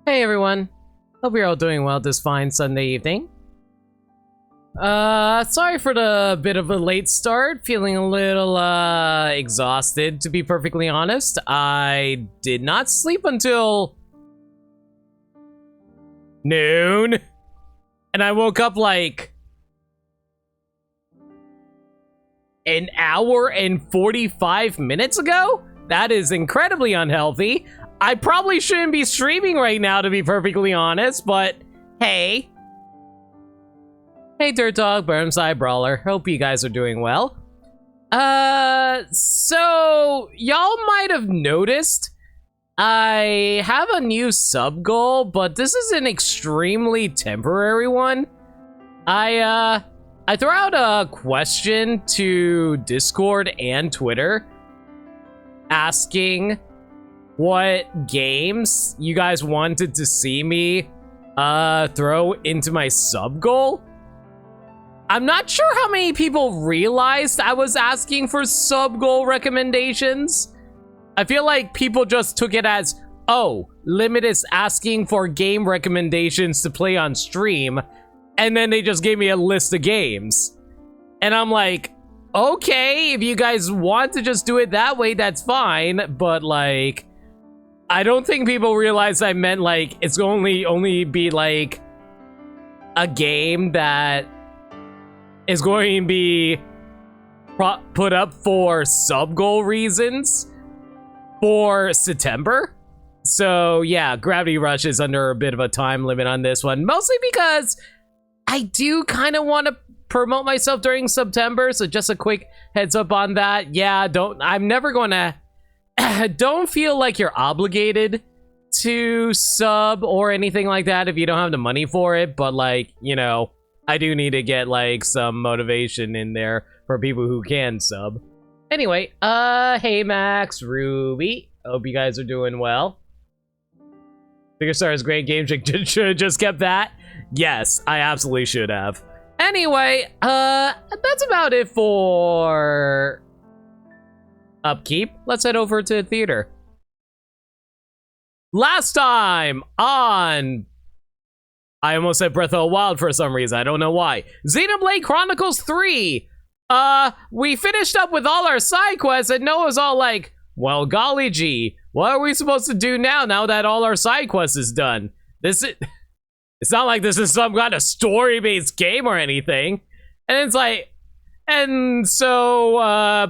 Hey everyone, hope you're all doing well this fine Sunday evening. Sorry for the bit of a late start, feeling a little, exhausted to be perfectly honest. I did not sleep until noon, and I woke up like an hour and 45 minutes ago? That is incredibly unhealthy. I probably shouldn't be streaming right now, to be perfectly honest, but hey. Hey, Dirt Dog, Burnside Brawler. Hope you guys are doing well. So, y'all might have noticed I have a new sub goal, but this is an extremely temporary one. I threw out a question to Discord and Twitter asking what games you guys wanted to see me throw into my sub goal. I'm not sure how many people realized I was asking for sub goal recommendations. I feel like people just took it as, oh, Limit is asking for game recommendations to play on stream, and then they just gave me a list of games. And I'm like, okay, if you guys want to just do it that way, that's fine, but like, I don't think people realized I meant like it's only be like a game that is going to be put up for sub goal reasons for September. So yeah, Gravity Rush is under a bit of a time limit on this one, mostly because I do kind of want to promote myself during September. So just a quick heads up on that. Yeah, I'm never going to don't feel like you're obligated to sub or anything like that if you don't have the money for it, but like, you know, I do need to get like some motivation in there for people who can sub. Anyway, hey Max, Ruby, hope you guys are doing well. Figure Star is great game, should have just kept that. Yes, I absolutely should have. Anyway, that's about it for upkeep. Let's head over to the theater. Last time on, I almost said Breath of the Wild for some reason. I don't know why. Xenoblade Chronicles 3. We finished up with all our side quests, and Noah's all like, well, golly gee, what are we supposed to do now that all our side quests is done? It's not like this is some kind of story-based game or anything. And it's like, and so,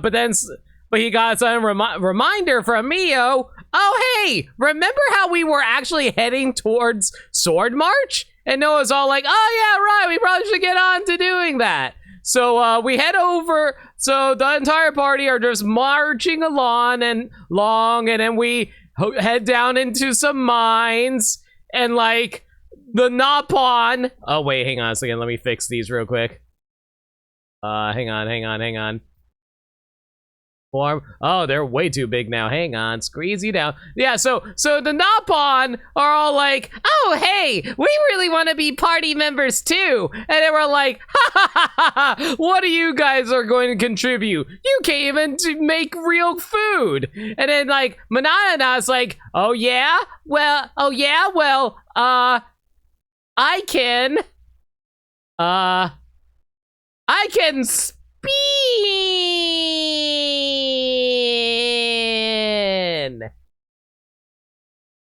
but he got some reminder from Mio. Oh, hey, remember how we were actually heading towards Sword March? And Noah's all like, oh, yeah, right, we probably should get on to doing that. So we head over, so the entire party are just marching along, and then we head down into some mines, and like, the Napon. Oh, wait, hang on a second, let me fix these real quick. Hang on. Oh, they're way too big now. Hang on, squeeze you down. Yeah, so the Napon are all like, oh, hey, we really want to be party members too. And then we're like, ha, what do you guys are going to contribute? You came in to make real food. And then like, Manana's like, oh yeah, well, I can spin.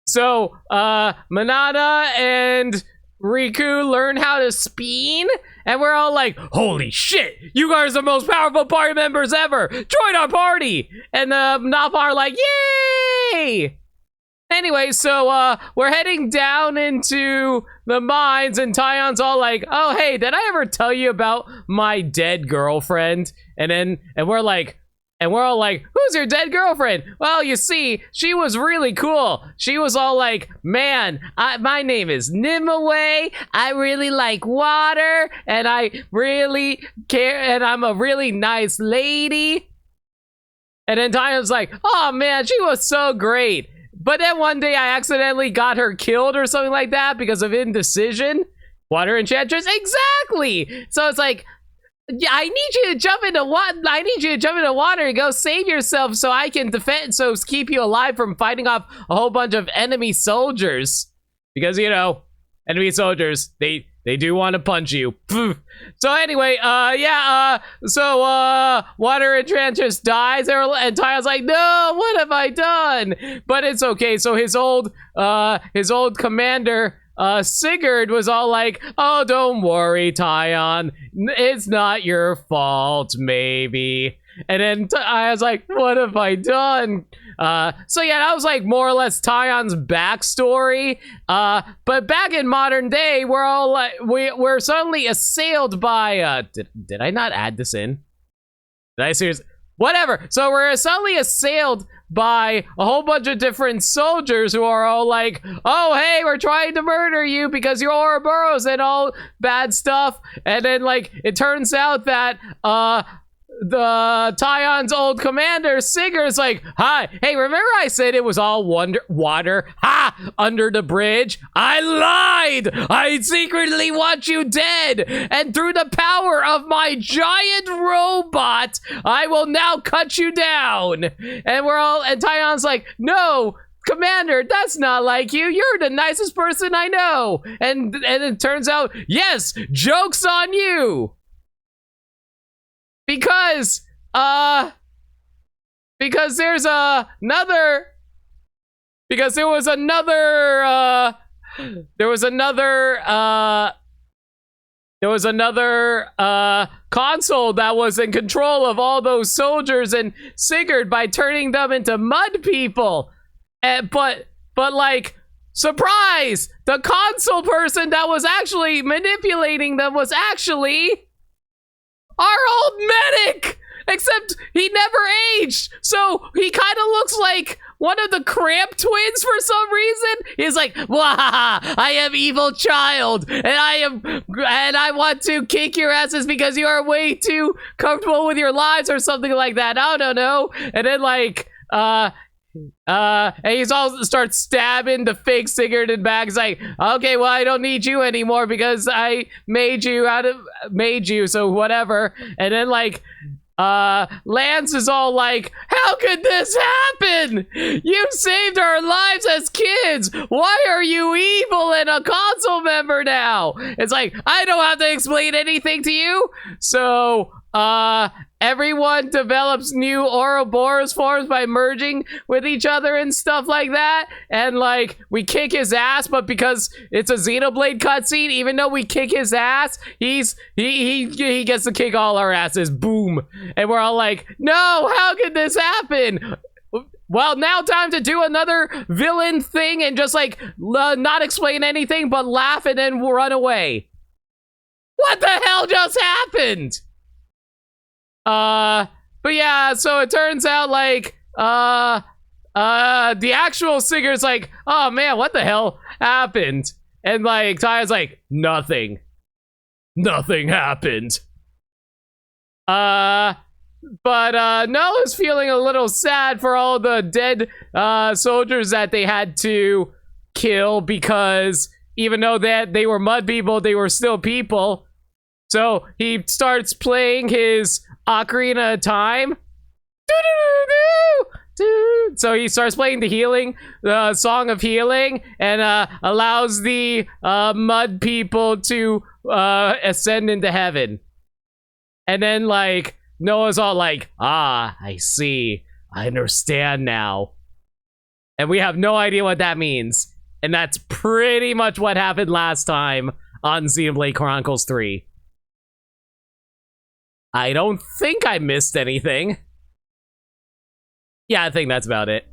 So, Manana and Riku learn how to spin, and we're all like, holy shit, you guys are the most powerful party members ever. Join our party. And Napa are like, yay. Anyway, so we're heading down into the mines, and Taion's all like, oh, hey, did I ever tell you about my dead girlfriend? And we're all like, who's your dead girlfriend? Well, you see, she was really cool. She was all like, man, my name is Nimue. I really like water, and I really care, and I'm a really nice lady. And then Taion's like, oh man, she was so great. But then one day I accidentally got her killed or something like that because of indecision. Water enchantress, exactly. So it's like, yeah, I need you to jump into water and go save yourself so I can keep you alive from fighting off a whole bunch of enemy soldiers. Because, you know, enemy soldiers, they do want to punch you. So anyway, Water and Tran just dies, and Taion's like, no, what have I done? But it's okay. So his old commander, Sigurd, was all like, oh, don't worry, Taion, it's not your fault, maybe. And then I was like, what have I done? So yeah, that was like more or less Taion's backstory. But back in modern day, we're all like, we're suddenly assailed by, did I not add this in? Did I seriously? Whatever. So we're suddenly assailed by a whole bunch of different soldiers who are all like, oh, hey, we're trying to murder you because you're Ouroboros and all bad stuff. And then like, it turns out that, the Taion's old commander Sigurd's like, hi, hey, remember I said it was all water? Ha! Under the bridge? I lied! I secretly want you dead! And through the power of my giant robot, I will now cut you down! And Taion's like, no! Commander, that's not like you. You're the nicest person I know. And it turns out, yes, joke's on you! Because there was another console that was in control of all those soldiers and Sigurd by turning them into mud people. But like, surprise! The console person that was actually manipulating them was actually our old medic! Except he never aged, so he kind of looks like one of the Cramp twins for some reason. He's like, wahaha, I am evil child, and I want to kick your asses because you are way too comfortable with your lives or something like that. I don't know. And then like, and he's all starts stabbing the fake Sigurd in back. He's like, okay, well, I don't need you anymore because I made you, so whatever. And then like, Lance is all like, how could this happen? You saved our lives as kids. Why are you evil and a console member now? It's like, I don't have to explain anything to you. So, everyone develops new Ouroboros forms by merging with each other and stuff like that. And like, we kick his ass, but because it's a Xenoblade cutscene, even though we kick his ass, he gets to kick all our asses. Boom. And we're all like, no, how could this happen? Well, now time to do another villain thing and just like not explain anything, but laugh and then run away. What the hell just happened? But yeah, so it turns out like, the actual Sigurd's like, oh man, what the hell happened? And like, Taion's like, nothing happened. But Noah's feeling a little sad for all the dead, soldiers that they had to kill because even though they were mud people, they were still people. So he starts playing his Ocarina of Time. So he starts playing the Song of Healing, and allows the mud people to ascend into heaven. And then like Noah's all like, ah, I see, I understand now. And we have no idea what that means. And that's pretty much what happened last time on Xenoblade Chronicles 3. I don't think I missed anything. Yeah, I think that's about it.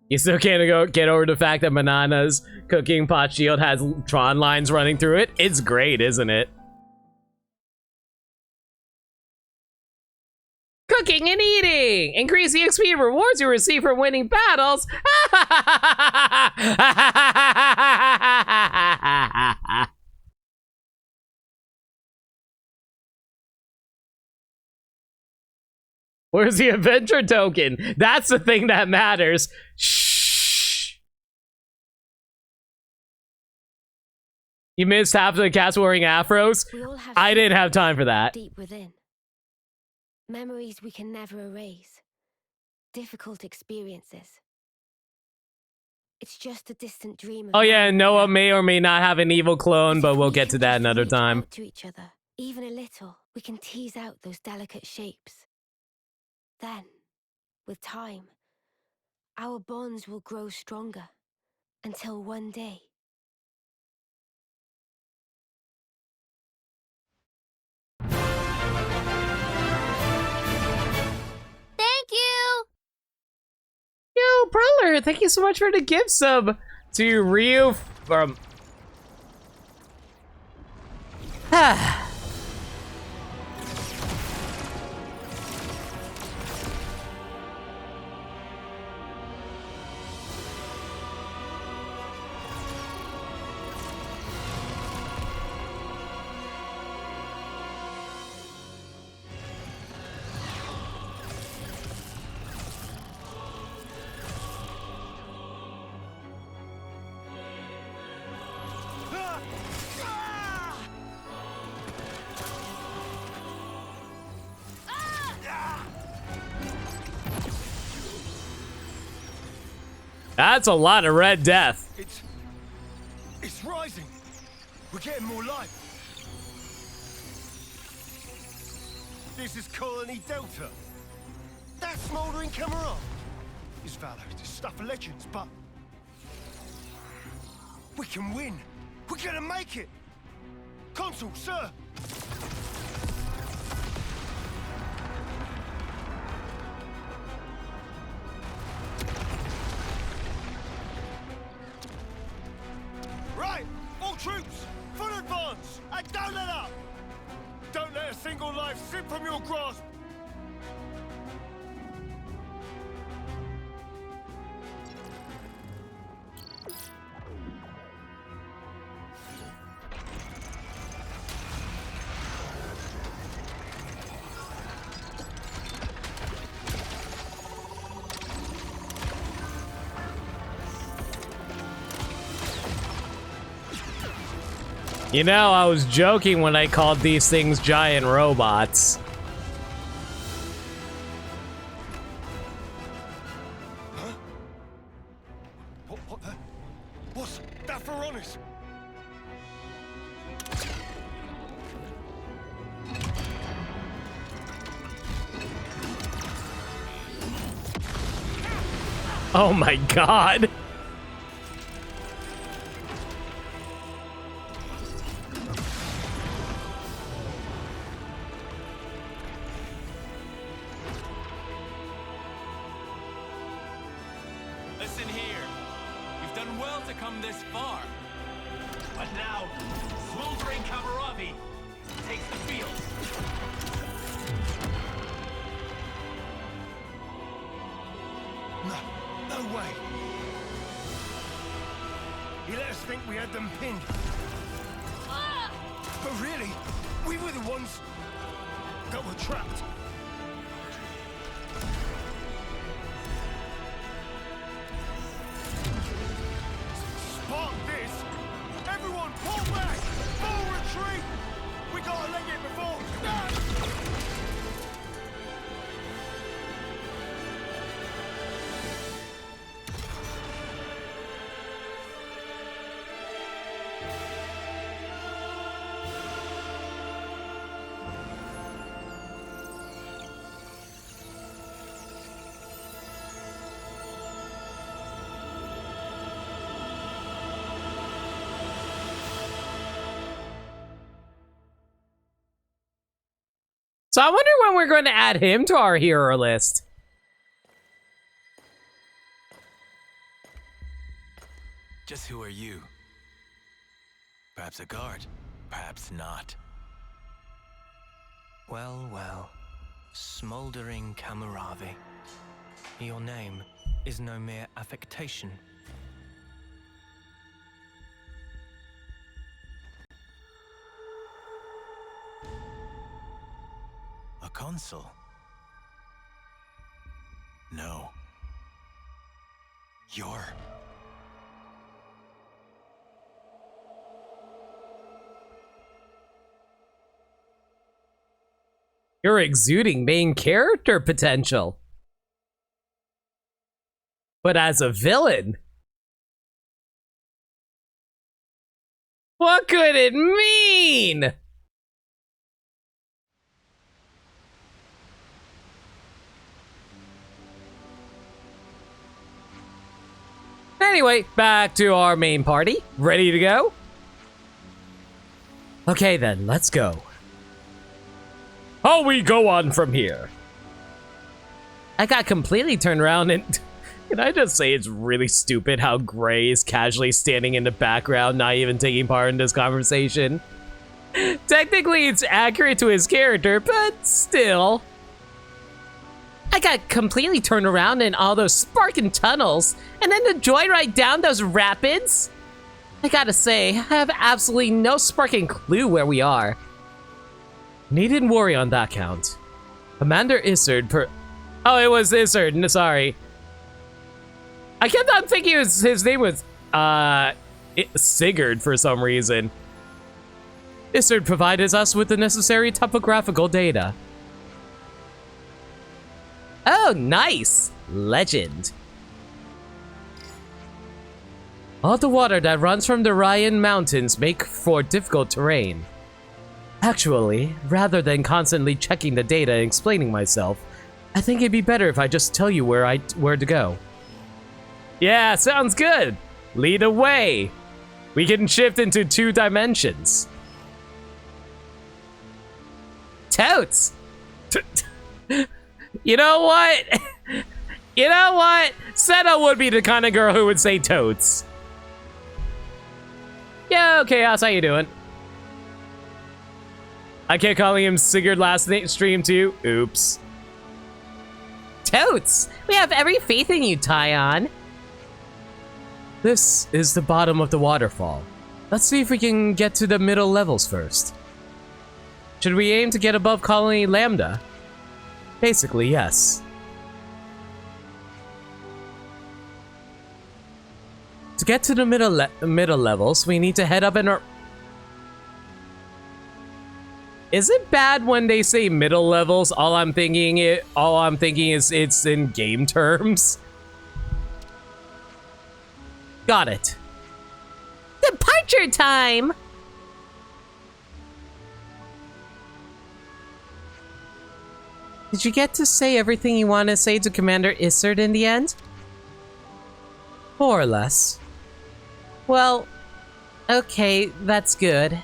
You still can't get over the fact that Manana's cooking pot shield has Tron lines running through it? It's great, isn't it? Cooking and eating! Increase the XP and rewards you receive for winning battles! Where's the adventure token? That's the thing that matters. Shh. You missed half of the cast wearing afros? I didn't have time for that. Deep within. Memories we can never erase. Difficult experiences. It's just a distant dream of Oh yeah, mine right Noah now. may or may not have an evil clone, But but if we'll we get to can that just another reach time. out to each other, even a little, we can tease out those delicate shapes. Then, with time, our bonds will grow stronger, until one day. Thank you! Yo, Brawler, thank you so much for the gift sub to Ryu from... That's a lot of Red Death. It's rising. We're getting more light. This is Colony Delta. That smoldering camera. It's valor, it's stuff of legends, but we can win. We're gonna make it. Consul, sir. Right, all troops, full advance, and don't let up. Don't let a single life slip from your grasp. You know, I was joking when I called these things giant robots. Huh? What the? What's that for honest? Oh my god. Listen here. You've done well to come this far. But now, smoldering Kamaravi takes the field. No way. He let us think we had them pinned. But really, we were the ones that were trapped. Spark this! Everyone pull back! Full retreat! We gotta leg it before... So I wonder when we're going to add him to our hero list. Just who are you? Perhaps a guard, perhaps not. Well, well. Smoldering Kamaravi. Your name is no mere affectation. A consul? No. You're... You're exuding main character potential. But as a villain, what could it mean? Anyway, back to our main party. Ready to go? Okay then, let's go. How we go on from here? I got completely turned around and... Can I just say it's really stupid how Gray is casually standing in the background, not even taking part in this conversation? Technically, it's accurate to his character, but still. I got completely turned around in all those sparking tunnels, and then the joyride down those rapids. I gotta say, I have absolutely no sparking clue where we are. Needn't worry on that count. Commander Isard Oh, it was Isard, sorry. I kept on thinking his name was, Sigurd for some reason. Isard provided us with the necessary topographical data. Oh, nice! Legend. All the water that runs from the Ryan Mountains make for difficult terrain. Actually, rather than constantly checking the data and explaining myself, I think it'd be better if I just tell you where to go. Yeah, sounds good. Lead the way. We can shift into 2 dimensions. Totes! You know what? You know what? Senna would be the kind of girl who would say totes. Yo, Chaos, how you doing? I kept calling him Sigurd last stream too. Oops. Totes! We have every faith in you, Taion. This is the bottom of the waterfall. Let's see if we can get to the middle levels first. Should we aim to get above Colony Lambda? Basically, yes. To get to the middle levels, we need to head up and... Is it bad when they say middle levels? All I'm thinking is it's in game terms. Got it. Departure time! Did you get to say everything you want to say to Commander Isard in the end? More or less. Well, okay, that's good.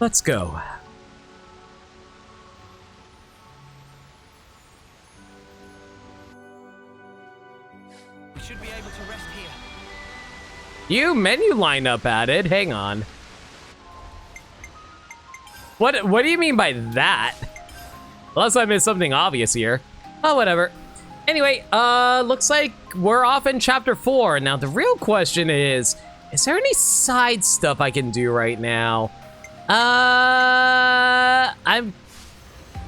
Let's go. We should be able to rest here. You menu lineup added. Hang on. What do you mean by that? Unless I missed something obvious here. Oh, whatever. Anyway, looks like we're off in chapter 4. Now the real question is there any side stuff I can do right now?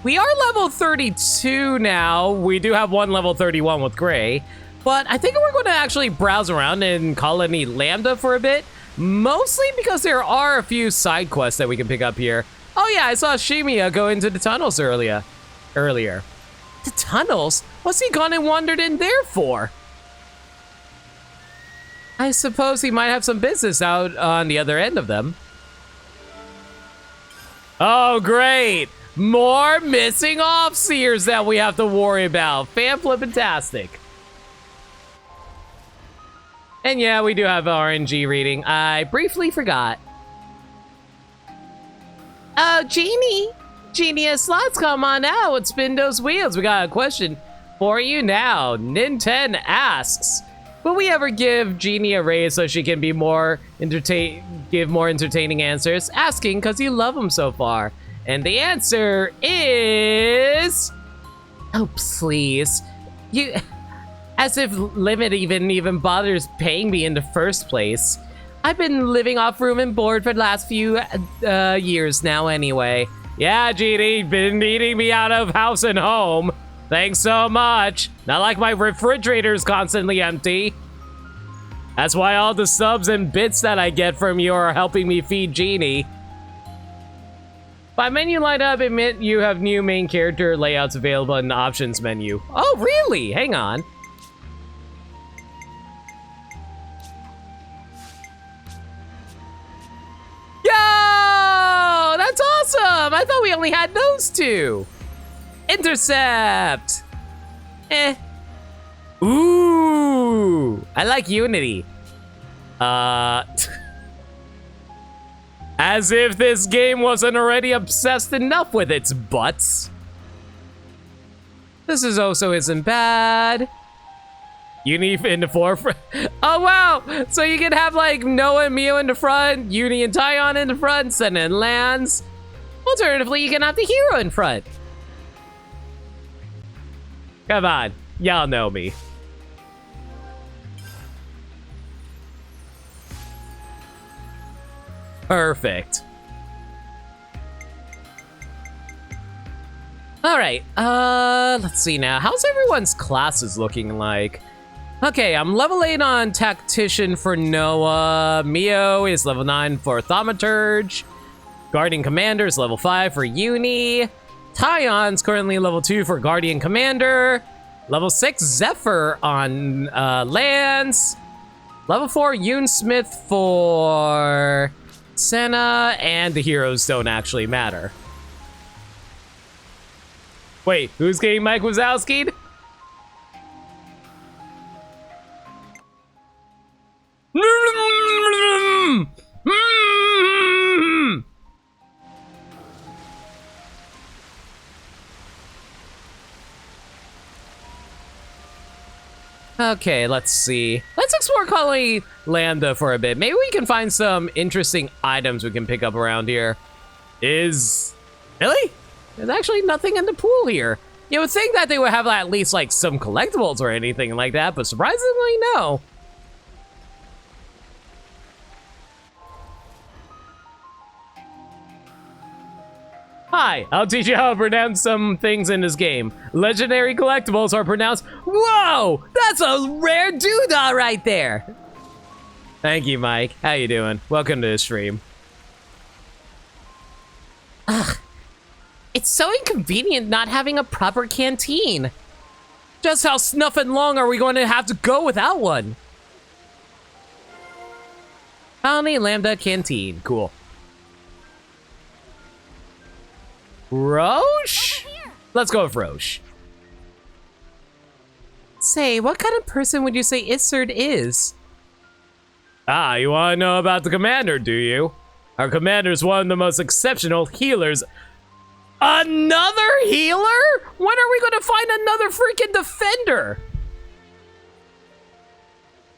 We are level 32 now. We do have one level 31 with Gray, but I think we're going to actually browse around in Colony Lambda for a bit, mostly because there are a few side quests that we can pick up here. Oh yeah, I saw Shimiya go into the tunnels earlier. The tunnels? What's he gone and wandered in there for? I suppose he might have some business out on the other end of them. Oh, great! More missing Offseers that we have to worry about. Fan-flippin-tastic. And yeah, we do have RNG reading. I briefly forgot. Oh, Genie! Genie Slots, come on out. Spin those wheels. We got a question for you now. Ninten asks, will we ever give Genie a raise so she can be more give more entertaining answers? Asking because you love him so far. And the answer is... Oh, please. You... As if Limit even bothers paying me in the first place. I've been living off room and board for the last few years now anyway. Yeah, Genie, been eating me out of house and home. Thanks so much. Not like my refrigerator's constantly empty. That's why all the subs and bits that I get from you are helping me feed Genie. By menu lineup, admit you have new main character layouts available in the options menu. Oh, really? Hang on. Yo! That's awesome! I thought we only had those two. Intercept! Eh. Ooh! I like Unity. As if this game wasn't already obsessed enough with its butts. This is also isn't bad. Uni in the forefront. Oh wow! So you can have like Noah and Mio in the front, Uni and Taion in the front, and then Lance. Alternatively, you can have the hero in front. Come on, y'all know me. Perfect. All right, let's see now. How's everyone's classes looking like? Okay, I'm level 8 on Tactician for Noah. Mio is level 9 for Thaumaturge. Guardian Commander is level 5 for Uni. Taion's currently level 2 for Guardian Commander. Level 6 Zephyr on Lance. Level 4 Yoon Smith for Senna, and the heroes don't actually matter. Wait, who's getting Mike Wazowski'd? Okay, let's see. Let's explore Colony Lambda for a bit. Maybe we can find some interesting items we can pick up around here. Really? There's actually nothing in the pool here. You would think that they would have at least like some collectibles or anything like that, but surprisingly, no. Hi, I'll teach you how to pronounce some things in this game. Legendary collectibles are pronounced. Whoa, that's a rare doodah right there. Thank you, Mike. How you doing? Welcome to the stream. Ugh, it's so inconvenient not having a proper canteen. Just how snuffing long are we going to have to go without one? Colony Lambda Canteen, cool. Roche? Let's go with Roche. Say, what kind of person would you say Izzard is? Ah, you want to know about the commander, do you? Our commander is one of the most exceptional healers. Another healer? When are we going to find another freaking defender?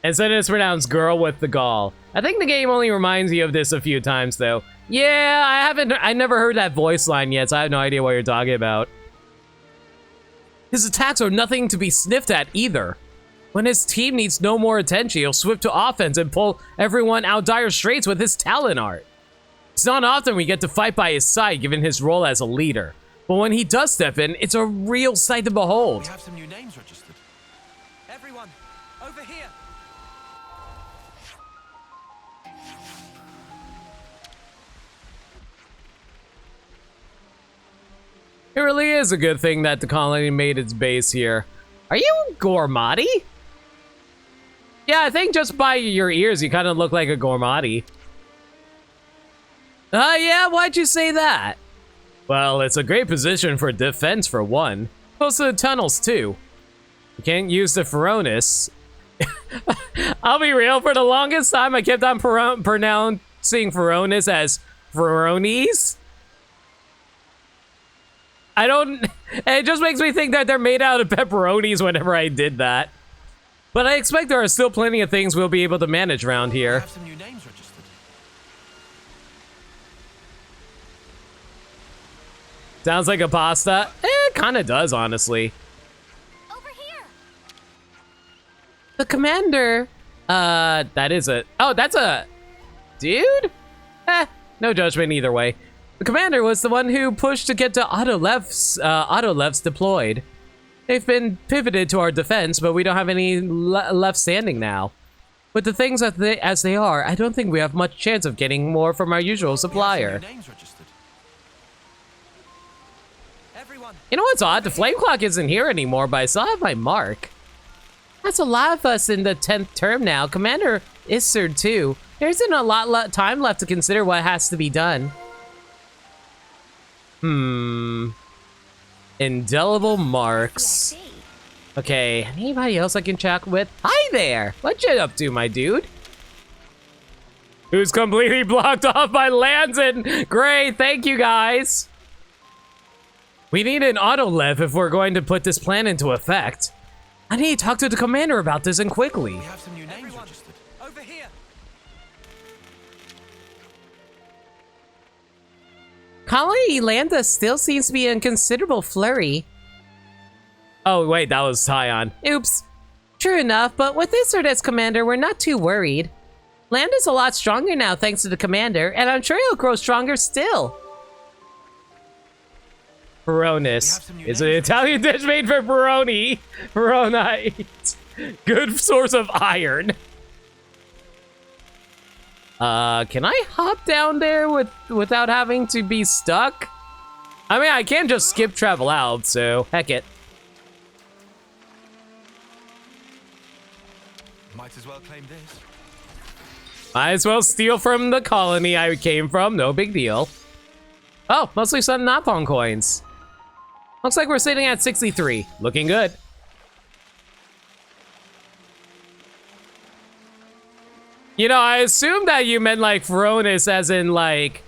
And so it's pronounced girl with the gall. I think the game only reminds you of this a few times, though. Yeah, I never heard that voice line yet, so I have no idea what you're talking about. His attacks are nothing to be sniffed at either. When his team needs no more attention, he'll switch to offense and pull everyone out dire straits with his talent art. It's not often we get to fight by his side, given his role as a leader. But when he does step in, it's a real sight to behold. We have some new names registered. Everyone, over here. It really is a good thing that the colony made its base here. Are you Gormati? Yeah, I think just by your ears, you kind of look like a Gormati. Yeah, why'd you say that? Well, it's a great position for defense for one. Close to the tunnels too. You can't use the Feronis. I'll be real, for the longest time I kept on pronouncing Feronis as Feronis. It just makes me think that they're made out of pepperonis whenever I did that. But I expect there are still plenty of things we'll be able to manage around here. We have some new names registered. Sounds like a pasta. It kind of does, honestly. Over here. The commander. That is a. Oh, that's a dude? No judgment either way. The commander was the one who pushed to get to auto lefts deployed. They've been pivoted to our defense, but we don't have any left standing now. With the things as they are, I don't think we have much chance of getting more from our usual supplier. You know what's odd? The flame clock isn't here anymore, but I still have my mark. That's a lot of us in the 10th term now. Commander Isard too. There isn't a lot time left to consider what has to be done. Indelible marks. Okay, anybody else I can chat with? Hi there! What you up to, my dude? Who's completely blocked off by Lanson? Great, thank you guys. We need an autolev if we're going to put this plan into effect. I need to talk to the commander about this and quickly. We have some new names registered. Over here. Colony Landa still seems to be in considerable flurry. Oh wait, that was Taion. Oops. True enough, but with Isard as commander, we're not too worried. Landa's a lot stronger now thanks to the commander, and I'm sure he'll grow stronger still. Peronis is an Italian dish made for Peroni. Peronite. Good source of iron. Can I hop down there without having to be stuck? I mean, I can just skip travel out, so heck it. Might as well claim this. Might as well steal from the colony I came from, no big deal. Oh, mostly some Napon coins. Looks like we're sitting at 63, looking good. You know, I assumed that you meant like Veronis as in like,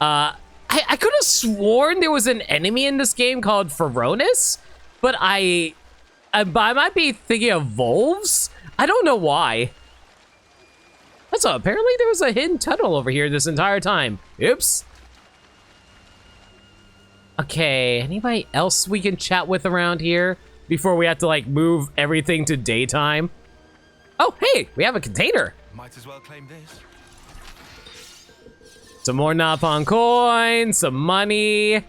I could have sworn there was an enemy in this game called Veronis, but I might be thinking of Wolves? I don't know why. Also, apparently there was a hidden tunnel over here this entire time. Oops. Okay, anybody else we can chat with around here before we have to like move everything to daytime? Oh, hey, we have a container. Might as well claim this. Some more Napon coins, some money,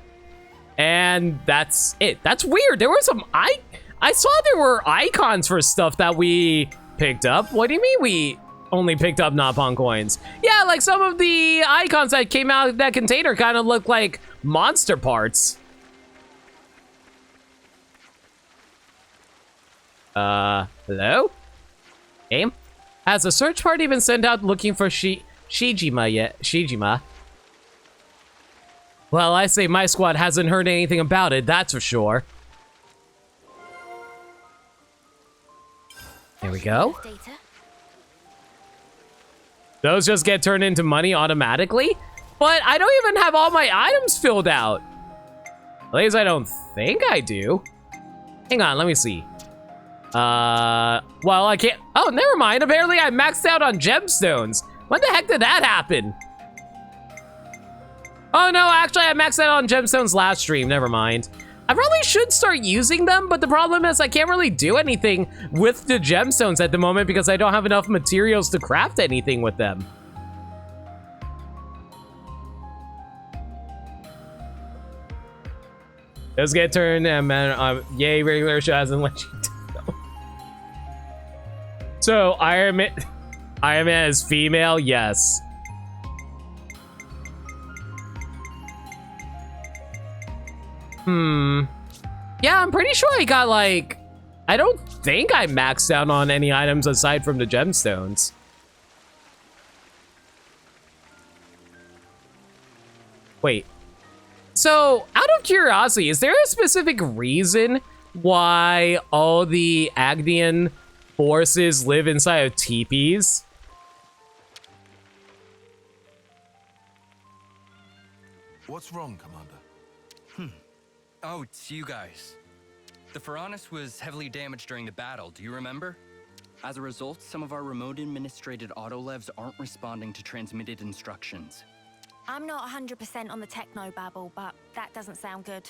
and that's it. That's weird. There were some I saw there were icons for stuff that we picked up. What do you mean we only picked up Napon coins? Yeah, like some of the icons that came out of that container kind of look like monster parts. Hello? Game? Has a search party been sent out looking for Shijima yet? Shijima? Well, I say my squad hasn't heard anything about it, that's for sure. There we go. Those just get turned into money automatically? But I don't even have all my items filled out. At least I don't think I do. Hang on, let me see. Well, I can't. Oh, never mind. Apparently I maxed out on gemstones. When the heck did that happen? Oh no, actually I maxed out on gemstones last stream. Never mind. I probably should start using them, but the problem is I can't really do anything with the gemstones at the moment because I don't have enough materials to craft anything with them. Let's get turned and yay, regular show hasn't let you know. So Iron Man is female, yes. Yeah, I'm pretty sure I got like, I don't think I maxed out on any items aside from the gemstones. Wait. So, out of curiosity, is there a specific reason why all the Agnian forces live inside of teepees? What's wrong, Commander? Oh, it's you guys. The Pharaonis was heavily damaged during the battle, do you remember? As a result, some of our remote-administrated autolevs aren't responding to transmitted instructions. I'm not 100% on the techno-babble, but that doesn't sound good.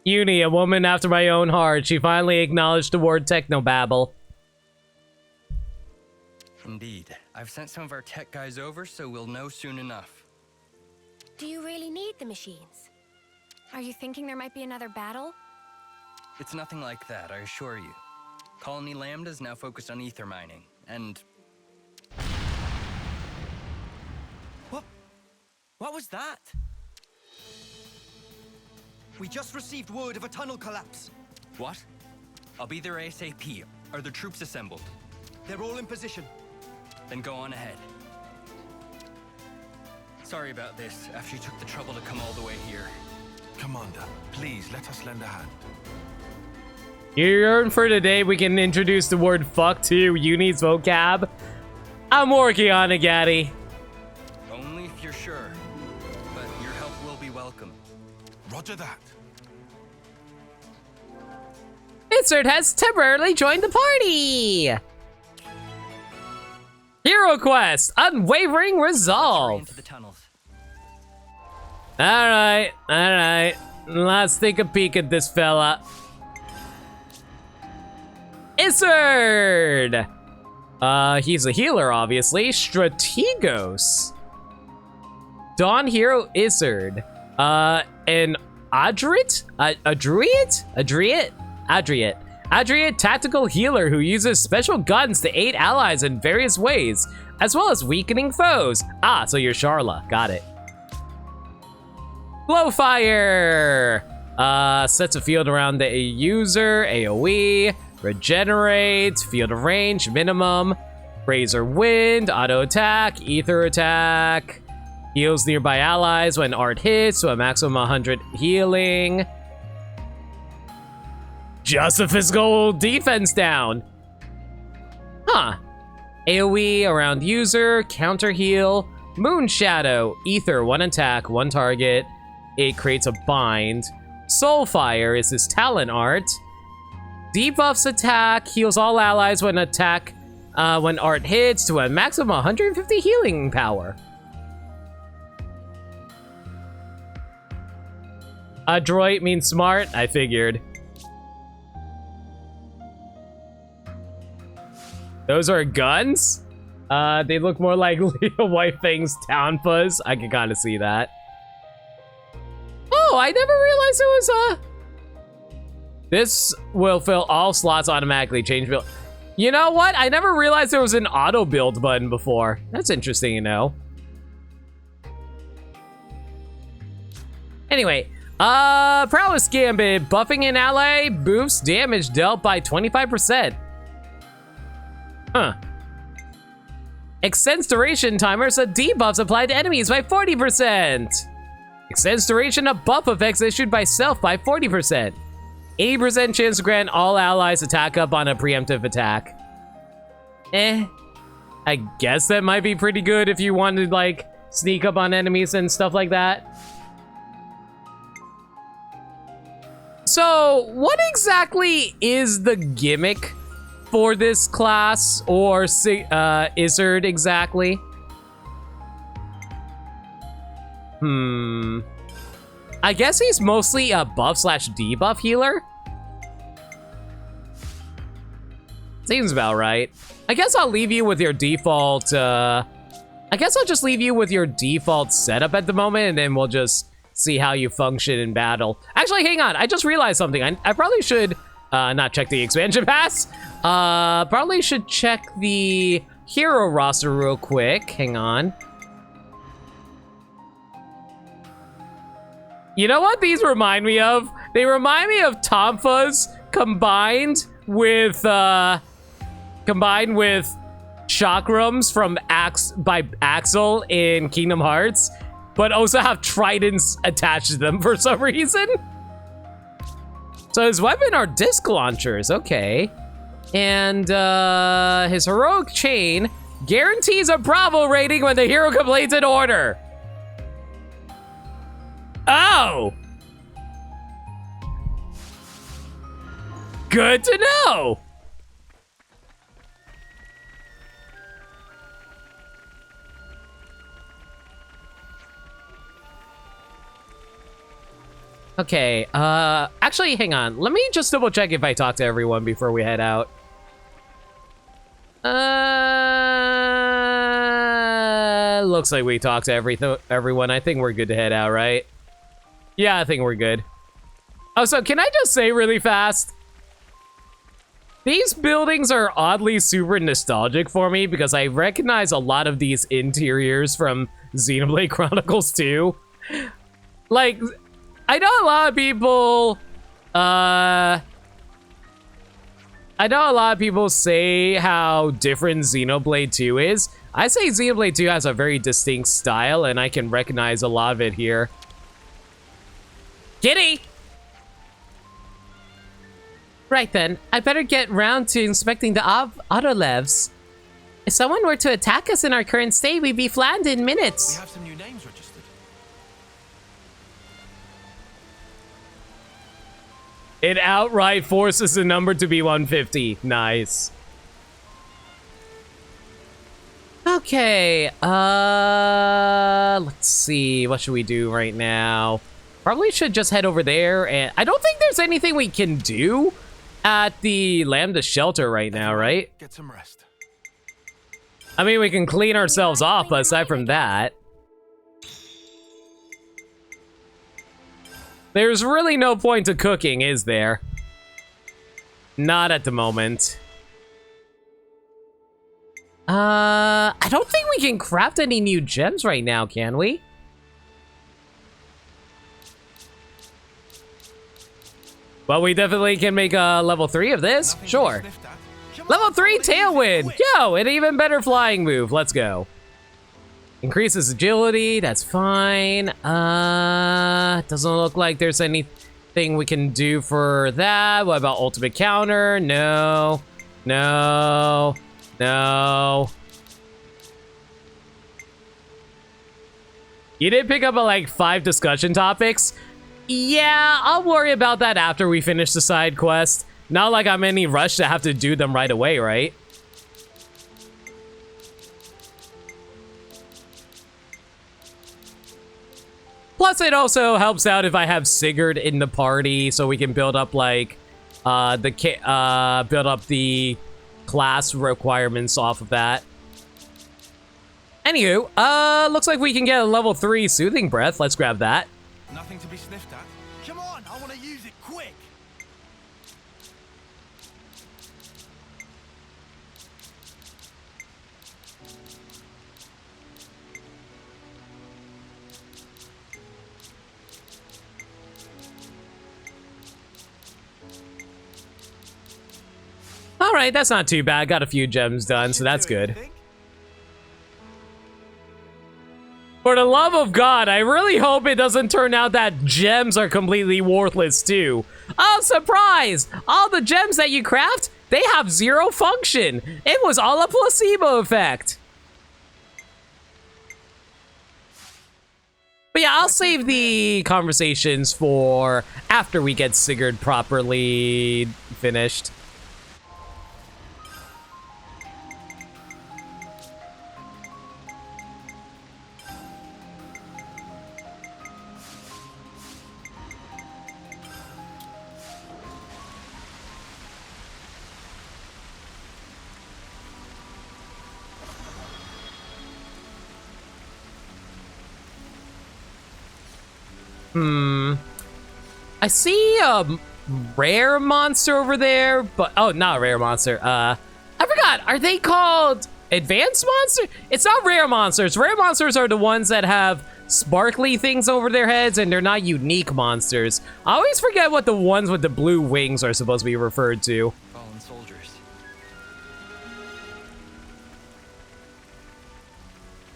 Uni, a woman after my own heart. She finally acknowledged the word technobabble. Indeed. I've sent some of our tech guys over, so we'll know soon enough. Do you really need the machines? Are you thinking there might be another battle? It's nothing like that, I assure you. Colony Lambda is now focused on ether mining, and... What was that? We just received word of a tunnel collapse. What? I'll be there ASAP. Are the troops assembled? They're all in position. Then go on ahead. Sorry about this, after you took the trouble to come all the way here. Commander, please let us lend a hand. You're in for today. We can introduce the word fuck to Uni's vocab. I'm working on it, Gaddy. Only if you're sure. But your help will be welcome. Roger that. Izzard has temporarily joined the party. Hero quest, unwavering resolve. Into the tunnels. All right. Let's take a peek at this fella. Izzard. He's a healer, obviously. Strategos. Dawn hero Izzard. An Adriat? Adriat tactical healer who uses special guns to aid allies in various ways, as well as weakening foes. Ah, so you're Sharla. Got it. Blowfire. Sets a field around the user, AoE, regenerate, field of range, minimum, razor wind, auto attack, ether attack, heals nearby allies when art hits to a maximum 100 healing. Just a physical defense down. Huh. AoE around user, counter heal, moon shadow, ether, 1 attack, 1 target. It creates a bind. Soulfire is his talent art. Debuffs attack, heals all allies when when art hits to a maximum 150 healing power. Adroit means smart, I figured. Those are guns? They look more like Leo White Fang's Town Fuzz. I can kind of see that. Oh, I never realized it was This will fill all slots automatically. Change build. You know what? I never realized there was an auto build button before. That's interesting to know. Anyway, Prowess Gambit. Buffing an ally boosts damage dealt by 25%. Huh. Extends duration timer so debuffs applied to enemies by 40%. Extends duration of buff effects issued by self by 40%. 80% chance to grant all allies attack up on a preemptive attack. I guess that might be pretty good if you wanted to, like, sneak up on enemies and stuff like that. So, what exactly is the gimmick for this class, or Izzard exactly? I guess he's mostly a buff/debuff healer. Seems about right. I guess I'll leave you with your default, I guess I'll just leave you with your default setup at the moment, and then we'll just see how you function in battle. Actually, hang on, I just realized something. I probably should not check the expansion pass. Probably should check the hero roster real quick. Hang on. You know what these remind me of? They remind me of Tomfas combined with chakrams from by Axel in Kingdom Hearts, but also have tridents attached to them for some reason. So his weapon are disc launchers, okay. And his heroic chain guarantees a Bravo rating when the hero completes an order. Oh! Good to know! Okay, actually, hang on. Let me just double check if I talk to everyone before we head out. Looks like we talked to everyone. I think we're good to head out, right? Yeah, I think we're good. Oh, so can I just say really fast? These buildings are oddly super nostalgic for me because I recognize a lot of these interiors from Xenoblade Chronicles 2. Like, I know a lot of people, say how different Xenoblade 2 is. I say Xenoblade 2 has a very distinct style, and I can recognize a lot of it here. Kitty! Right then, I better get round to inspecting the autolevs. If someone were to attack us in our current state, we'd be flattened in minutes. We have some new names registered. It outright forces the number to be 150. Nice. Okay, let's see. What should we do right now? Probably should just head over there, and I don't think there's anything we can do at the Lambda shelter right now, right? Get some rest. I mean, we can clean ourselves off, but aside from that, there's really no point to cooking, is there? Not at the moment. I don't think we can craft any new gems right now, can we? Well, we definitely can make a level 3 of this. Nothing to be Sure. sniffed at. Level 3 Tailwind. Yo, an even better flying move. Let's go. Increases agility. That's fine. Doesn't look like there's anything we can do for that. What about ultimate counter? No. No. No. You did pick up like 5 discussion topics. Yeah, I'll worry about that after we finish the side quest. Not like I'm in any rush to have to do them right away, right? Plus, it also helps out if I have Sigurd in the party, so we can build up like build up the class requirements off of that. Anywho, looks like we can get a level 3 Soothing Breath. Let's grab that. Nothing to be sniffed at. Come on, I want to use it quick. All right, that's not too bad. Got a few gems done, so that's good. For the love of God, I really hope it doesn't turn out that gems are completely worthless too. Oh, surprise! All the gems that you craft, they have 0 function. It was all a placebo effect. But yeah, I'll save the conversations for after we get Sigurd properly finished. I see a rare monster over there, but oh, not a rare monster. I forgot. Are they called advanced monster? It's not rare monsters. Rare monsters are the ones that have sparkly things over their heads, and they're not unique monsters. I always forget what the ones with the blue wings are supposed to be referred to. Fallen soldiers.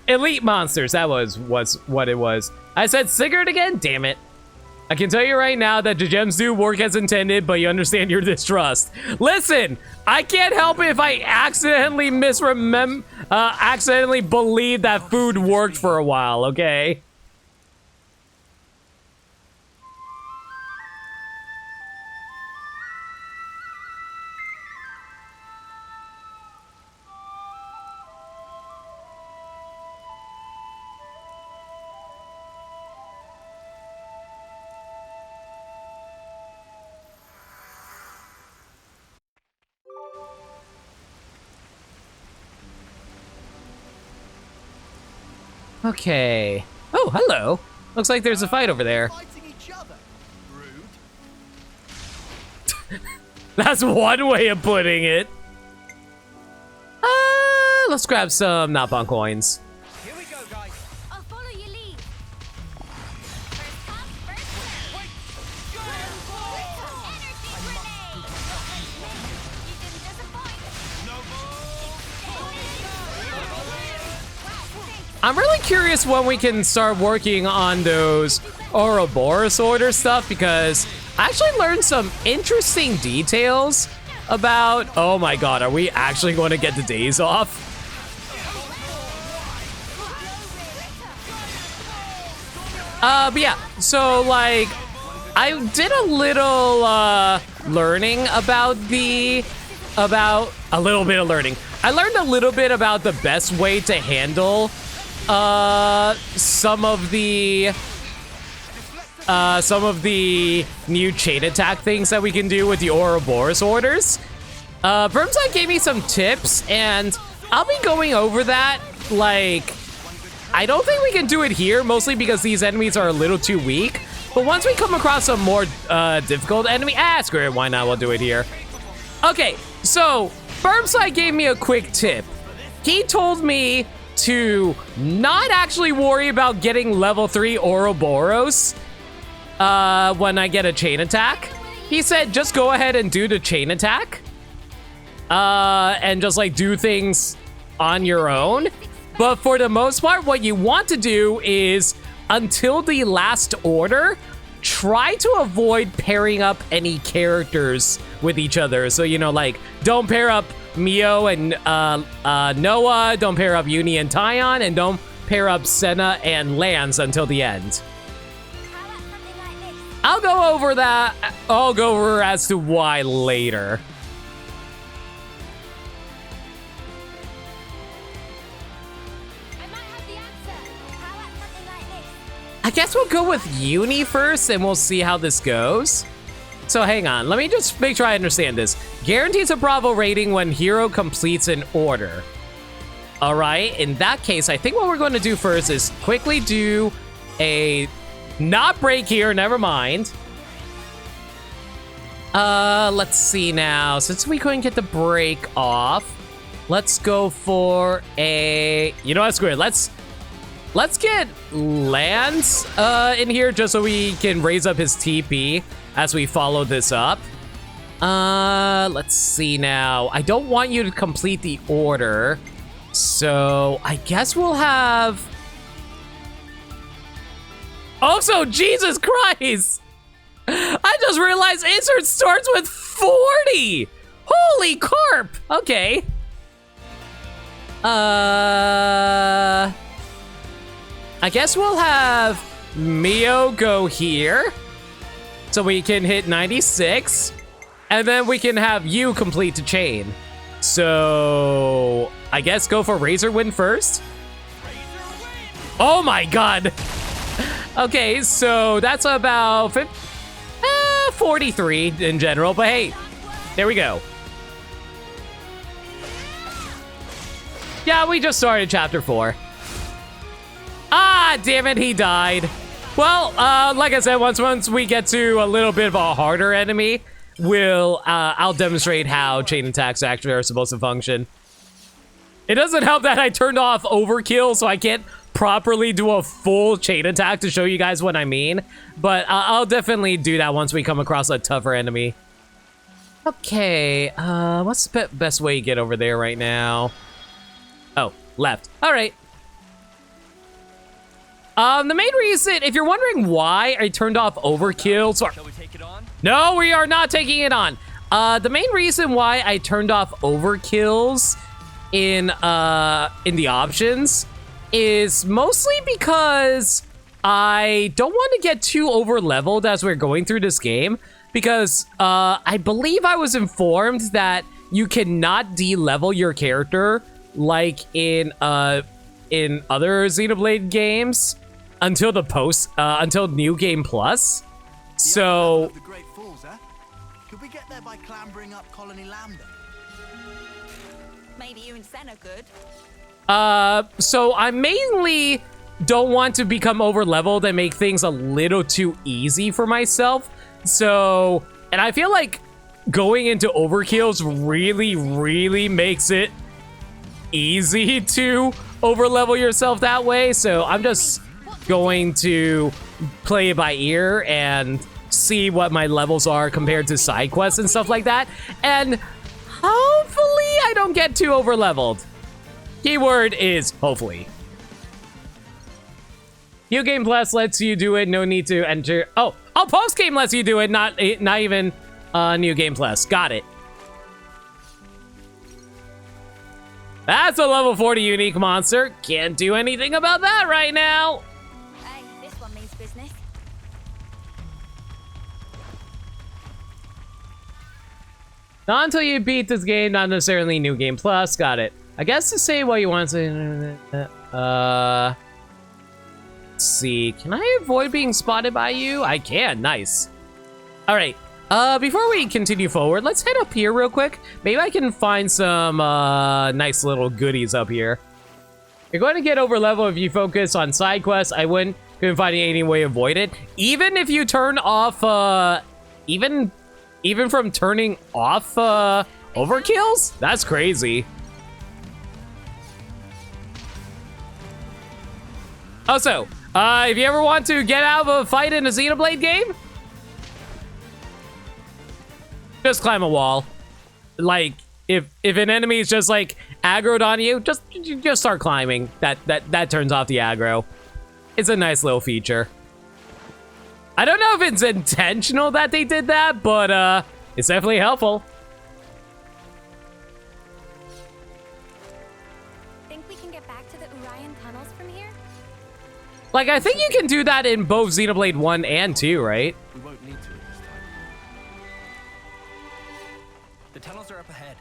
Elite monsters. That was what it was. I said Sigurd again. Damn it. I can tell you right now that the gems do work as intended, but you understand your distrust. Listen, I can't help it if I accidentally accidentally believe that food worked for a while, okay? Okay. Oh, hello. Looks like there's a fight over there. Fighting each That's one way of putting it. Let's grab some Napon coins. Here we go, guys. I'll follow your lead. First come, first serve. Wait. Go! Energy grenade. You didn't disappoint. I'm really curious when we can start working on those Ouroboros order stuff, because I actually learned some interesting details about... Oh my god, are we actually going to get the days off? But yeah, so like, I did a little learning about a little bit of learning. I learned a little bit about the best way to handle some of the new chain attack things that we can do with the Ouroboros orders. Vermside gave me some tips, and I'll be going over that. Like, I don't think we can do it here, mostly because these enemies are a little too weak. But once we come across a more difficult enemy, screw it, why not? We'll do it here. Okay, so Vermside gave me a quick tip. He told me to not actually worry about getting level 3 Ouroboros when I get a chain attack. He said just go ahead and do the chain attack and just like do things on your own. But for the most part, what you want to do is, until the last order, try to avoid pairing up any characters with each other. So, you know, like, don't pair up Mio and Noah, don't pair up Uni and Taion, and don't pair up Senna and Lance until the end. I'll go over that. I'll go over as to why later. I guess we'll go with Uni first, and we'll see how this goes. So hang on, let me just make sure I understand this. Guarantees a Bravo rating when hero completes an order. All right, in that case, I think what we're going to do first is quickly do a not break here, never mind. Let's see now. Since we couldn't get the break off, let's go for a... You know what, screw it. Let's get Lance in here just so we can raise up his TP as we follow this up. Let's see now. I don't want you to complete the order, so I guess we'll have... Also, Jesus Christ! I just realized insert starts with 40! Holy carp! Okay. I guess we'll have Mio go here, so we can hit 96, and then we can have you complete the chain. So I guess go for Razor Wind first. Oh my god. Okay, so that's about 43 in general, but hey, there we go. Yeah, we just started chapter 4. Ah, damn it, he died. Well, like I said, once we get to a little bit of a harder enemy, I'll demonstrate how chain attacks actually are supposed to function. It doesn't help that I turned off overkill, so I can't properly do a full chain attack to show you guys what I mean. But I'll definitely do that once we come across a tougher enemy. Okay, what's the best way to get over there right now? Oh, left. All right. The main reason, if you're wondering why I turned off overkill, Shall we take it on? no, we are not taking it on. The main reason why I turned off overkills in the options is mostly because I don't want to get too over leveled as we're going through this game, because I believe I was informed that you cannot de-level your character like in other Xenoblade games until until New Game Plus. So The Great Falls, huh? Could we get there by clambering up Colony Lambda? Maybe you and Senna could. so I mainly don't want to become over leveled and make things a little too easy for myself. So, and I feel like going into overkills really makes it easy to overlevel yourself that way. So I'm just going to play it by ear and see what my levels are compared to side quests and stuff like that. And hopefully I don't get too overleveled. Keyword is hopefully. New Game Plus lets you do it. No need to enter. Oh, post game lets you do it. Not even New Game Plus. Got it. That's a level 40 unique monster. Can't do anything about that right now. Hey, this one means business. Not until you beat this game, not necessarily New Game Plus. Got it. I guess to say what you want to say. Let's see. Can I avoid being spotted by you? I can. Nice. All right. Before we continue forward, let's head up here real quick. Maybe I can find some nice little goodies up here. You're going to get over level if you focus on side quests. I couldn't find any way to avoid it. Even if you turn off, even from turning off overkills? That's crazy. Also, if you ever want to get out of a fight in a Xenoblade game, just climb a wall. Like, if an enemy is just like aggroed on you, just start climbing. That turns off the aggro. It's a nice little feature. I don't know if it's intentional that they did that, but it's definitely helpful. Think we can get back to the Urian tunnels from here? Like, I think you can do that in both Xenoblade 1 and 2, right? We won't need to at this time. The tunnels are up ahead.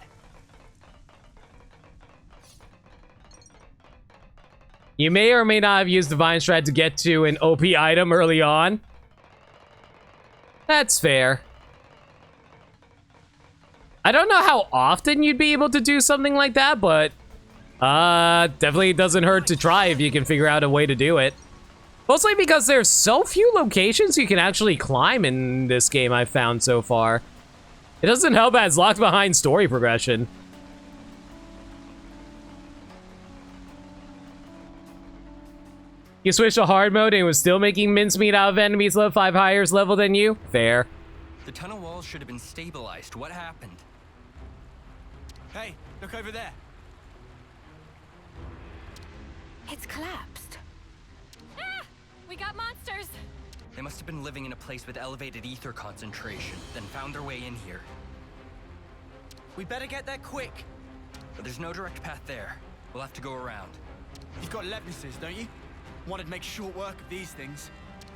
You may or may not have used Divine Strat to get to an OP item early on. That's fair. I don't know how often you'd be able to do something like that, but definitely doesn't hurt to try if you can figure out a way to do it. Mostly because there's so few locations you can actually climb in this game I've found so far. It doesn't help that it's locked behind story progression. You switched to hard mode and it was still making mincemeat out of enemies level 5 higher level than you? Fair. The tunnel walls should have been stabilized. What happened? Hey, look over there. It's collapsed. Ah! We got monsters! They must have been living in a place with elevated ether concentration, then found their way in here. We better get there quick. But there's no direct path there. We'll have to go around. You've got Levnises, don't you? Wanted to make short work of these things.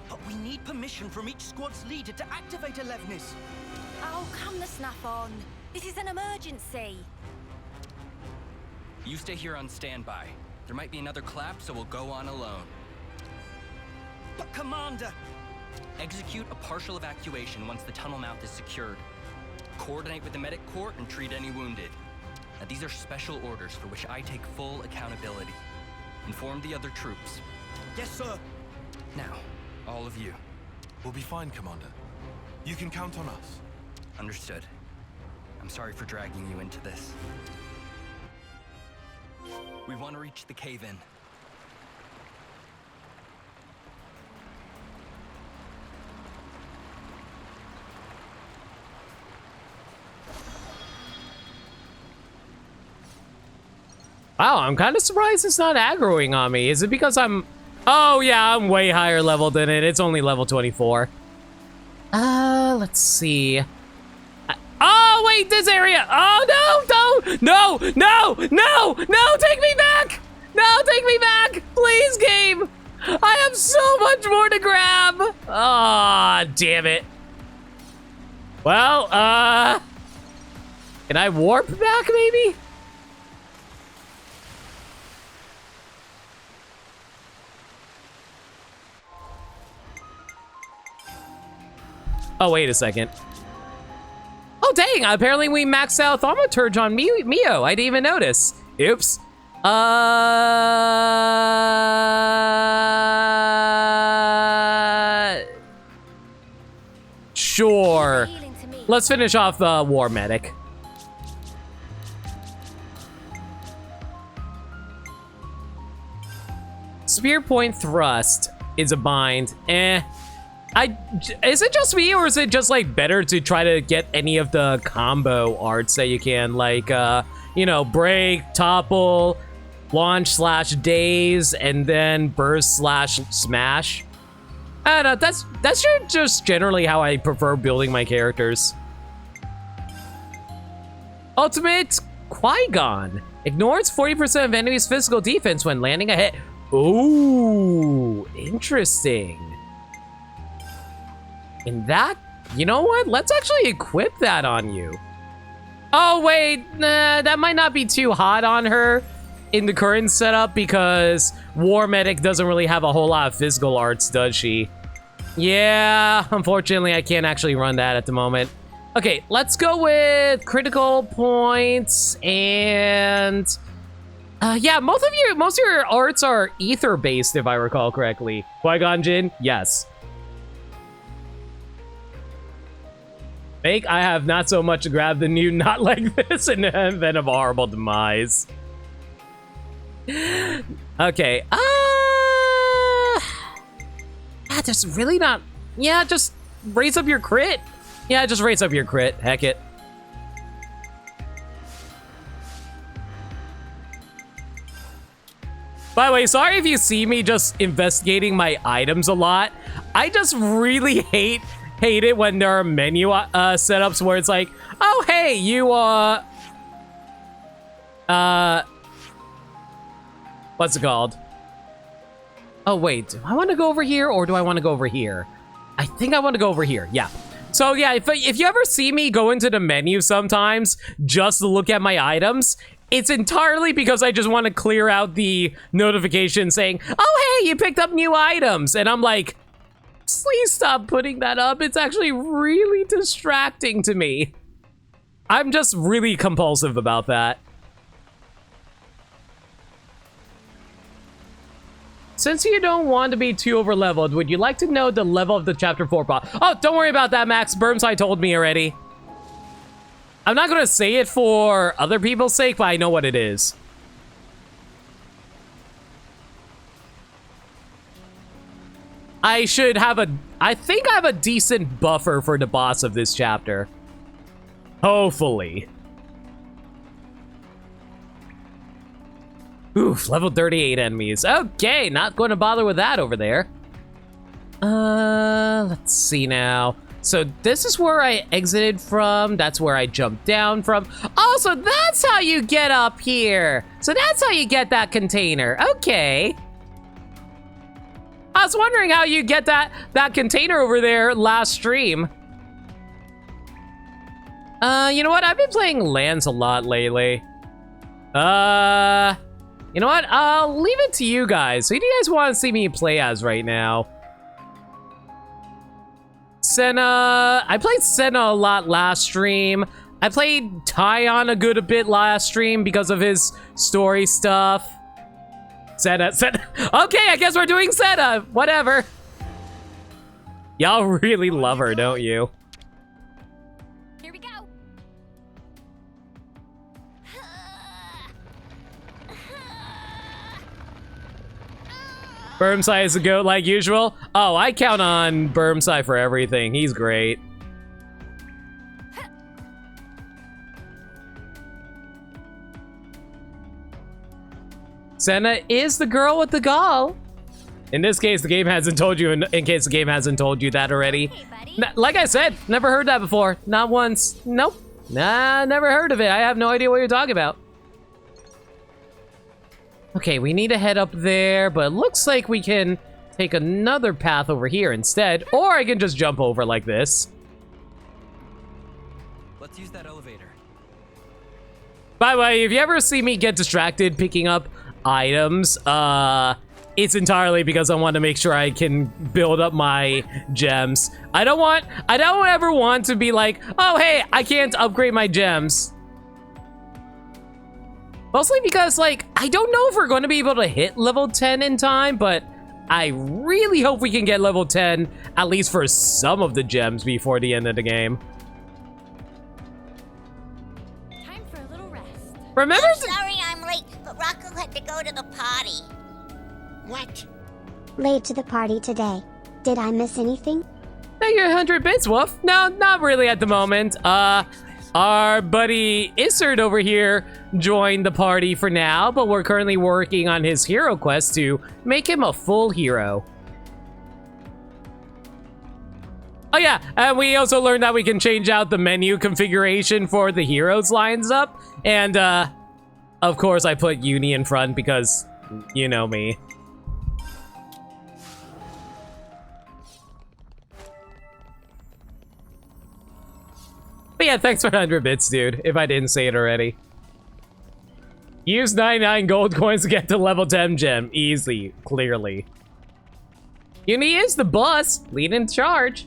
But we need permission from each squad's leader to activate a Levnis. Oh, come the snuff on. This is an emergency. You stay here on standby. There might be another collapse, so we'll go on alone. But Commander! Execute a partial evacuation once the tunnel mouth is secured. Coordinate with the medic corps and treat any wounded. Now, these are special orders for which I take full accountability. Inform the other troops. Yes, sir. Now, all of you. We'll be fine, Commander. You can count on us. Understood. I'm sorry for dragging you into this. We want to reach the cave-in. Wow, I'm kind of surprised it's not aggroing on me. Is it because I'm... Oh, yeah, I'm way higher level than it. It's only level 24. Let's see. Oh, wait, this area. Oh, no, take me back. No, take me back. Please, game. I have so much more to grab. Ah, damn it. Well, can I warp back, maybe? Oh, wait a second. Oh, dang. Apparently we maxed out Thaumaturge on Mio. I didn't even notice. Oops. Sure. let's finish off the War Medic. Spear point thrust is a bind. Is it just me, or is it just like better to try to get any of the combo arts that you can, like you know, break, topple, launch / daze, and then burst / smash? I don't know, that's just generally how I prefer building my characters. Ultimate Qui-Gon ignores 40% of enemies' physical defense when landing a hit. Ooh, interesting. And that, you know what? Let's actually equip that on you. Oh, wait, nah, that might not be too hot on her in the current setup because War Medic doesn't really have a whole lot of physical arts, does she? Yeah, unfortunately, I can't actually run that at the moment. Okay, let's go with critical points and... yeah, most of your arts are ether-based, if I recall correctly. Qui-Gon Jinn? Yes. Make I have not so much grabbed the new not like this and then of a horrible demise. Okay, there's really not... Yeah, just raise up your crit. Yeah, just raise up your crit. Heck it. By the way, sorry if you see me just investigating my items a lot. I just really hate it when there are menu setups where it's like, oh, hey, you, what's it called? Oh, wait, do I want to go over here or do I want to go over here? I think I want to go over here, yeah. So, yeah, if you ever see me go into the menu sometimes just to look at my items, it's entirely because I just want to clear out the notification saying, oh, hey, you picked up new items. And I'm like, please stop putting that up. It's actually really distracting to me. I'm just really compulsive about that. Since you don't want to be too over-leveled, would you like to know the level of the Chapter 4 boss? Oh, don't worry about that, Max. Burmside told me already. I'm not going to say it for other people's sake, but I know what it is. I should have I think I have a decent buffer for the boss of this chapter. Hopefully. Oof, level 38 enemies. Okay, not going to bother with that over there. Let's see now. So this is where I exited from. That's where I jumped down from. Oh, so that's how you get up here. So that's how you get that container. Okay. I was wondering how you get that container over there last stream. You know what? I've been playing Lands a lot lately. You know what? I'll leave it to you guys. Who do you guys want to see me play as right now? Senna. I played Senna a lot last stream. I played Taion a good bit last stream because of his story stuff. Senna. Okay, I guess we're doing Senna. Whatever. Y'all really love her, don't you? Here we go. Burmside is a goat like usual. Oh, I count on Burmside for everything. He's great. Senna is the girl with the gall. In this case, the game hasn't told you, in case the game hasn't told you that already. Hey, Like I said, never heard that before. Not once. Nope. Nah, never heard of it. I have no idea what you're talking about. Okay, we need to head up there, but it looks like we can take another path over here instead, or I can just jump over like this. Let's use that elevator. By the way, if you ever see me get distracted picking up items, it's entirely because I want to make sure I can build up my gems. I don't ever want to be like, oh, hey, I can't upgrade my gems. Mostly because, like, I don't know if we're going to be able to hit level 10 in time, but I really hope we can get level 10, at least for some of the gems before the end of the game. Remember? Sorry I'm late, but Rocco had to go to the party. What? Late to the party today. Did I miss anything? Thank you, 100 bits, Wolf. No, not really at the moment. Our buddy Isard over here joined the party for now, but we're currently working on his hero quest to make him a full hero. Oh yeah, and we also learned that we can change out the menu configuration for the heroes lines up. And, of course I put Uni in front because you know me. But yeah, thanks for 100 bits, dude, if I didn't say it already. Use 99 gold coins to get to level 10 gem. Easy, clearly. Uni is the boss, lead in charge.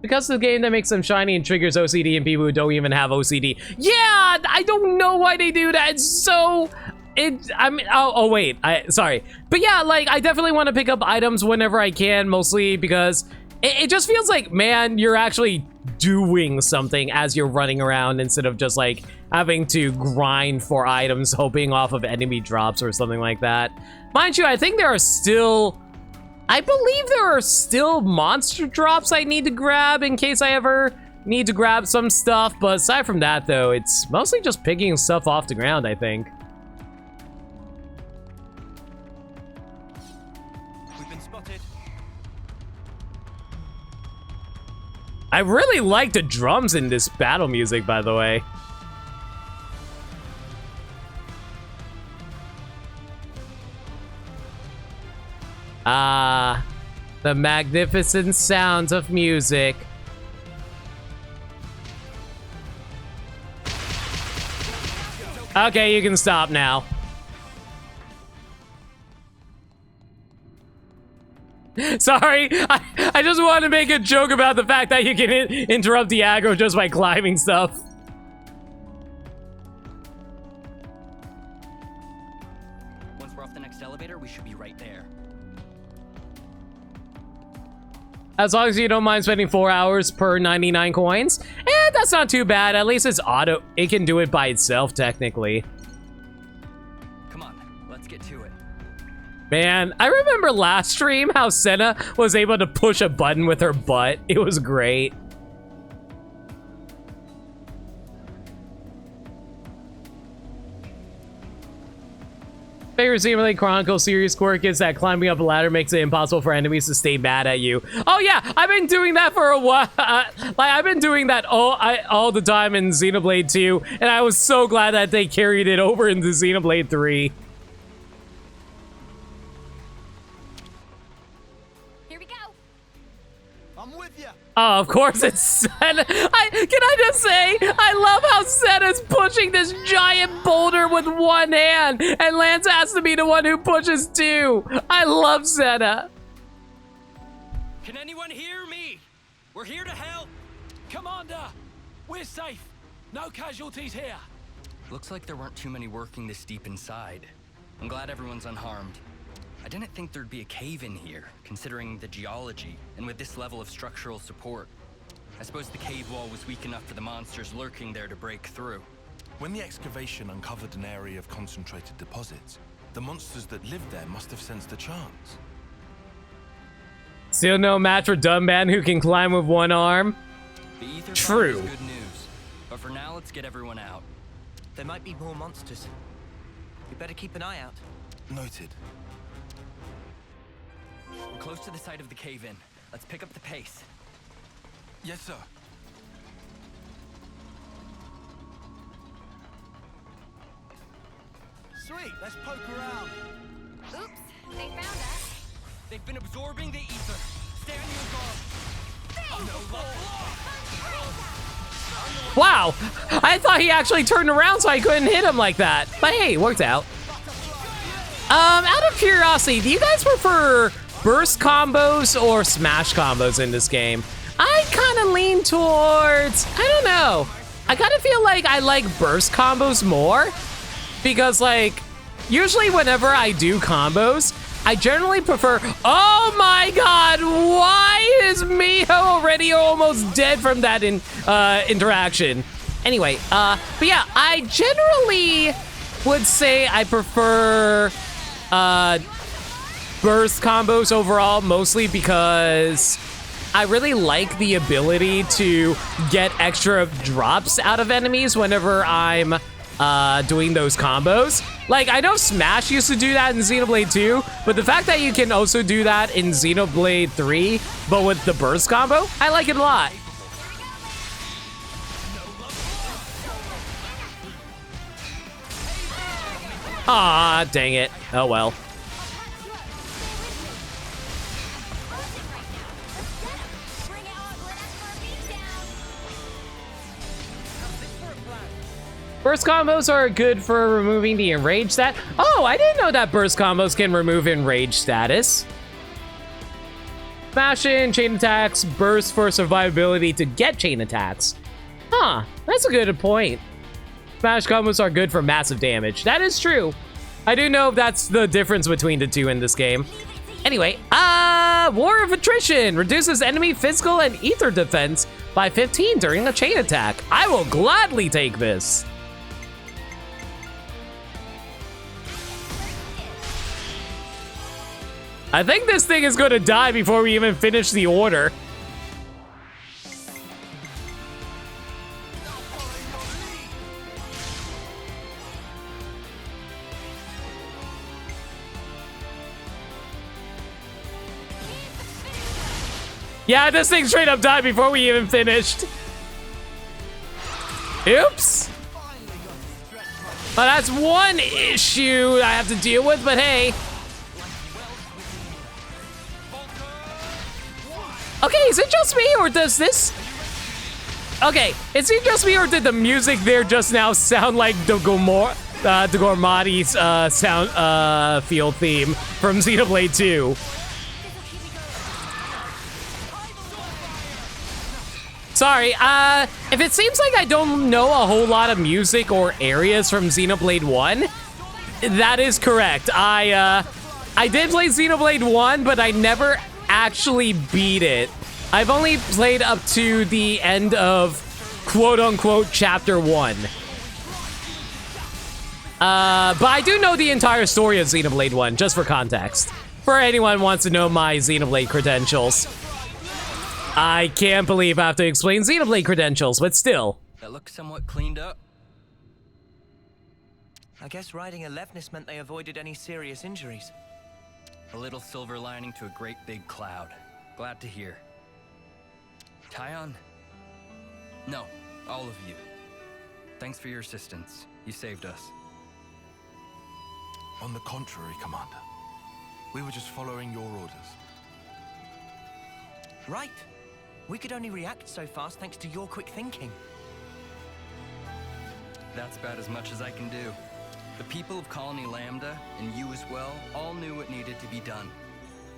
Because of the game that makes them shiny and triggers OCD in people who don't even have OCD. Yeah, I don't know why they do that. It's so... wait, sorry. But yeah, like, I definitely want to pick up items whenever I can, mostly because it just feels like, man, you're actually doing something as you're running around instead of just like having to grind for items hoping off of enemy drops or something like that. Mind you, I think there are still, I believe there are still monster drops I need to grab in case I ever need to grab some stuff, but aside from that though, it's mostly just picking stuff off the ground, I think. We've been spotted. I really like the drums in this battle music, by the way. Ah, the magnificent sounds of music. Okay, you can stop now. Sorry, I just wanted to make a joke about the fact that you can interrupt the aggro just by climbing stuff. Once we're off the next elevator, we should be right there. As long as you don't mind spending 4 hours per 99 coins, that's not too bad. At least it's auto. It can do it by itself, technically. Come on, let's get to it. Man, I remember last stream how Senna was able to push a button with her butt. It was great. Favorite Xenoblade Chronicles series quirk is that climbing up a ladder makes it impossible for enemies to stay mad at you. Oh yeah, I've been doing that for a while. Like I've been doing that all the time in Xenoblade 2, and I was so glad that they carried it over into Xenoblade 3. Oh, of course it's Senna. Can I just say, I love how Senna's pushing this giant boulder with one hand, and Lance has to be the one who pushes two. I love Senna. Can anyone hear me? We're here to help. Commander, we're safe. No casualties here. Looks like there weren't too many working this deep inside. I'm glad everyone's unharmed. I didn't think there'd be a cave in here, considering the geology, and with this level of structural support. I suppose the cave wall was weak enough for the monsters lurking there to break through. When the excavation uncovered an area of concentrated deposits, the monsters that lived there must have sensed a chance. Still no match for dumb man who can climb with one arm? The ether True. is good news, but for now, let's get everyone out. There might be more monsters. We better keep an eye out. Noted. We're close to the site of the cave-in. Let's pick up the pace. Yes, sir. Sweet, let's poke around. Oops, they found us. They've been absorbing the ether. Stay on your guard. Wow, I thought he actually turned around so I couldn't hit him like that. But hey, it worked out. Out of curiosity, do you guys prefer burst combos or smash combos in this game? I kind of lean towards, I don't know. I kind of feel like I like burst combos more because like, usually whenever I do combos, I generally prefer, oh my God, why is Miho already almost dead from that interaction? Anyway, but yeah, I generally would say I prefer burst combos overall, mostly because I really like the ability to get extra drops out of enemies whenever I'm doing those combos. Like, I know Smash used to do that in Xenoblade 2, but the fact that you can also do that in Xenoblade 3, but with the burst combo, I like it a lot. Ah, dang it. Oh well. Burst combos are good for removing the enraged stat. Oh, I didn't know that burst combos can remove enraged status. Smash in, chain attacks, burst for survivability to get chain attacks. Huh, that's a good point. Smash combos are good for massive damage. That is true. I do know that's the difference between the two in this game. Anyway, War of Attrition reduces enemy physical and ether defense by 15 during a chain attack. I will gladly take this. I think this thing is going to die before we even finish the order. Yeah, this thing straight up died before we even finished. Oops. Well, that's one issue I have to deal with, but hey. Okay, is it just me, or does this... Okay, is it just me, or did the music there just now sound like the Gormati's sound field theme from Xenoblade 2? Sorry, if it seems like I don't know a whole lot of music or areas from Xenoblade 1, that is correct. I did play Xenoblade 1, but I never actually beat it. I've only played up to the end of quote-unquote chapter 1. But I do know the entire story of Xenoblade 1, just for context. For anyone who wants to know my Xenoblade credentials. I can't believe I have to explain Xenoblade credentials, but still. That looks somewhat cleaned up. I guess riding a Levnis meant they avoided any serious injuries. A little silver lining to a great big cloud. Glad to hear. Taion? No, all of you. Thanks for your assistance. You saved us. On the contrary, Commander. We were just following your orders. Right. We could only react so fast thanks to your quick thinking. That's about as much as I can do. The people of Colony Lambda, and you as well, all knew what needed to be done.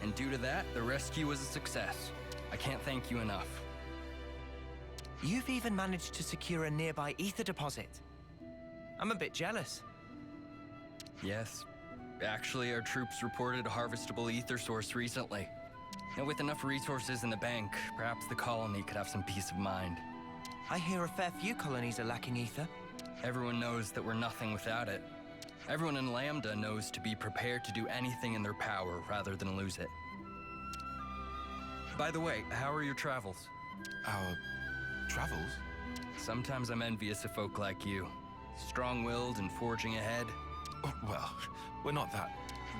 And due to that, the rescue was a success. I can't thank you enough. You've even managed to secure a nearby ether deposit. I'm a bit jealous. Yes. Actually, our troops reported a harvestable ether source recently. And with enough resources in the bank, perhaps the colony could have some peace of mind. I hear a fair few colonies are lacking ether. Everyone knows that we're nothing without it. Everyone in Lambda knows to be prepared to do anything in their power rather than lose it. By the way, how are your travels? Our travels? Sometimes I'm envious of folk like you. Strong-willed and forging ahead. Oh, well, we're not that.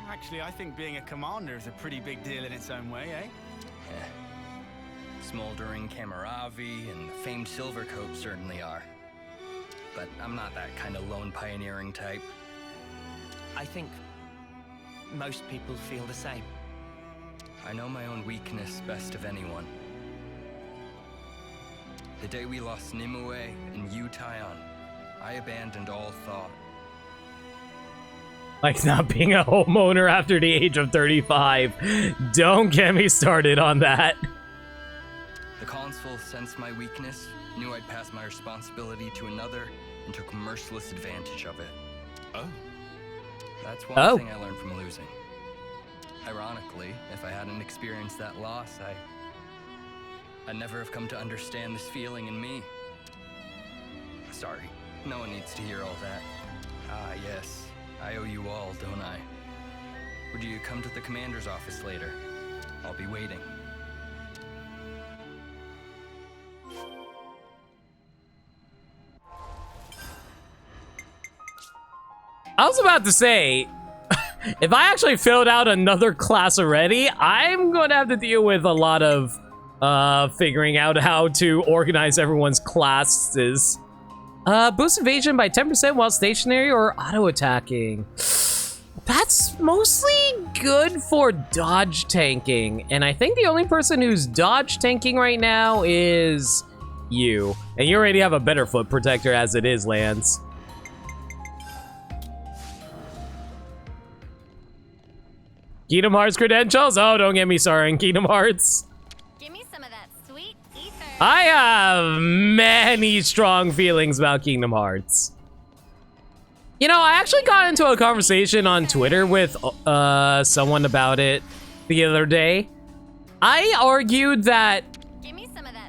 Actually, I think being a commander is a pretty big deal in its own way, eh? Smoldering Camaravi and the famed Silvercoat certainly are. But I'm not that kind of lone pioneering type. I think most people feel the same. I know my own weakness best of anyone. The day we lost Nimue and you, Taion, I abandoned all thought. Like not being a homeowner after the age of 35. Don't get me started on that. The consul sensed my weakness, knew I'd pass my responsibility to another, and took merciless advantage of it. Oh. That's one thing I learned from losing. Ironically, if I hadn't experienced that loss, I'd never have come to understand this feeling in me. sorry. No one needs to hear all that. Ah, yes. I owe you all, don't I? Would you come to the commander's office later? I'll be waiting. I was about to say, if I actually filled out another class already, I'm going to have to deal with a lot of figuring out how to organize everyone's classes. Boost evasion by 10% while stationary or auto-attacking. That's mostly good for dodge tanking. And I think the only person who's dodge tanking right now is you. And you already have a better foot protector as it is, Lance. Kingdom Hearts credentials? Oh, don't get me started on Kingdom Hearts. Give me some of that sweet ether. I have many strong feelings about Kingdom Hearts. You know, I actually got into a conversation on Twitter with someone about it the other day. I argued that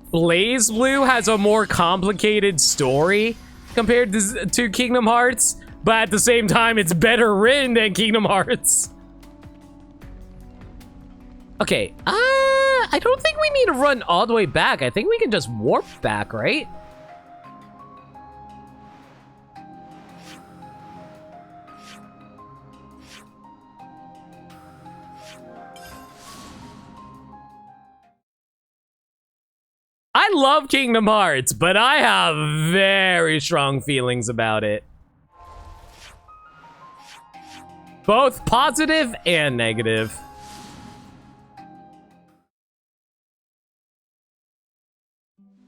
Blaze Blue has a more complicated story compared to Kingdom Hearts, but at the same time, it's better written than Kingdom Hearts. Okay, I don't think we need to run all the way back. I think we can just warp back, right? I love Kingdom Hearts, but I have very strong feelings about it. Both positive and negative.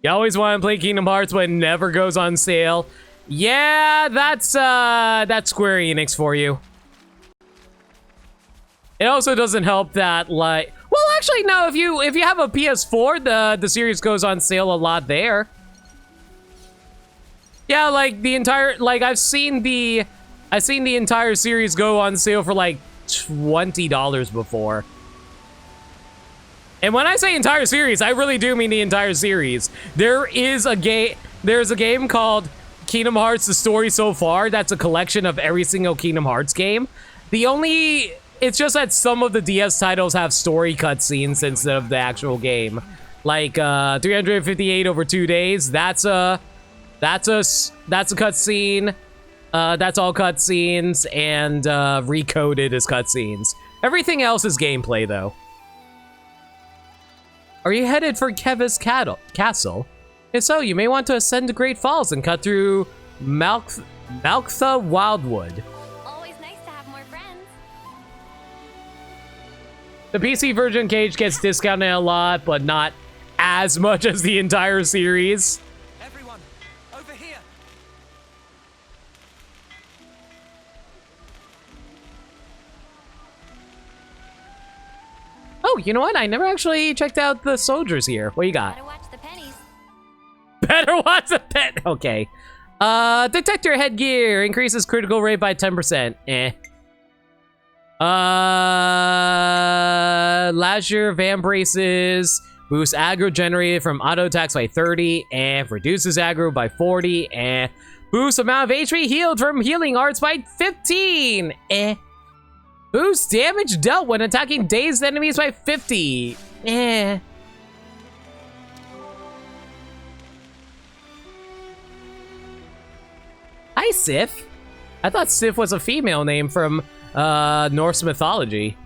You always want to play Kingdom Hearts but it never goes on sale. Yeah, that's Square Enix for you. It also doesn't help that, like, well, actually, no. If you have a PS4, the series goes on sale a lot there. Yeah, like the entire, like I've seen the entire series go on sale for like $20 before. And when I say entire series, I really do mean the entire series. There's a game called Kingdom Hearts: The Story So Far. That's a collection of every single Kingdom Hearts game. It's just that some of the DS titles have story cutscenes instead of the actual game. Like 358 over 2 days. That's a cutscene. That's all cutscenes, and Recoded is cutscenes. Everything else is gameplay, though. Are you headed for Keva's castle? If so, you may want to ascend to Great Falls and cut through Malktha Wildwood. Always nice to have more friends. The PC version Cage gets discounted a lot, but not as much as the entire series. Everyone, over here. Oh, you know what? I never actually checked out the soldiers here. What you got? Better watch the pennies. Better watch the pen. Okay. Detector headgear increases critical rate by 10%. Lazure Van Braces boosts aggro generated from auto attacks by 30 and reduces aggro by 40 and boosts amount of HP healed from healing arts by 15. Boosts damage dealt when attacking dazed enemies by 50. Hi, Sif. I thought Sif was a female name from Norse mythology.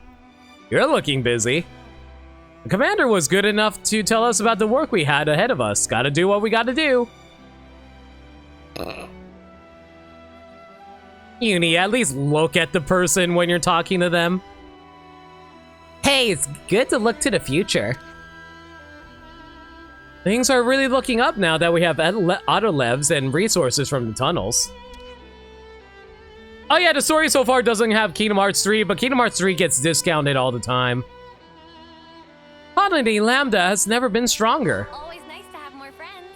You're looking busy. The commander was good enough to tell us about the work we had ahead of us. Gotta do what we gotta do. Uni, at least look at the person when you're talking to them. Hey, it's good to look to the future. Things are really looking up now that we have autolevs and resources from the tunnels. Oh yeah, the story so far doesn't have Kingdom Hearts 3, but Kingdom Hearts 3 gets discounted all the time. Colony Lambda has never been stronger. Always nice to have more friends.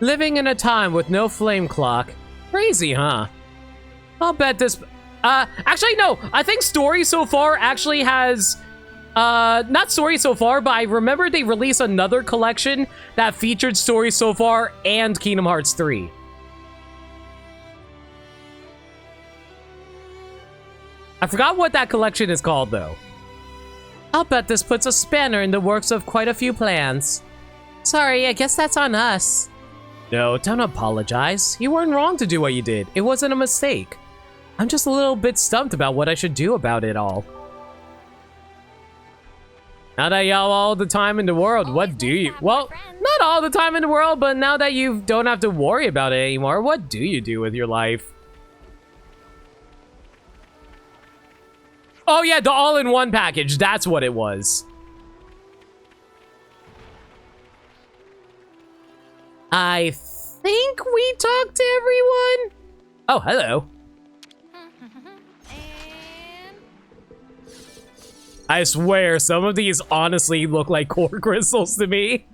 Living in a time with no flame clock. Crazy, huh? I'll bet this... actually, no. I think story so far actually has Not story so far, but I remember they released another collection that featured story so far and Kingdom Hearts 3. I forgot what that collection is called, though. I'll bet this puts a spanner in the works of quite a few plans. Sorry, I guess that's on us. No, don't apologize. You weren't wrong to do what you did. It wasn't a mistake. I'm just a little bit stumped about what I should do about it all. Now that you have all the time in the world, what do you... Well, not all the time in the world, but now that you don't have to worry about it anymore, what do you do with your life? Oh yeah, the all-in-one package. That's what it was. I think we talked to everyone. Oh, hello. I swear, some of these honestly look like core crystals to me.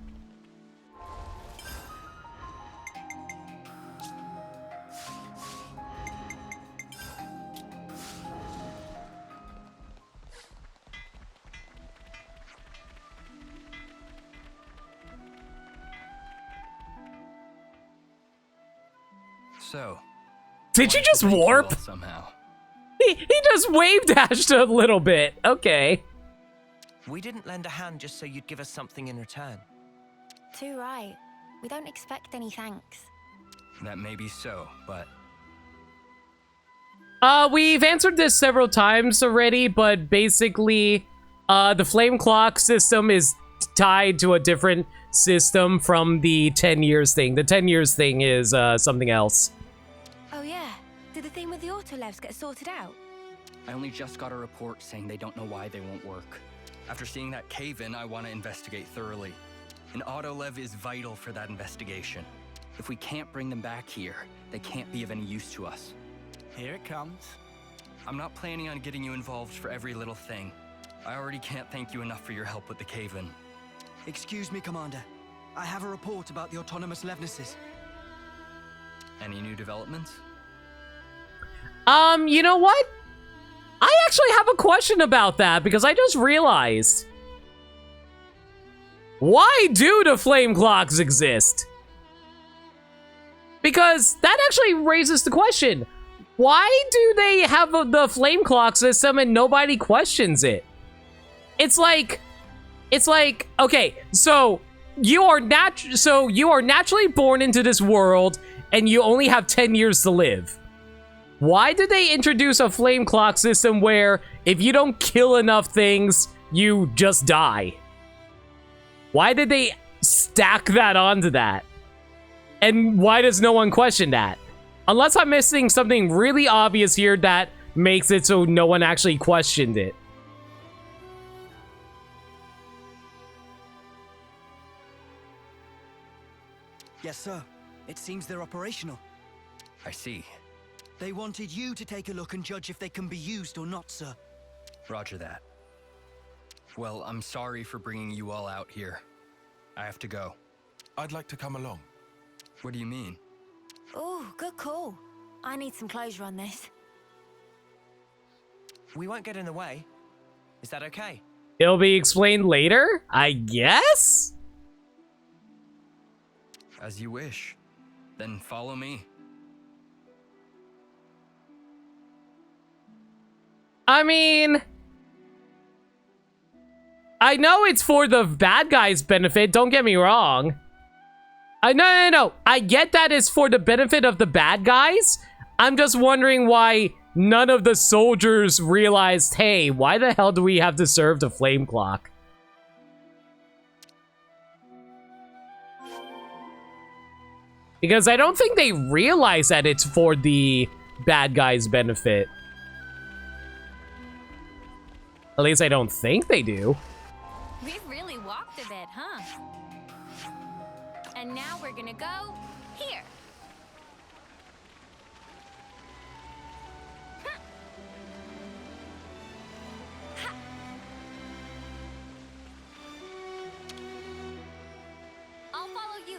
So, did you just warp? Somehow. He just wave dashed a little bit. Okay. We didn't lend a hand just so you'd give us something in return. Too right. We don't expect any thanks. That may be so, but... We've answered this several times already, but basically, the flame clock system is tied to a different system from the 10 years thing. The 10 years thing is, something else. Oh yeah, did the thing with the autolevs get sorted out? I only just got a report saying they don't know why they won't work. After seeing that cave-in, I want to investigate thoroughly. An autolev is vital for that investigation. If we can't bring them back here, they can't be of any use to us. Here it comes. I'm not planning on getting you involved for every little thing. I already can't thank you enough for your help with the cave-in. Excuse me, Commander. I have a report about the autonomous Levnesses. Any new developments? You know what? I actually have a question about that because I just realized. Why do the flame clocks exist? Because that actually raises the question. Why do they have the flame clock system and nobody questions it? It's like, okay, so you are naturally born into this world and you only have 10 years to live. Why did they introduce a flame clock system where if you don't kill enough things, you just die? Why did they stack that onto that? And why does no one question that? Unless I'm missing something really obvious here that makes it so no one actually questioned it. Yes, sir. It seems they're operational. I see. They wanted you to take a look and judge if they can be used or not, sir. Roger that. Well, I'm sorry for bringing you all out here. I have to go. I'd like to come along. What do you mean? Oh, good call. I need some closure on this. We won't get in the way. Is that okay? It'll be explained later, I guess? As you wish. Then follow me. I mean, I know it's for the bad guys' benefit, don't get me wrong. No. I get that it's for the benefit of the bad guys. I'm just wondering why none of the soldiers realized, hey, why the hell do we have to serve the flame clock? Because I don't think they realize that it's for the bad guys' benefit. At least I don't think they do. We've really walked a bit, huh? And now we're gonna go here. I'll follow you.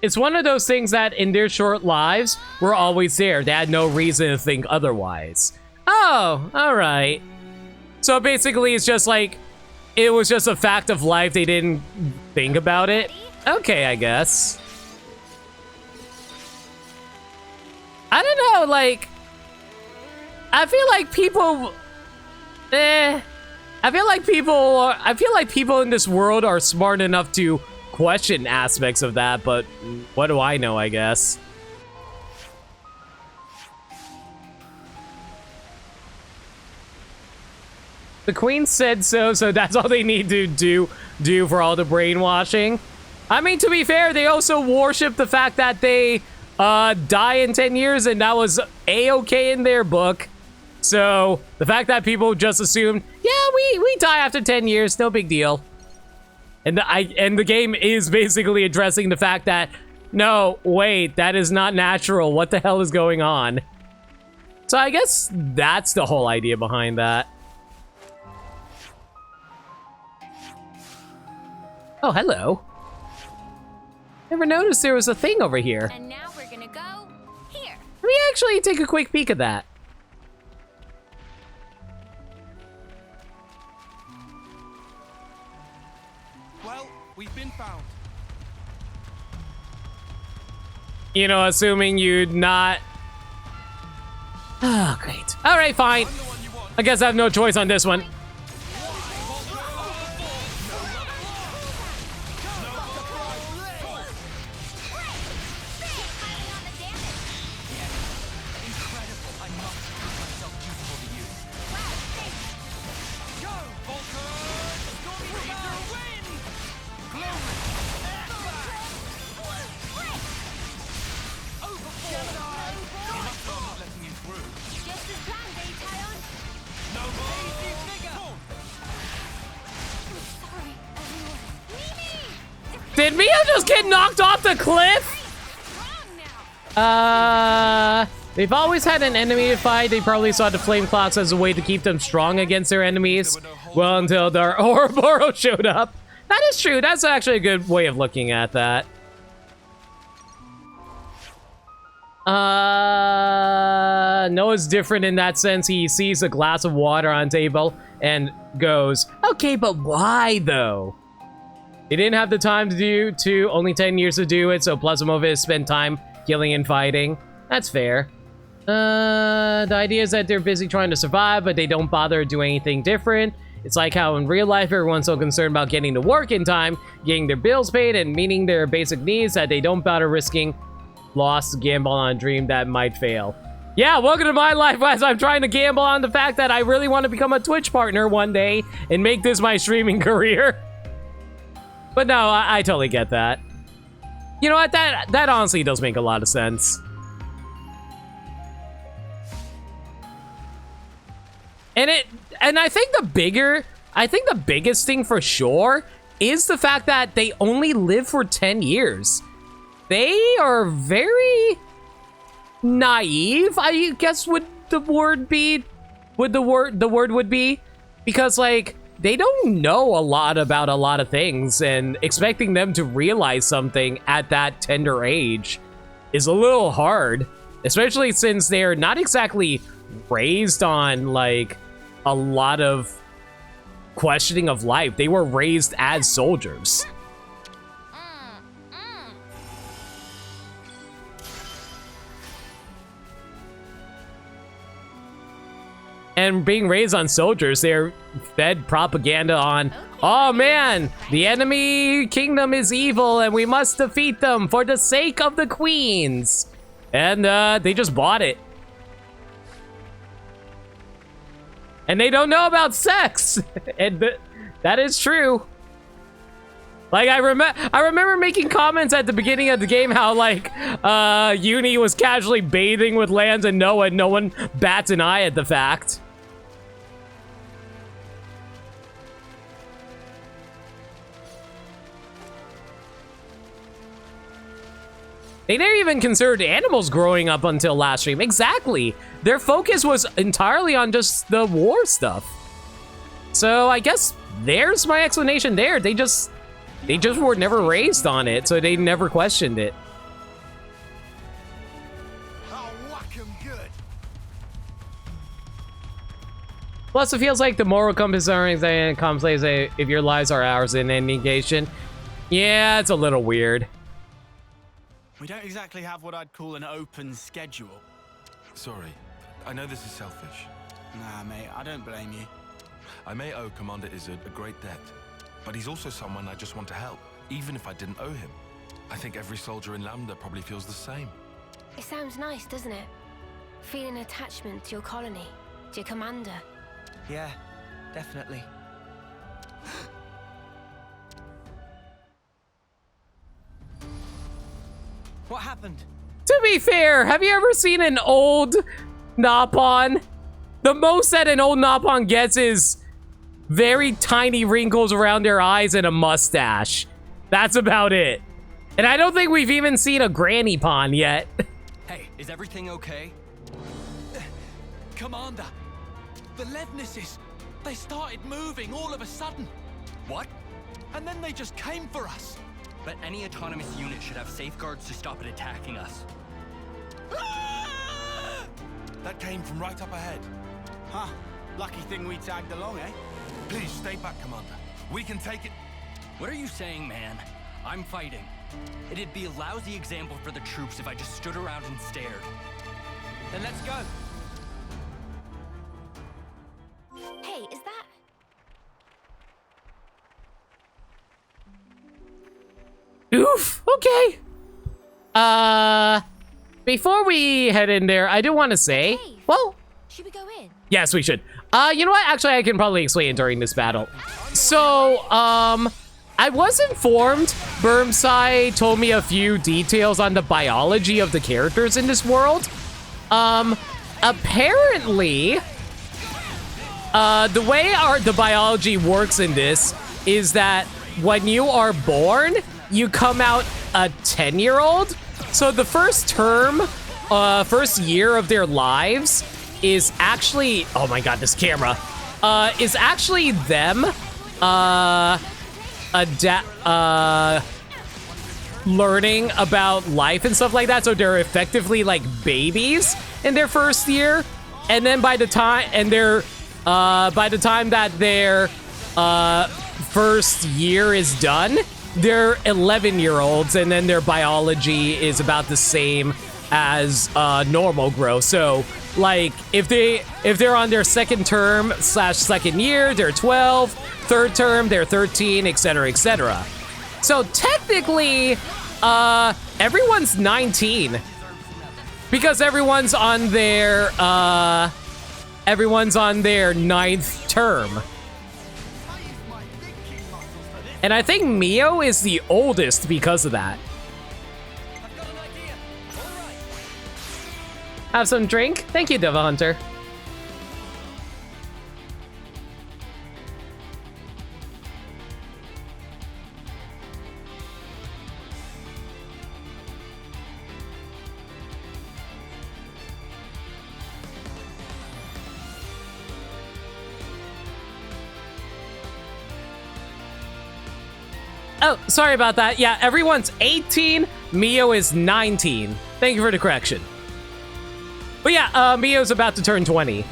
It's one of those things that in their short lives were always there. They had no reason to think otherwise. Oh, all right. So basically, it's just like, it was just a fact of life. They didn't think about it. Okay, I guess. I don't know, like, I feel like people, I feel like people in this world are smart enough to question aspects of that, but what do I know, I guess. The queen said so, so that's all they need to do for all the brainwashing. I mean, to be fair, they also worship the fact that they die in 10 years, and that was a-okay in their book. So the fact that people just assumed, yeah, we die after 10 years, no big deal. And the game is basically addressing the fact that, no, wait, that is not natural. What the hell is going on? So I guess that's the whole idea behind that. Oh, hello. Never noticed there was a thing over here. And now we're gonna go here. Let me actually take a quick peek at that. Well, we've been found. You know, assuming you'd not... Oh, great. All right, fine. I guess I have no choice on this one. Did Mia just get knocked off the cliff? They've always had an enemy to fight. They probably saw the flame clouds as a way to keep them strong against their enemies. Well, until the Ouroboros showed up. That is true. That's actually a good way of looking at that. Noah's different in that sense. He sees a glass of water on table and goes, okay, but why though? They didn't have the time to do only 10 years to do it, so plus some of it is spent time killing and fighting. That's fair. The idea is that they're busy trying to survive, but they don't bother to do anything different. It's like how in real life, everyone's so concerned about getting to work in time, getting their bills paid, and meeting their basic needs that they don't bother risking loss to gamble on a dream that might fail. Yeah, welcome to my life as I'm trying to gamble on the fact that I really want to become a Twitch partner one day and make this my streaming career. But no, I totally get that. You know what? That honestly does make a lot of sense. And I think the biggest thing for sure is the fact that they only live for 10 years. They are very naive, I guess would the word be, because like they don't know a lot about a lot of things, and expecting them to realize something at that tender age is a little hard, especially since they're not exactly raised on like a lot of questioning of life. They were raised as soldiers. And being raised on soldiers, they're fed propaganda on, oh man, the enemy kingdom is evil and we must defeat them for the sake of the queens. And they just bought it. And they don't know about sex. And that is true. Like, I remember making comments at the beginning of the game how, like, Uni was casually bathing with Lance and Noah, and no one bats an eye at the fact. They never even considered animals growing up until last stream. Exactly. Their focus was entirely on just the war stuff. So I guess there's my explanation there. They just were never raised on it, so they never questioned it. Plus, it feels like the moral compass or anything contemplates if your lives are ours in any negation. Yeah, it's a little weird. We don't exactly have what I'd call an open schedule. Sorry, I know this is selfish. Nah, mate, I don't blame you. I may owe Commander Izzard a great debt, but he's also someone I just want to help, even if I didn't owe him. I think every soldier in Lambda probably feels the same. It sounds nice, doesn't it? Feeling attachment to your colony, to your commander. Yeah, definitely. What happened? To be fair, have you ever seen an old Nopon? The most that an old Nopon gets is very tiny wrinkles around their eyes and a mustache. That's about it. And I don't think we've even seen a Granny Pon yet. Hey, is everything okay? Commander, the Levnesses, they started moving all of a sudden. What? And then they just came for us. But any autonomous unit should have safeguards to stop it attacking us. That came from right up ahead. Huh. Lucky thing we tagged along, eh? Please stay back, Commander. We can take it. What are you saying, man? I'm fighting. It'd be a lousy example for the troops if I just stood around and stared. Then let's go. Hey, is that... Oof, okay. Before we head in there, I do want to say, well, should we go in? yes, we should. You know what? Actually, I can probably explain during this battle. So, I was informed, Burmsai told me a few details on the biology of the characters in this world. Apparently, the way the biology works in this is that when you are born, you come out a 10-year-old. So the first term, first year of their lives is actually, oh my god, this camera, is actually them, learning about life and stuff like that. So they're effectively like babies in their first year. And then by the time, that their, first year is done, they're 11-year-olds, and then their biology is about the same as normal growth. So, like, if they're on their second term / second year, they're 12. Third term, they're 13, etc., etc. So technically, everyone's 19 because everyone's on their 9th term. And I think Mio is the oldest because of that. Have some drink? Thank you, Deva Hunter. Oh, sorry about that. Yeah, everyone's 18. Mio is 19. Thank you for the correction. But yeah, Mio's about to turn 20.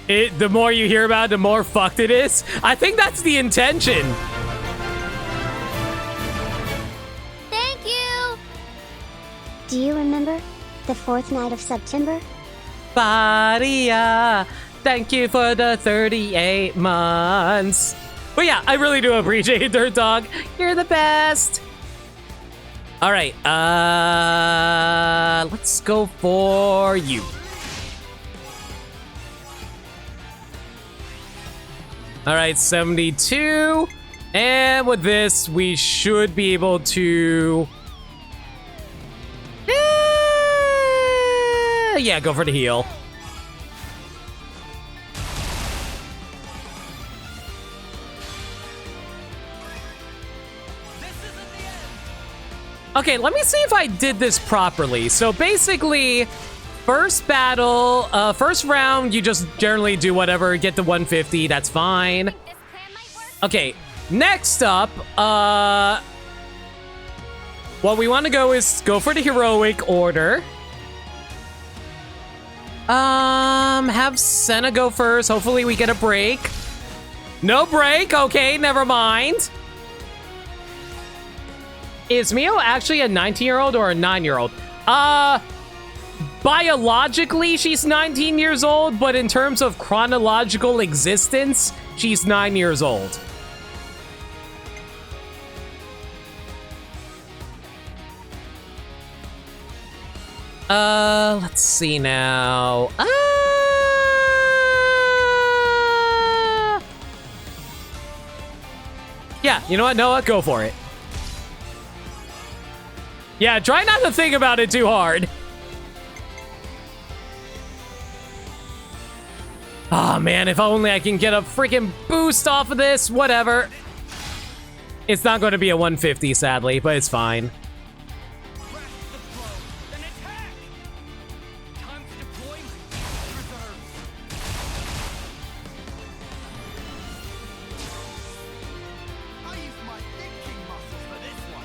The more you hear about it, the more fucked it is. I think that's the intention. Thank you! Do you remember? The 4th night of September? Badia, thank you for the 38 months. But yeah, I really do appreciate it, Dirt Dog. You're the best. All right, let's go for you. All right, 72. And with this, we should be able to... yeah, go for the heal. Okay, let me see if I did this properly. So basically, first battle, first round, you just generally do whatever, get the 150, that's fine. Okay, next up, what we want to go is go for the heroic order. Have Senna go first. Hopefully we get a break. No break. Okay, never mind. Is Mio actually a 19-year-old or a 9-year-old? Biologically, she's 19 years old, but in terms of chronological existence, she's 9 years old. Let's see now. Yeah, you know what, Noah? Go for it. Yeah, try not to think about it too hard. Oh man, if only I can get a freaking boost off of this. Whatever. It's not going to be a 150, sadly, but it's fine.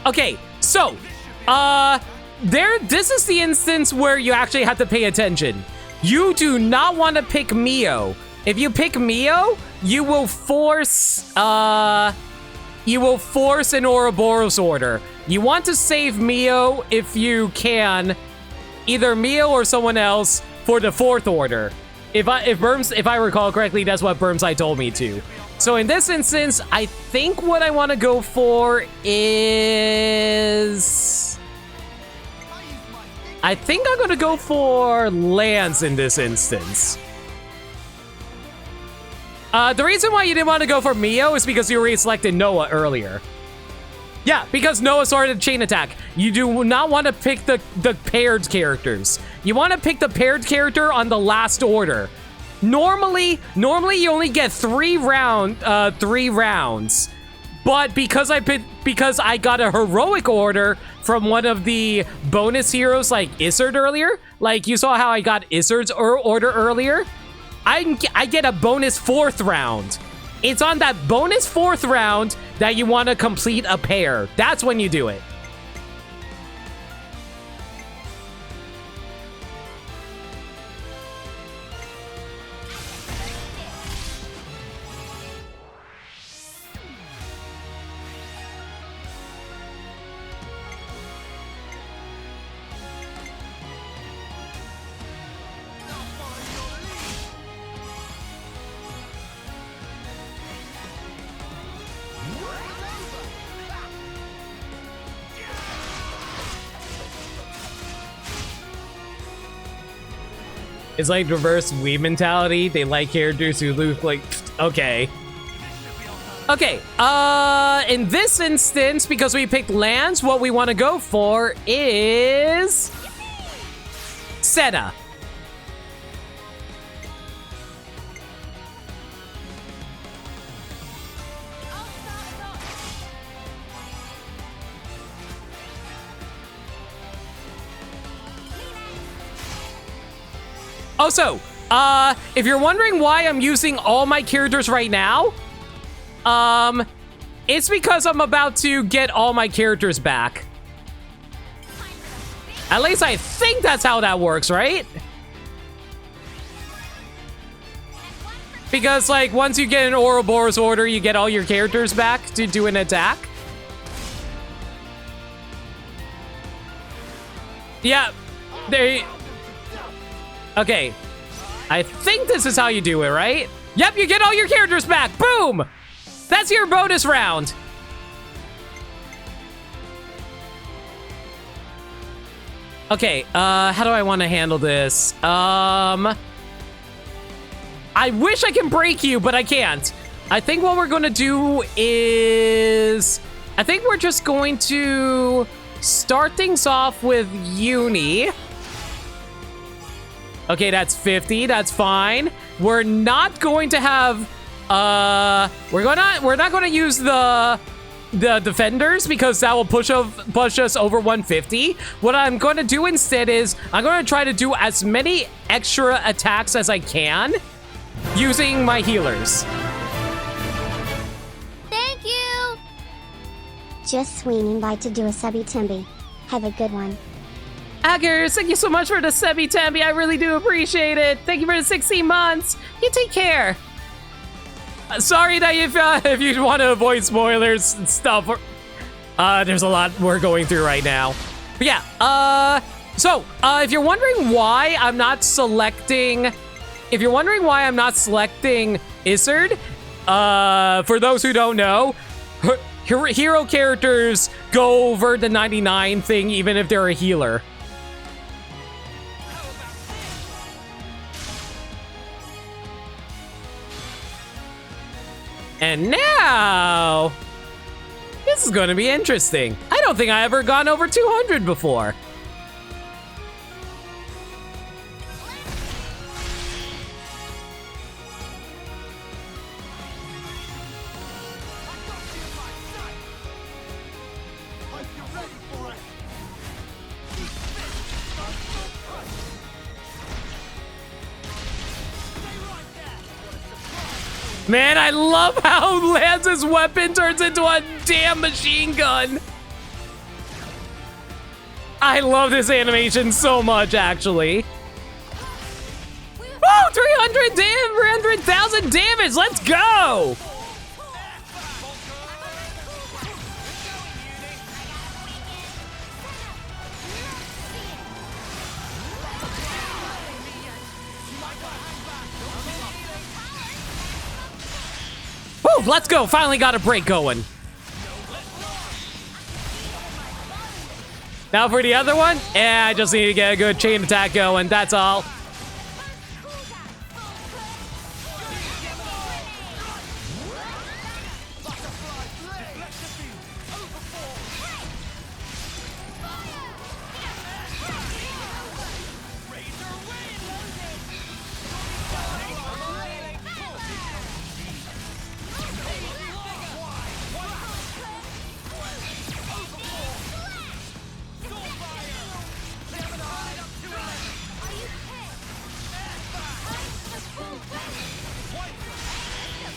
Okay, so, this is the instance where you actually have to pay attention. You do not want to pick Mio. If you pick Mio, you will force an Ouroboros order. You want to save Mio if you can, either Mio or someone else for the 4th order. If I recall correctly, that's what Burmside told me to. So in this instance, I think what I want to go for is... I think I'm going to go for Lance in this instance. The reason why you didn't want to go for Mio is because you already selected Noah earlier. Yeah, because Noah started chain attack. You do not want to pick the paired characters. You want to pick the paired character on the last order. Normally you only get 3 rounds. But because I got a heroic order from one of the bonus heroes like Izzard earlier, like you saw how I got Izzard's order earlier, I get a bonus 4th round. It's on that bonus 4th round that you want to complete a pair. That's when you do it. It's like reverse Wii mentality. They like characters who look like... Okay. Okay, in this instance, because we picked Lance, what we want to go for is... Senna. Also, if you're wondering why I'm using all my characters right now, it's because I'm about to get all my characters back. At least I think that's how that works, right? Because, like, once you get an Ouroboros order, you get all your characters back to do an attack. Yeah, okay, I think this is how you do it, right? Yep, you get all your characters back. Boom! That's your bonus round. Okay, how do I want to handle this? I wish I can break you, but I can't. I think what we're going to do is... I think we're just going to start things off with Uni. Okay, that's 50. That's fine. We're not going to have we're not going to use the defenders because that will push us over 150. What I'm going to do instead is I'm going to try to do as many extra attacks as I can using my healers. Just swinging by to do a subby timby. Have a good one. Aggers, thank you so much for the Sebi Tambi. I really do appreciate it. Thank you for the 16 months. You take care. Sorry that if you want to avoid spoilers and stuff, there's a lot we're going through right now. But yeah, if you're wondering why I'm not selecting, Izzard, for those who don't know, hero characters go over the 99 thing even if they're a healer. And now, this is going to be interesting. I don't think I ever gone over 200 before. Man, I love how Lance's weapon turns into a damn machine gun. I love this animation so much, actually. Oh, 300,000 damage. Let's go. Woo, let's go. Finally got a break going. Now for the other one. I just need to get a good chain attack going. That's all.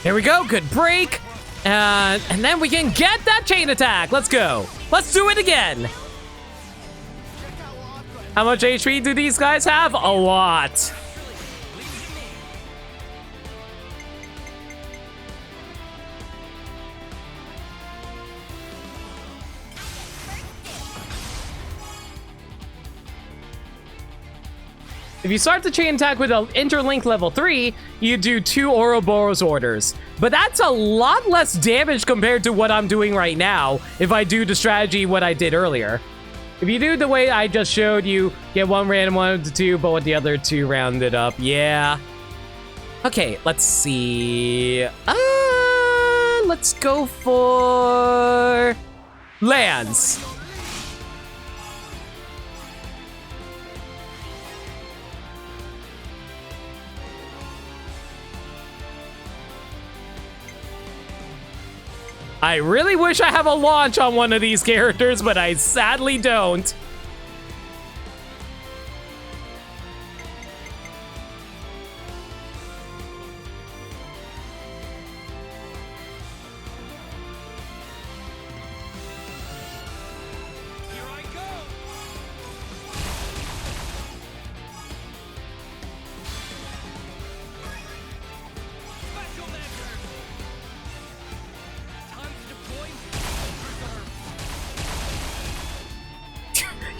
Here we go, good break. And then we can get that chain attack. Let's go. Let's do it again. How much HP do these guys have? A lot. If you start the chain attack with an interlink level 3, you do 2 Ouroboros orders. But that's a lot less damage compared to what I'm doing right now if I do the strategy what I did earlier. If you do the way I just showed you, get one random one of the 2, but with the other 2 rounded up, yeah. Okay, let's see. Let's go for Lance. I really wish I have a launch on one of these characters, but I sadly don't.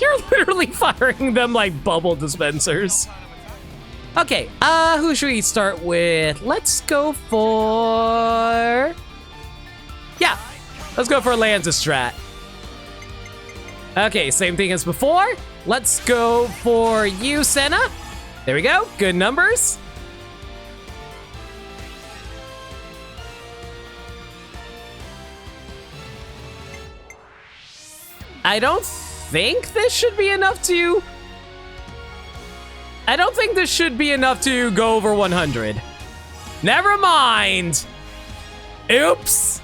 You're literally firing them like bubble dispensers. Okay, who should we start with? Let's go for... Yeah, let's go for Lance's strat. Okay, same thing as before. Let's go for you, Senna. There we go, good numbers. I don't think this should be enough to... I don't think this should be enough to go over 100. Never mind. Oops.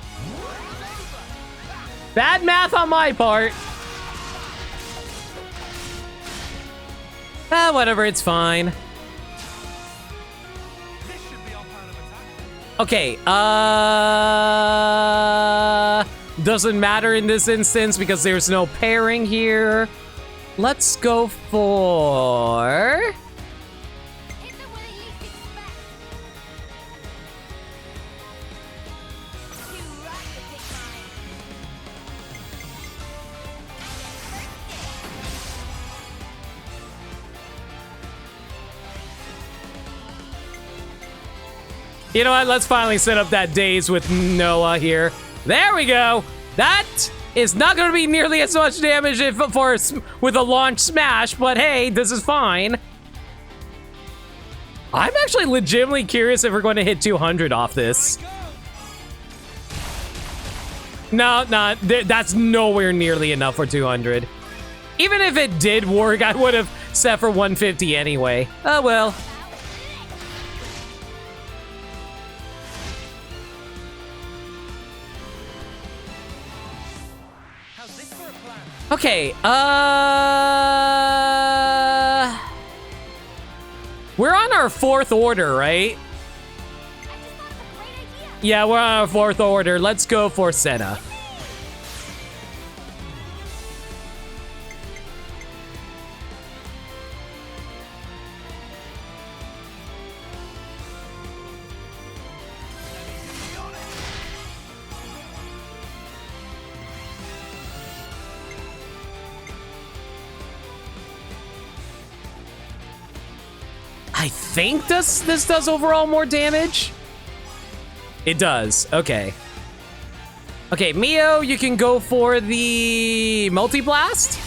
Bad math on my part. Whatever, it's fine. Okay, doesn't matter in this instance because there's no pairing here. Let's go for... You know what? Let's finally set up that daze with Noah here. There we go. That is not going to be nearly as much damage with a launch smash, but hey, this is fine. I'm actually legitimately curious if we're going to hit 200 off this. No, that's nowhere nearly enough for 200. Even if it did work, I would have set for 150 anyway. Oh well. Okay, we're on our 4th order, right? Yeah, we're on our 4th order. Let's go for Senna. I think this does overall more damage. It does. Okay. Okay, Mio, you can go for the multi-blast.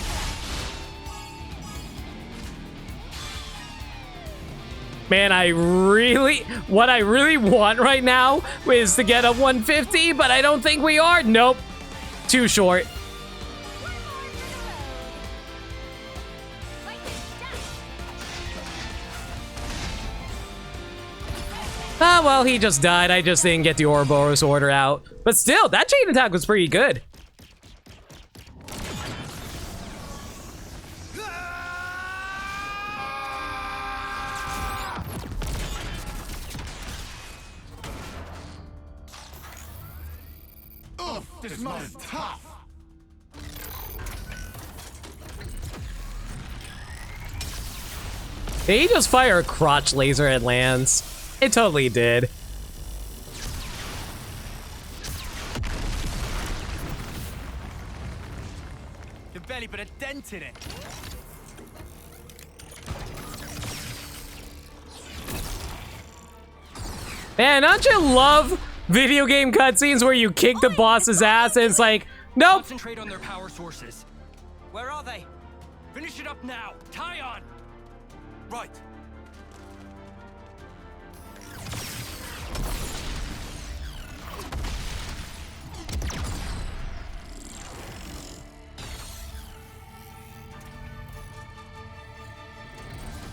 Man, what I really want right now is to get a 150, but I don't think we are. Nope. Too short. Ah, well, he just died. I just didn't get the Ouroboros order out. But still, that chain attack was pretty good. This man's tough. Did he just fire a crotch laser at Lance? It totally did. You barely put a dent in it. Man, don't you love video game cutscenes where you kick the boss's ass and it's like, nope. Concentrate on their power sources. Where are they? Finish it up now. Taion. Right.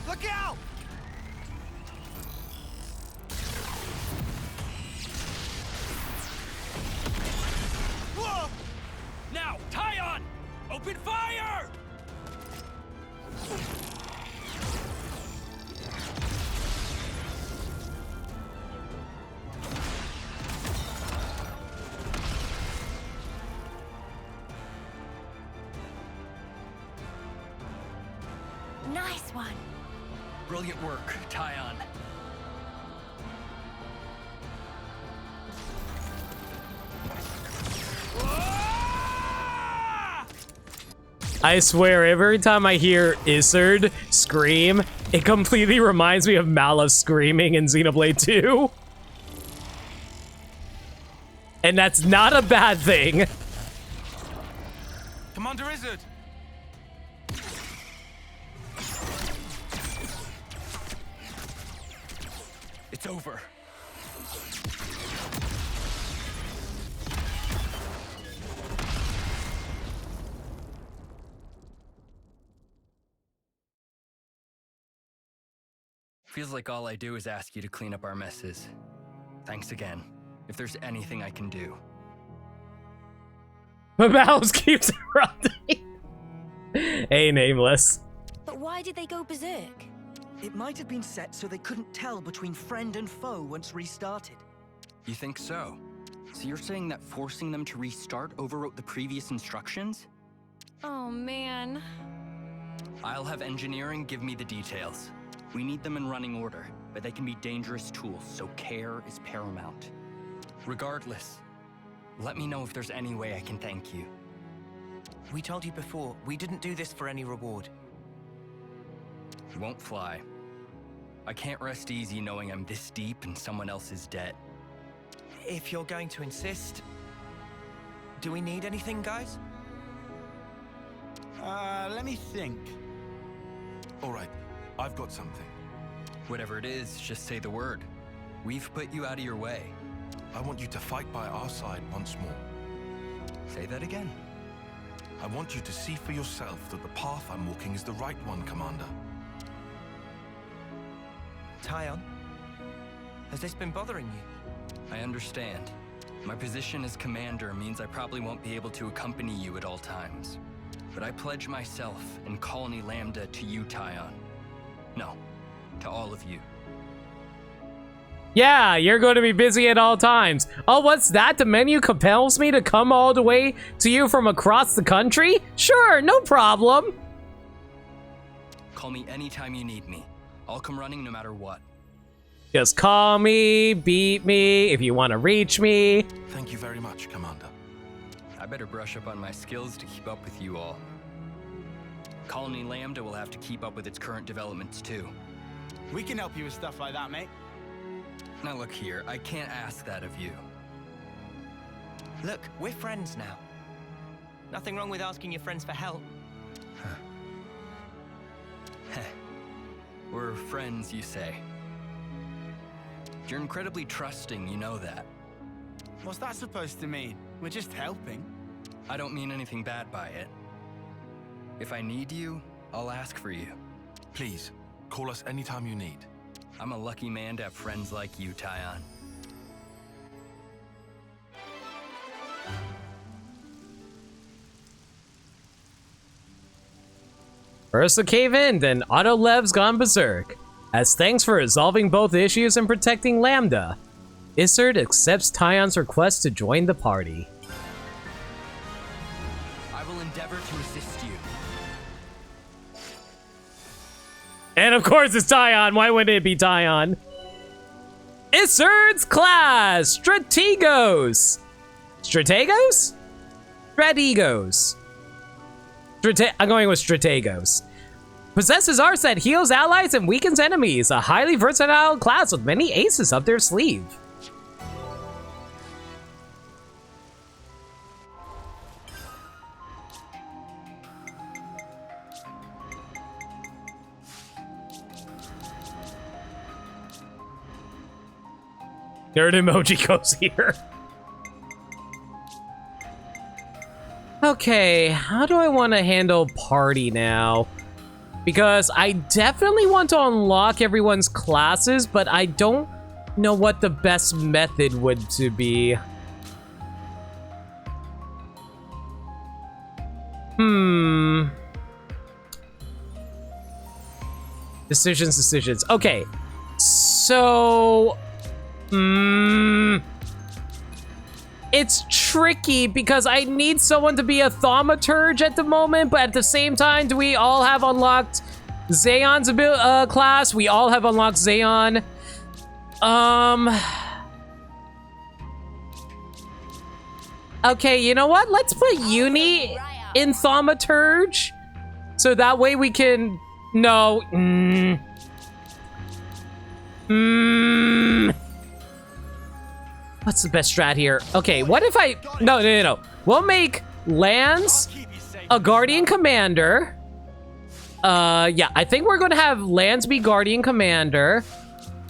Look out! Whoa! Now, Taion! Open fire! Nice one. Brilliant work, Taion. I swear, every time I hear Izzard scream, it completely reminds me of Malif screaming in Xenoblade 2. And that's not a bad thing. Commander Izzard! It's over. Feels like all I do is ask you to clean up our messes. Thanks again. If there's anything I can do. My mouse keeps erupting. Hey, Nameless. But why did they go berserk? It might have been set so they couldn't tell between friend and foe once restarted. You think so? So you're saying that forcing them to restart overwrote the previous instructions? Oh, man. I'll have engineering give me the details. We need them in running order, but they can be dangerous tools, so care is paramount. Regardless, let me know if there's any way I can thank you. We told you before, we didn't do this for any reward. It won't fly. I can't rest easy knowing I'm this deep in someone else's debt. If you're going to insist, do we need anything, guys? Let me think. All right, I've got something. Whatever it is, just say the word. We've put you out of your way. I want you to fight by our side once more. Say that again. I want you to see for yourself that the path I'm walking is the right one, Commander. Taion, has this been bothering you? I understand. My position as commander means I probably won't be able to accompany you at all times. But I pledge myself and Colony Lambda to you, Taion. No, to all of you. Yeah, you're going to be busy at all times. Oh, what's that? The menu compels me to come all the way to you from across the country? Sure, no problem. Call me anytime you need me. I'll come running no matter what. Just call me, beat me, if you want to reach me. Thank you very much, Commander. I better brush up on my skills to keep up with you all. Colony Lambda will have to keep up with its current developments too. We can help you with stuff like that, mate. Now look here, I can't ask that of you. Look, we're friends now. Nothing wrong with asking your friends for help. We're friends, you say. You're incredibly trusting, you know that. What's that supposed to mean? We're just helping. I don't mean anything bad by it. If I need you, I'll ask for you. Please, call us anytime you need. I'm a lucky man to have friends like you, Taion. First the cave in, then Autolev's gone berserk. As thanks for resolving both issues and protecting Lambda, Isard accepts Taion's request to join the party. I will endeavor to assist you. And of course it's Taion, why wouldn't it be Taion? Isard's class, Strategos. Strategos? Strategos. I'm going with Strategos. Possesses arts that heals allies and weakens enemies. A highly versatile class with many aces up their sleeve. Nerd emoji goes here. Okay, how do I want to handle party now? Because I definitely want to unlock everyone's classes, but I don't know what the best method would to be. Decisions. Okay, so... It's tricky because I need someone to be a thaumaturge at the moment, but at the same time, do we all have unlocked Xeon's class? We all have unlocked Xeon. Okay, you know what? Let's put Uni in thaumaturge, so that way we can... No. What's the best strat here? Okay, what if I... No. We'll make Lance a Guardian Commander. Yeah, I think we're gonna have Lance be Guardian Commander.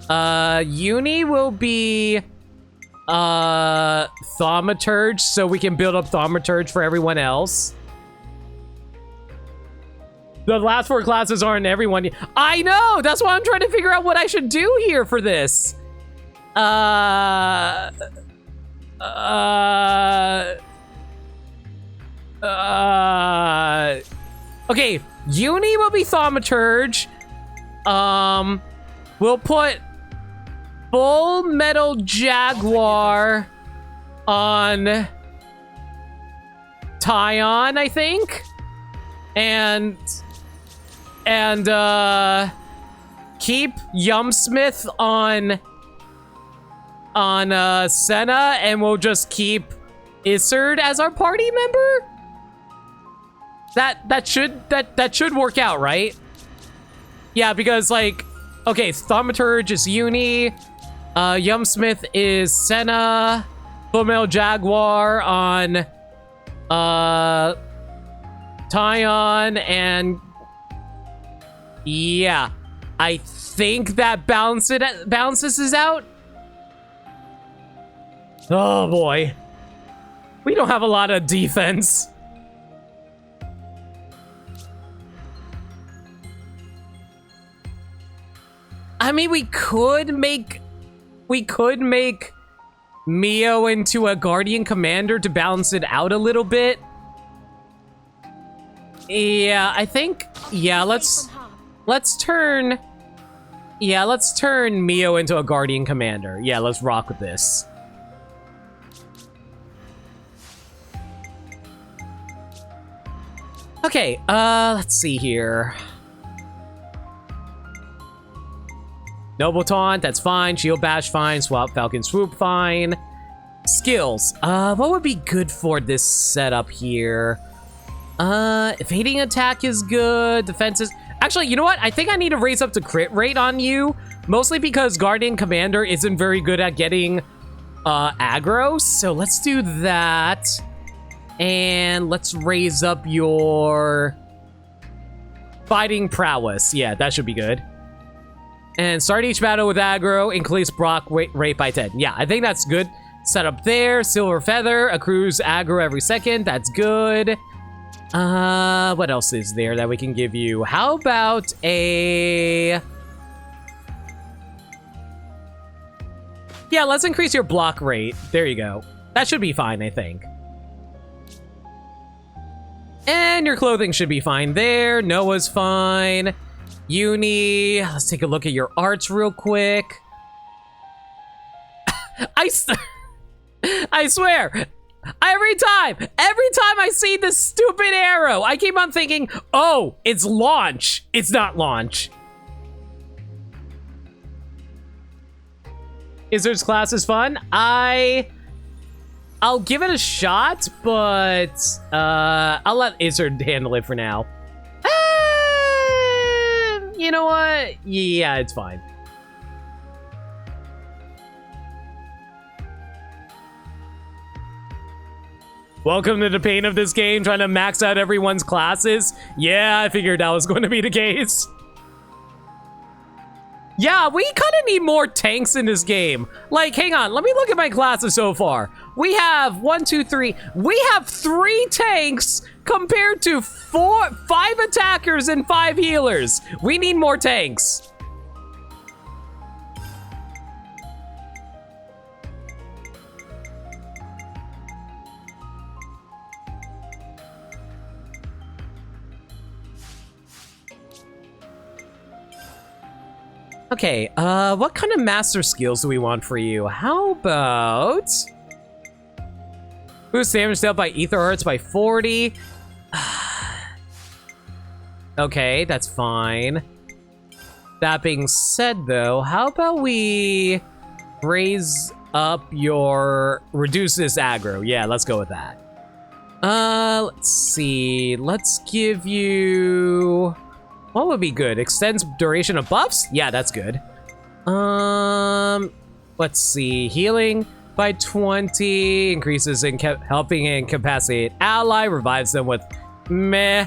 Uni will be Thaumaturge, so we can build up Thaumaturge for everyone else. The last 4 classes aren't everyone. I know! That's why I'm trying to figure out what I should do here for this. Okay, Uni will be Thaumaturge. We'll put Full Metal Jaguar on Taion, I think. And keep Yumsmith on Senna, and we'll just keep Isard as our party member. That should work out, right? Yeah, because like, okay, Thaumaturge is Uni, Yumsmith is Senna, Female Jaguar on Taion, and yeah, I think that balances us out. Oh boy, we don't have a lot of defense. I mean, we could make Mio into a Guardian Commander to balance it out a little bit. Yeah, I think, yeah, let's turn Mio into a Guardian Commander. Yeah, let's rock with this. Okay, let's see here. Noble Taunt, that's fine. Shield Bash, fine. Swap Falcon Swoop, fine. Skills. What would be good for this setup here? Evading attack is good. Defense is... Actually, you know what? I think I need to raise up the crit rate on you. Mostly because Guardian Commander isn't very good at getting aggro. So let's do that. And let's raise up your fighting prowess. Yeah, that should be good. And start each battle with aggro, increase Brock rate by 10. Yeah, I think that's good. Setup there. Silver Feather accrues aggro every second. That's good. What else is there that we can give you? How about a... Yeah, let's increase your block rate. There you go. That should be fine, I think. And your clothing should be fine there. Noah's fine. Uni, let's take a look at your arts real quick. I swear, every time I see this stupid arrow, I keep on thinking, oh, it's launch. It's not launch. Izzard's class is fun. I'll give it a shot, but I'll let Izzard handle it for now. You know what? Yeah, it's fine. Welcome to the pain of this game, trying to max out everyone's classes. Yeah, I figured that was going to be the case. Yeah, we kind of need more tanks in this game. Like, hang on, let me look at my classes so far. We have 1, 2, 3. We have 3 tanks compared to 5 attackers and 5 healers. We need more tanks. Okay, what kind of master skills do we want for you? How about... Boost damage dealt by Ether Hearts by 40. Okay, that's fine. That being said, though, how about we raise up your... Reduce this aggro. Yeah, let's go with that. Let's see. Let's give you... What would be good? Extends duration of buffs? Yeah, that's good. Let's see. Healing by 20. Increases in helping incapacitate ally. Revives them with meh.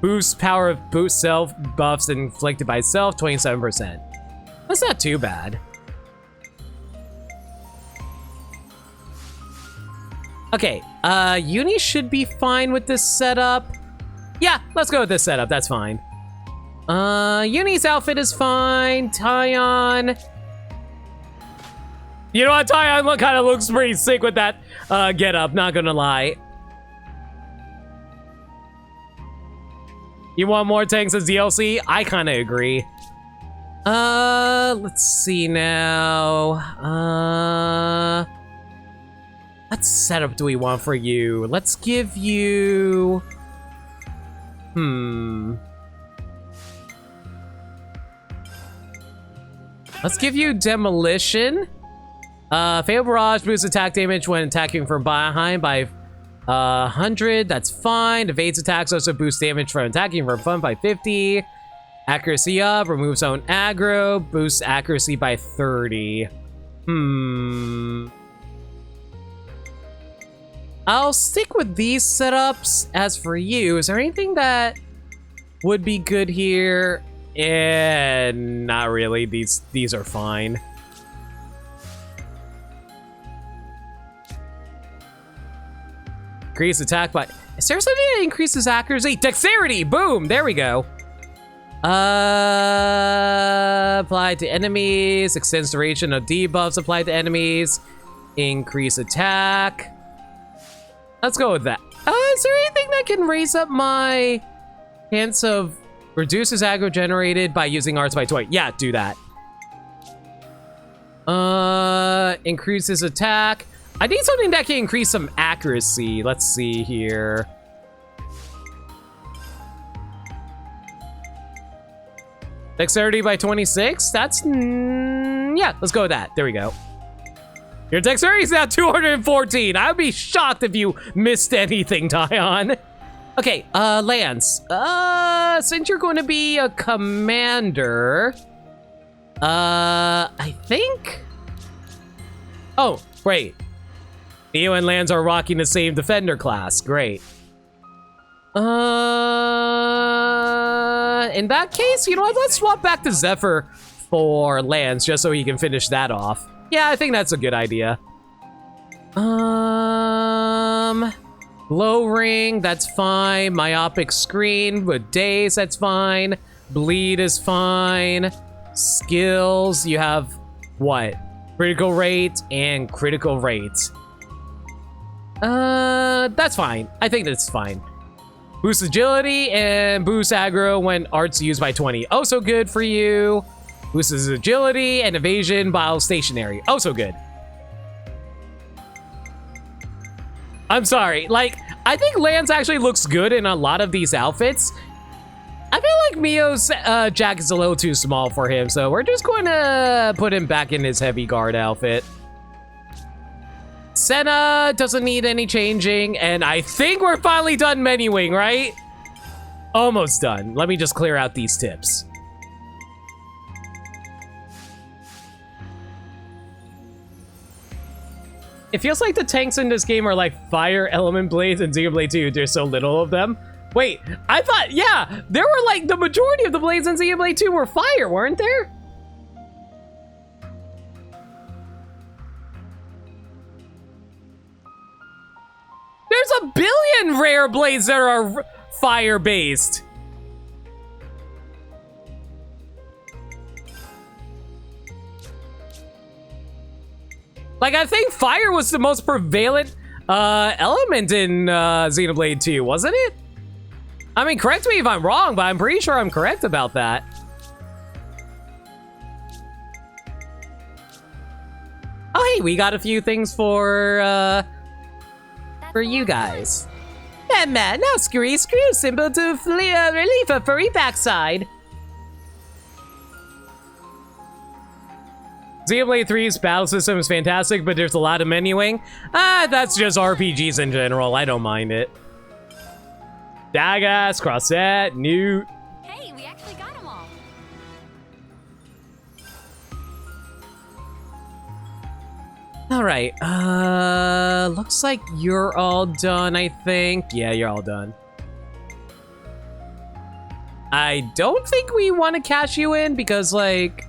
Boost power of boost self buffs inflicted by self. 27%. That's not too bad. Okay. Uni should be fine with this setup. Yeah, let's go with this setup. That's fine. Uni's outfit is fine. Taion. You know what? Taion kind of looks pretty sick with that get up. Not gonna lie. You want more tanks as DLC? I kind of agree. Let's see now. What setup do we want for you? Let's give you... Let's give you Demolition. Fatal Barrage boosts attack damage when attacking from behind by 100. That's fine. Evades attacks also boosts damage from attacking from front by 50. Accuracy up. Removes own aggro. Boosts accuracy by 30. I'll stick with these setups. As for you, is there anything that would be good here? Not really. These are fine. Increase attack by... Is there something that increases accuracy? Dexterity! Boom! There we go. Applied to enemies. Extends duration of debuffs applied to enemies. Increase attack. Let's go with that. Is there anything that can raise up my chance of... Reduces aggro generated by using arts by 20. Yeah, do that. Increases attack. I need something that can increase some accuracy. Let's see here. Dexterity by 26? That's... yeah, let's go with that. There we go. Your dexterity is now 214. I would be shocked if you missed anything, Taion. Okay, Lance. Since you're going to be a commander... I think... Oh, great. Neo and Lance are rocking the same defender class. Great. In that case, you know what? Let's swap back to Zephyr for Lance, just so he can finish that off. Yeah, I think that's a good idea. Glow ring, that's fine. Myopic screen with daze, that's fine. Bleed is fine. Skills, you have what? Critical rate and critical rate. That's fine. I think that's fine. Boost agility and boost aggro when arts used by 20. Oh, so good for you. Boosts agility and evasion while stationary. Oh, so good. I'm sorry. Like, I think Lance actually looks good in a lot of these outfits. I feel like Mio's jacket's a little too small for him, so we're just going to put him back in his heavy guard outfit. Senna doesn't need any changing, and I think we're finally done Many-Wing, right? Almost done. Let me just clear out these tips. It feels like the tanks in this game are like fire element blades in Xenoblade 2. There's so little of them. Wait, I thought, yeah, there were like the majority of the blades in Xenoblade 2 were fire, weren't there? There's a billion rare blades that are fire-based. Like, I think fire was the most prevalent element in Xenoblade 2, wasn't it? I mean, correct me if I'm wrong, but I'm pretty sure I'm correct about that. Oh, hey, we got a few things for you guys. Man, now screw, simple to relieve a furry backside. Xenoblade 3's battle system is fantastic, but there's a lot of menuing. That's just RPGs in general. I don't mind it. Dagas, Crossette, Newt. Hey, we actually got them all. All right. Looks like you're all done, I think. Yeah, you're all done. I don't think we want to cash you in because, like...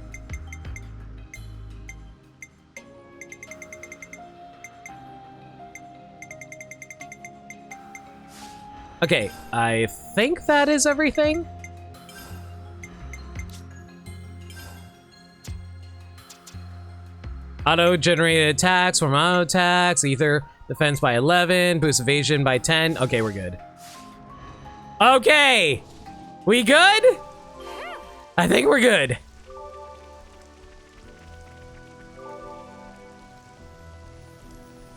Okay, I think that is everything. Auto-generated attacks from auto attacks, ether defense by 11, boost evasion by 10. Okay, we're good. Okay, we good? I think we're good.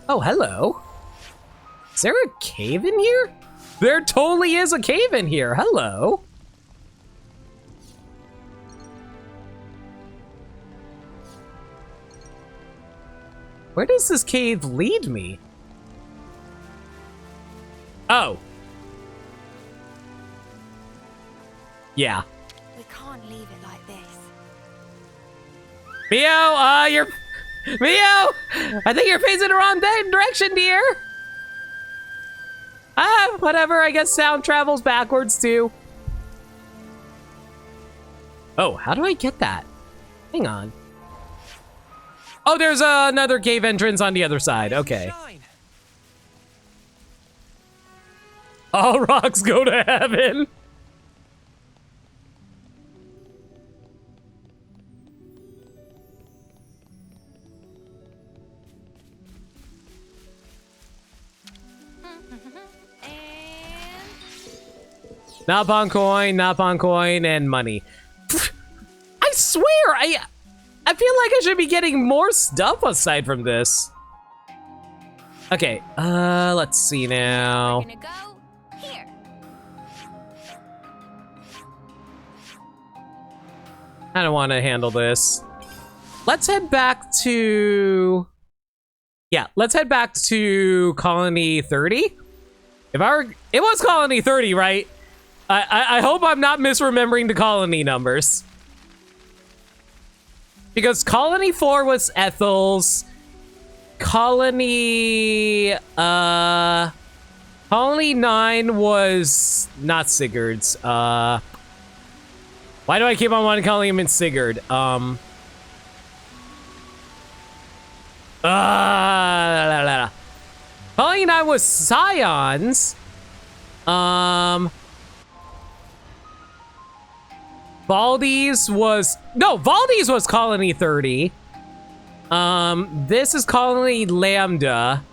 Oh, hello. Is there a cave in here? There totally is a cave in here. Hello. Where does this cave lead me? Oh. Yeah. We can't leave it like this. Mio, you're... Mio! I think you're facing the wrong direction, dear. Ah, whatever. I guess sound travels backwards, too. Oh, how do I get that? Hang on. Oh, there's another cave entrance on the other side. Okay. All rocks go to heaven. Napon coin, and money. I swear, I feel like I should be getting more stuff aside from this. Okay, let's see now. We're gonna go here. I don't want to handle this. Let's head back to... Yeah, let's head back to Colony 30. It was Colony 30, right? I hope I'm not misremembering the colony numbers. Because Colony 4 was Ethel's. Colony 9 was not Sigurd's. Why do I keep on wanting to call him in Sigurd? Colony 9 was Scion's. Valdes was... No, Valdes was Colony 30. This is Colony Lambda.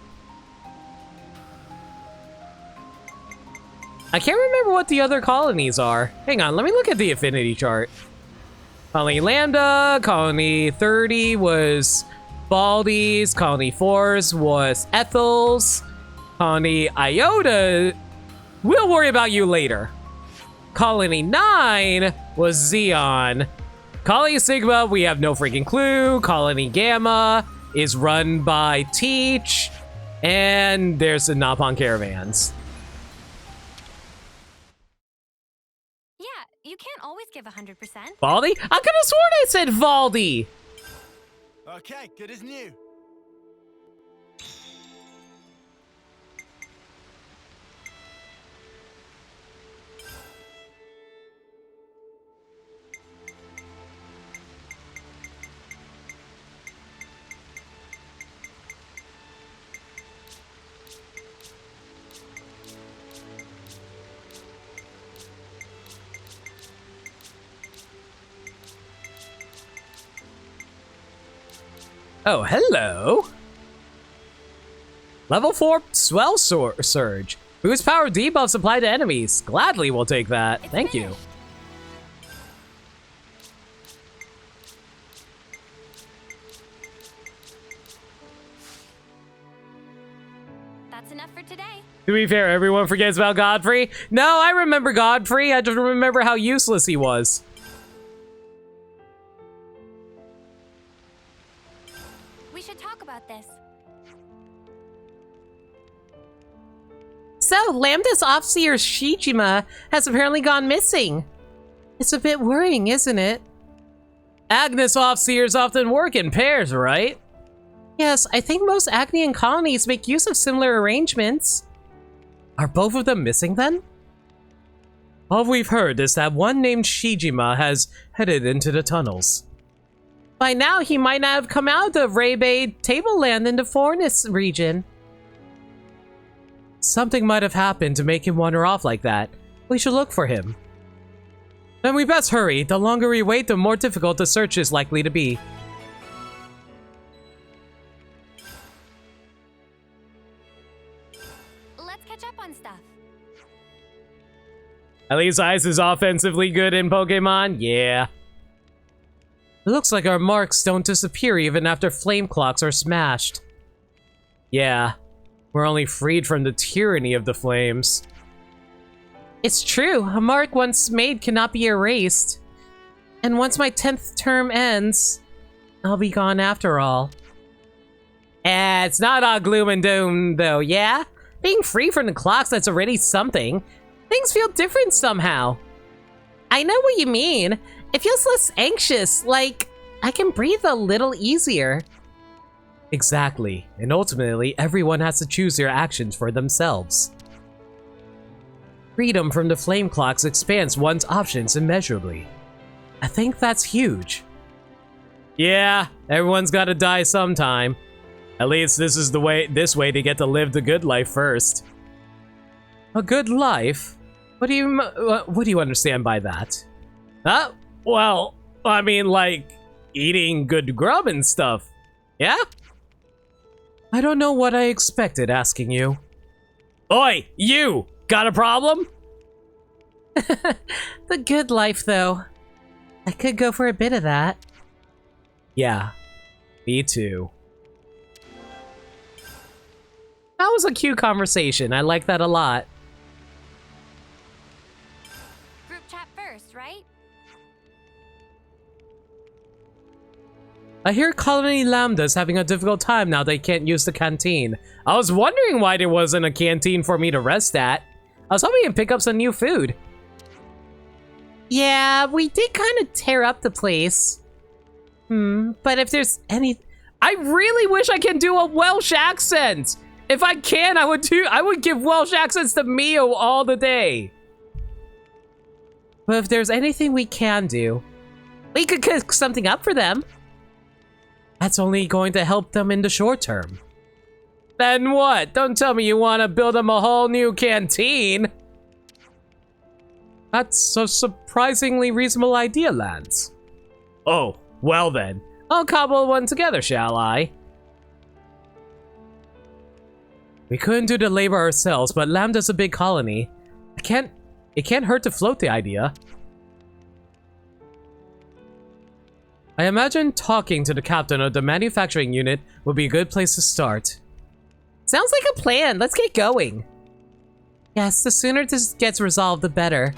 I can't remember what the other colonies are. Hang on, let me look at the affinity chart. Colony Lambda, Colony 30 was Valdes, Colony 4's was Ethel's, Colony Iota, we'll worry about you later. Colony 9 was Xeon. Colony Sigma, we have no freaking clue. Colony Gamma is run by Teach. And there's the Napon Caravans. Yeah, you can't always give 100%. Valdi? I could have sworn I said Valdi. Okay, good as new. Oh, hello. Level 4 Swell Surge. Boost power debuffs applied to enemies. Gladly will take that. Thank you. That's enough for today. To be fair, everyone forgets about Godfrey. No, I remember Godfrey. I just remember how useless he was. We should talk about this. So, Lambda's Offseer Shijima has apparently gone missing. It's a bit worrying, isn't it? Agnes Offseers often work in pairs, right? Yes, I think most Agnian colonies make use of similar arrangements. Are both of them missing then? All we've heard is that one named Shijima has headed into the tunnels. By now, he might not have come out of Raybay Tableland in the Forness region. Something might have happened to make him wander off like that. We should look for him. Then we best hurry. The longer we wait, the more difficult the search is likely to be. Let's catch up on stuff. At least Ice is offensively good in Pokemon? Yeah. It looks like our marks don't disappear even after flame clocks are smashed. Yeah, we're only freed from the tyranny of the flames. It's true, a mark once made cannot be erased. And once my 10th term ends, I'll be gone after all. It's not all gloom and doom, though, yeah? Being free from the clocks, that's already something. Things feel different somehow. I know what you mean. It feels less anxious, like I can breathe a little easier. Exactly, and ultimately, everyone has to choose their actions for themselves. Freedom from the flame clocks expands one's options immeasurably. I think that's huge. Yeah, everyone's gotta die sometime. At least this is this way to get to live the good life first. A good life? What do you understand by that? Well, I mean, like, eating good grub and stuff. Yeah? I don't know what I expected asking you. Oi, you! Got a problem? The good life, though. I could go for a bit of that. Yeah, me too. That was a cute conversation. I like that a lot. Group chat first, right? I hear Colony Lambda's having a difficult time now they can't use the canteen. I was wondering why there wasn't a canteen for me to rest at. I was hoping to pick up some new food. Yeah, we did kind of tear up the place. But if there's any... I really wish I can do a Welsh accent! If I can, I would give Welsh accents to Mio all the day. But if there's anything we can do, we could cook something up for them. That's only going to help them in the short term. Then what? Don't tell me you want to build them a whole new canteen. That's a surprisingly reasonable idea, Lance. Oh, well then. I'll cobble one together, shall I? We couldn't do the labor ourselves, but Lambda's a big colony. It can't hurt to float the idea. I imagine talking to the captain of the manufacturing unit would be a good place to start. Sounds like a plan. Let's get going. Yes, the sooner this gets resolved, the better.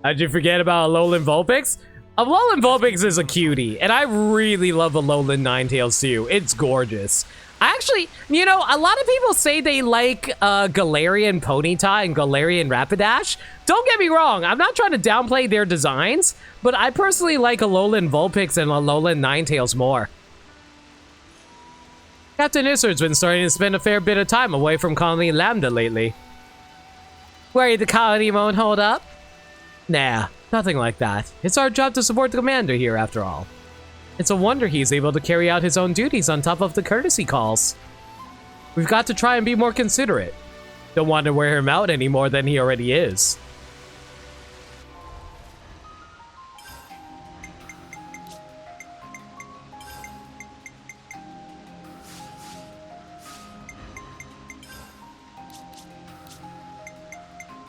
How'd you forget about Alolan Vulpix? Alolan Vulpix is a cutie, and I really love Alolan Ninetales too. It's gorgeous. Actually, you know, a lot of people say they like Galarian Ponyta and Galarian Rapidash. Don't get me wrong, I'm not trying to downplay their designs, but I personally like Alolan Vulpix and Alolan Ninetales more. Captain Izzard's been starting to spend a fair bit of time away from Colony Lambda lately. Worried the colony won't hold up? Nah, nothing like that. It's our job to support the commander here, after all. It's a wonder he's able to carry out his own duties on top of the courtesy calls. We've got to try and be more considerate. Don't want to wear him out any more than he already is.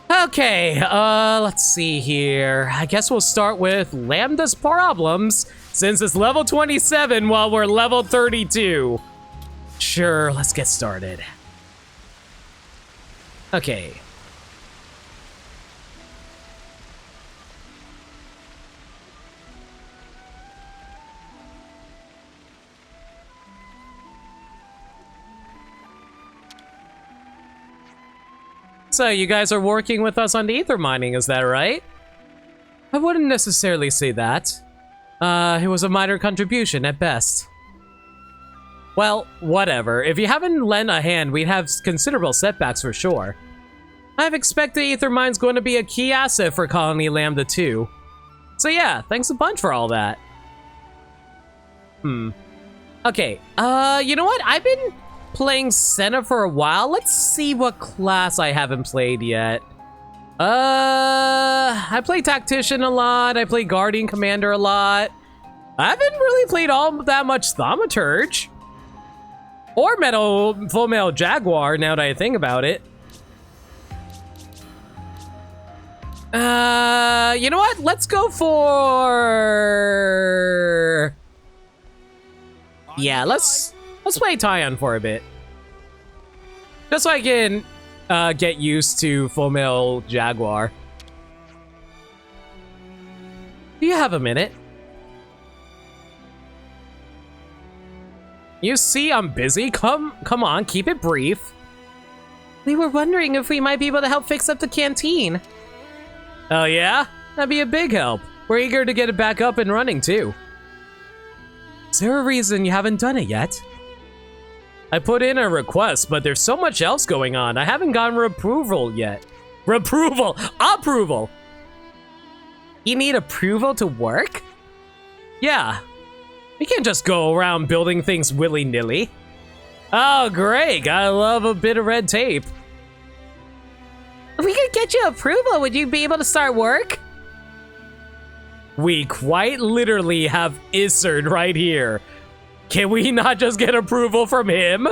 Okay, let's see here. I guess we'll start with Lambda's problems, since it's level 27 while we're level 32. Sure, let's get started. Okay. So, you guys are working with us on the ether mining, is that right? I wouldn't necessarily say that. It was a minor contribution at best. Well, whatever. If you haven't lent a hand, we'd have considerable setbacks for sure. I've expected ether mine's going to be a key asset for Colony Lambda too. So yeah, thanks a bunch for all that. Okay, you know what? I've been playing Senna for a while. Let's see what class I haven't played yet. I play Tactician a lot. I play Guardian Commander a lot. I haven't really played all that much Thaumaturge. Or Full Metal Jaguar, now that I think about it. You know what? Let's go for... Yeah, let's play Taion for a bit. Just so I can get used to Full Metal Jaguar. Do you have a minute? You see I'm busy. Come on, keep it brief. We were wondering if we might be able to help fix up the canteen. Oh yeah? That'd be a big help. We're eager to get it back up and running too. Is there a reason you haven't done it yet? I put in a request, but there's so much else going on. I haven't gotten approval yet. Approval! You need approval to work? Yeah. We can't just go around building things willy-nilly. Oh, great. I love a bit of red tape. If we could get you approval, would you be able to start work? We quite literally have Izzard right here. Can we not just get approval from him?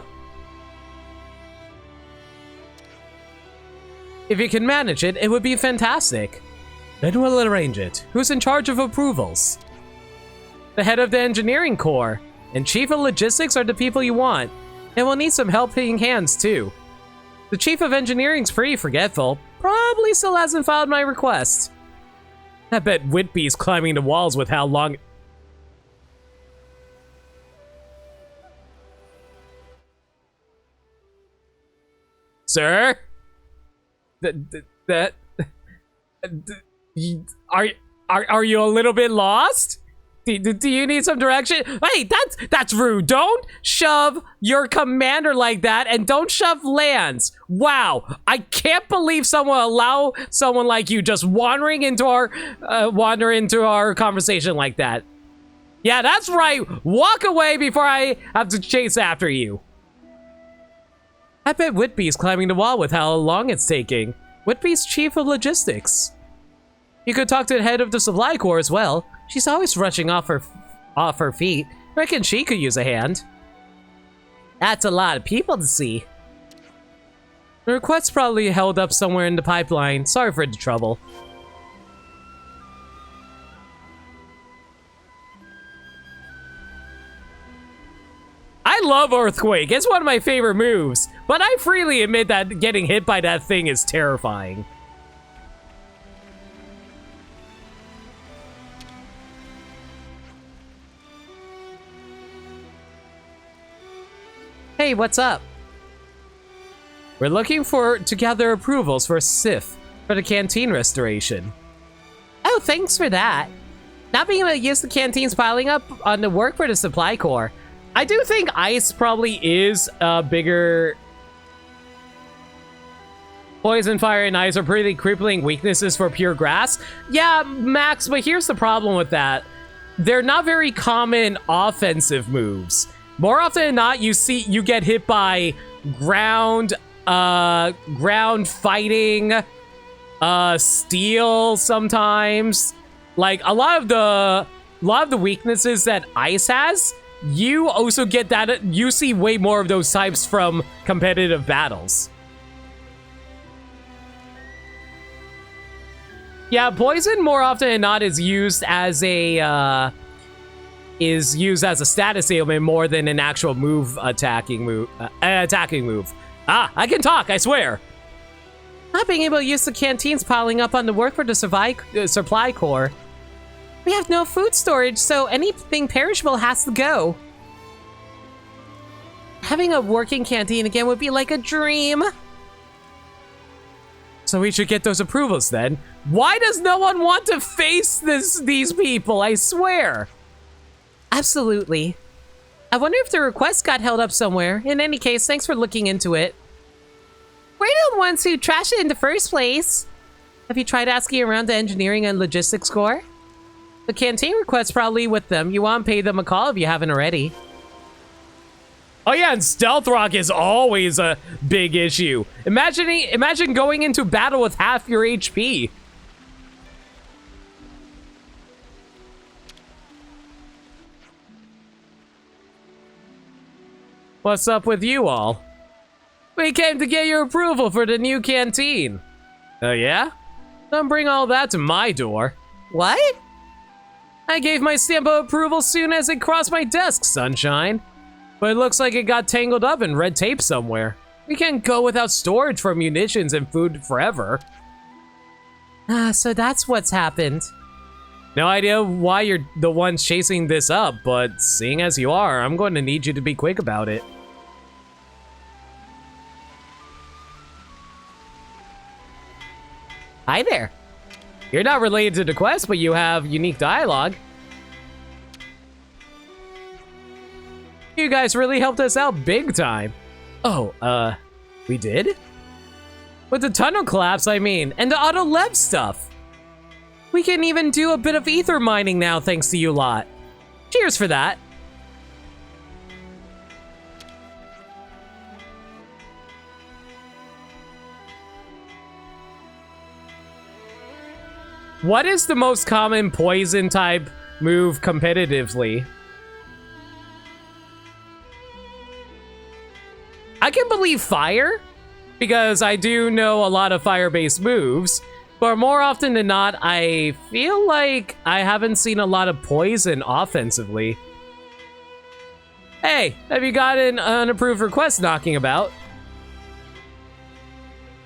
If you can manage it, it would be fantastic. Then we'll arrange it. Who's in charge of approvals? The head of the engineering corps and chief of logistics are the people you want. And we'll need some helping hands too. The chief of engineering's pretty forgetful. Probably still hasn't filed my request. I bet Whitby's climbing the walls with how long... Sir? Are you a little bit lost? Do you need some direction? Hey, that's rude. Don't shove your commander like that, and don't shove Lance. Wow, I can't believe someone allow someone like you just wander into our conversation like that. Yeah, that's right. Walk away before I have to chase after you. I bet Whitby's climbing the wall with how long it's taking. Whitby's chief of logistics. You could talk to the head of the supply corps as well. She's always rushing off her feet. Reckon she could use a hand. That's a lot of people to see. The request's probably held up somewhere in the pipeline. Sorry for the trouble. I love Earthquake. It's one of my favorite moves. But I freely admit that getting hit by that thing is terrifying. Hey, what's up? We're looking to gather approvals for SIF for the canteen restoration. Oh, thanks for that. Not being able to use the canteens piling up on the work for the supply corps. I do think ice probably is a bigger... Poison, fire, and ice are pretty crippling weaknesses for pure grass. Yeah, Max, but here's the problem with that. They're not very common offensive moves. More often than not, you get hit by ground fighting, steel sometimes. Like a lot of the weaknesses that ice has, you also get that. You see way more of those types from competitive battles. Yeah, poison more often than not is used as a status ailment more than an actual attacking move. Ah, I can talk, I swear. Not being able to use the canteens piling up on the work for the supply corps. We have no food storage, so anything perishable has to go. Having a working canteen again would be like a dream. So we should get those approvals then. Why does no one want to face these people? I swear. Absolutely. I wonder if the request got held up somewhere. In any case, thanks for looking into it. We're the ones who trashed it in the first place. Have you tried asking around the engineering and logistics corps? The canteen request's probably with them. You want to pay them a call if you haven't already. Oh yeah, and stealth rock is always a big issue. Imagine going into battle with half your HP. What's up with you all? We came to get your approval for the new canteen. Oh yeah? Don't bring all that to my door. What? I gave my stamp of approval soon as it crossed my desk, Sunshine. But it looks like it got tangled up in red tape somewhere. We can't go without storage for munitions and food forever. So that's what's happened. No idea why you're the one chasing this up, but seeing as you are, I'm going to need you to be quick about it. Hi there. You're not related to the quest, but you have unique dialogue. You guys really helped us out big time. Oh, we did? With the tunnel collapse, I mean, and the auto-leb stuff. We can even do a bit of ether mining now thanks to you lot. Cheers for that. What is the most common poison type move competitively? I can believe fire, because I do know a lot of fire-based moves, but more often than not, I feel like I haven't seen a lot of poison offensively. Hey, have you got an unapproved request knocking about?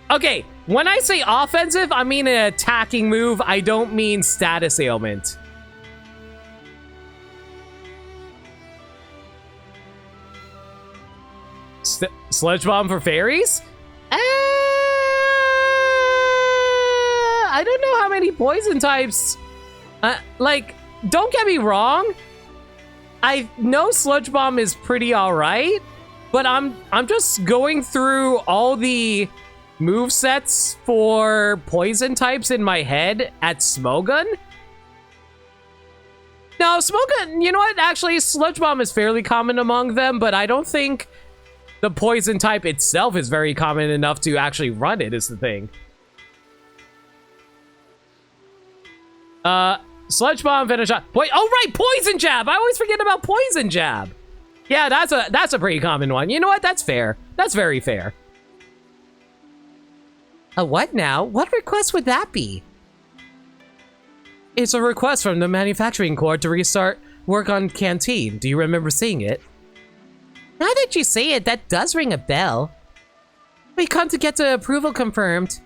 Okay, when I say offensive, I mean an attacking move. I don't mean status ailment. Sludge bomb for fairies? I don't know how many poison types. Like, don't get me wrong. I know sludge bomb is pretty alright, but I'm just going through all the move sets for poison types in my head at Smogun. Now, Smogun, you know what? Actually, sludge bomb is fairly common among them, but I don't think the poison type itself is very common enough to actually run it, is the thing. Sludge bomb, finish up. Oh, right, poison jab. I always forget about poison jab. Yeah, that's a pretty common one. You know what? That's fair. That's very fair. A what now? What request would that be? It's a request from the manufacturing court to restart work on Canteen. Do you remember seeing it? Now that you say it, that does ring a bell. We come to get the approval confirmed.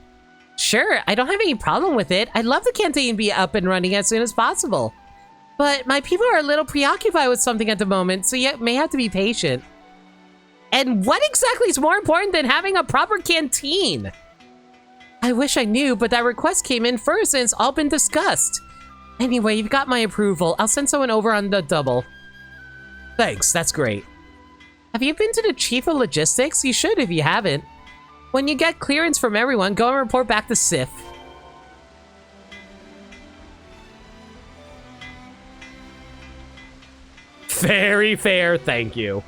Sure, I don't have any problem with it. I'd love the canteen be up and running as soon as possible. But my people are a little preoccupied with something at the moment, so you may have to be patient. And what exactly is more important than having a proper canteen? I wish I knew, but that request came in first and it's all been discussed. Anyway, you've got my approval. I'll send someone over on the double. Thanks, that's great. Have you been to the Chief of Logistics? You should if you haven't. When you get clearance from everyone, go and report back to Sif. Very fair, thank you.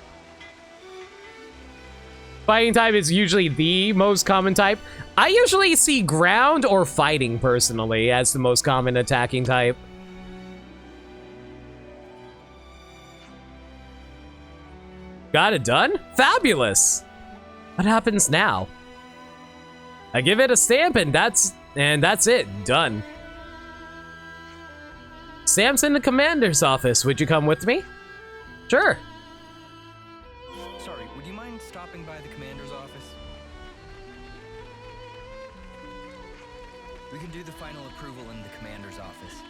Fighting type is usually the most common type. I usually see ground or fighting, personally, as the most common attacking type. Got it done? Fabulous! What happens now? I give it a stamp and that's it. Done. Stamp's in the commander's office. Would you come with me? Sure. Sorry, would you mind stopping by the commander's office? We can do the final approval in the commander's office.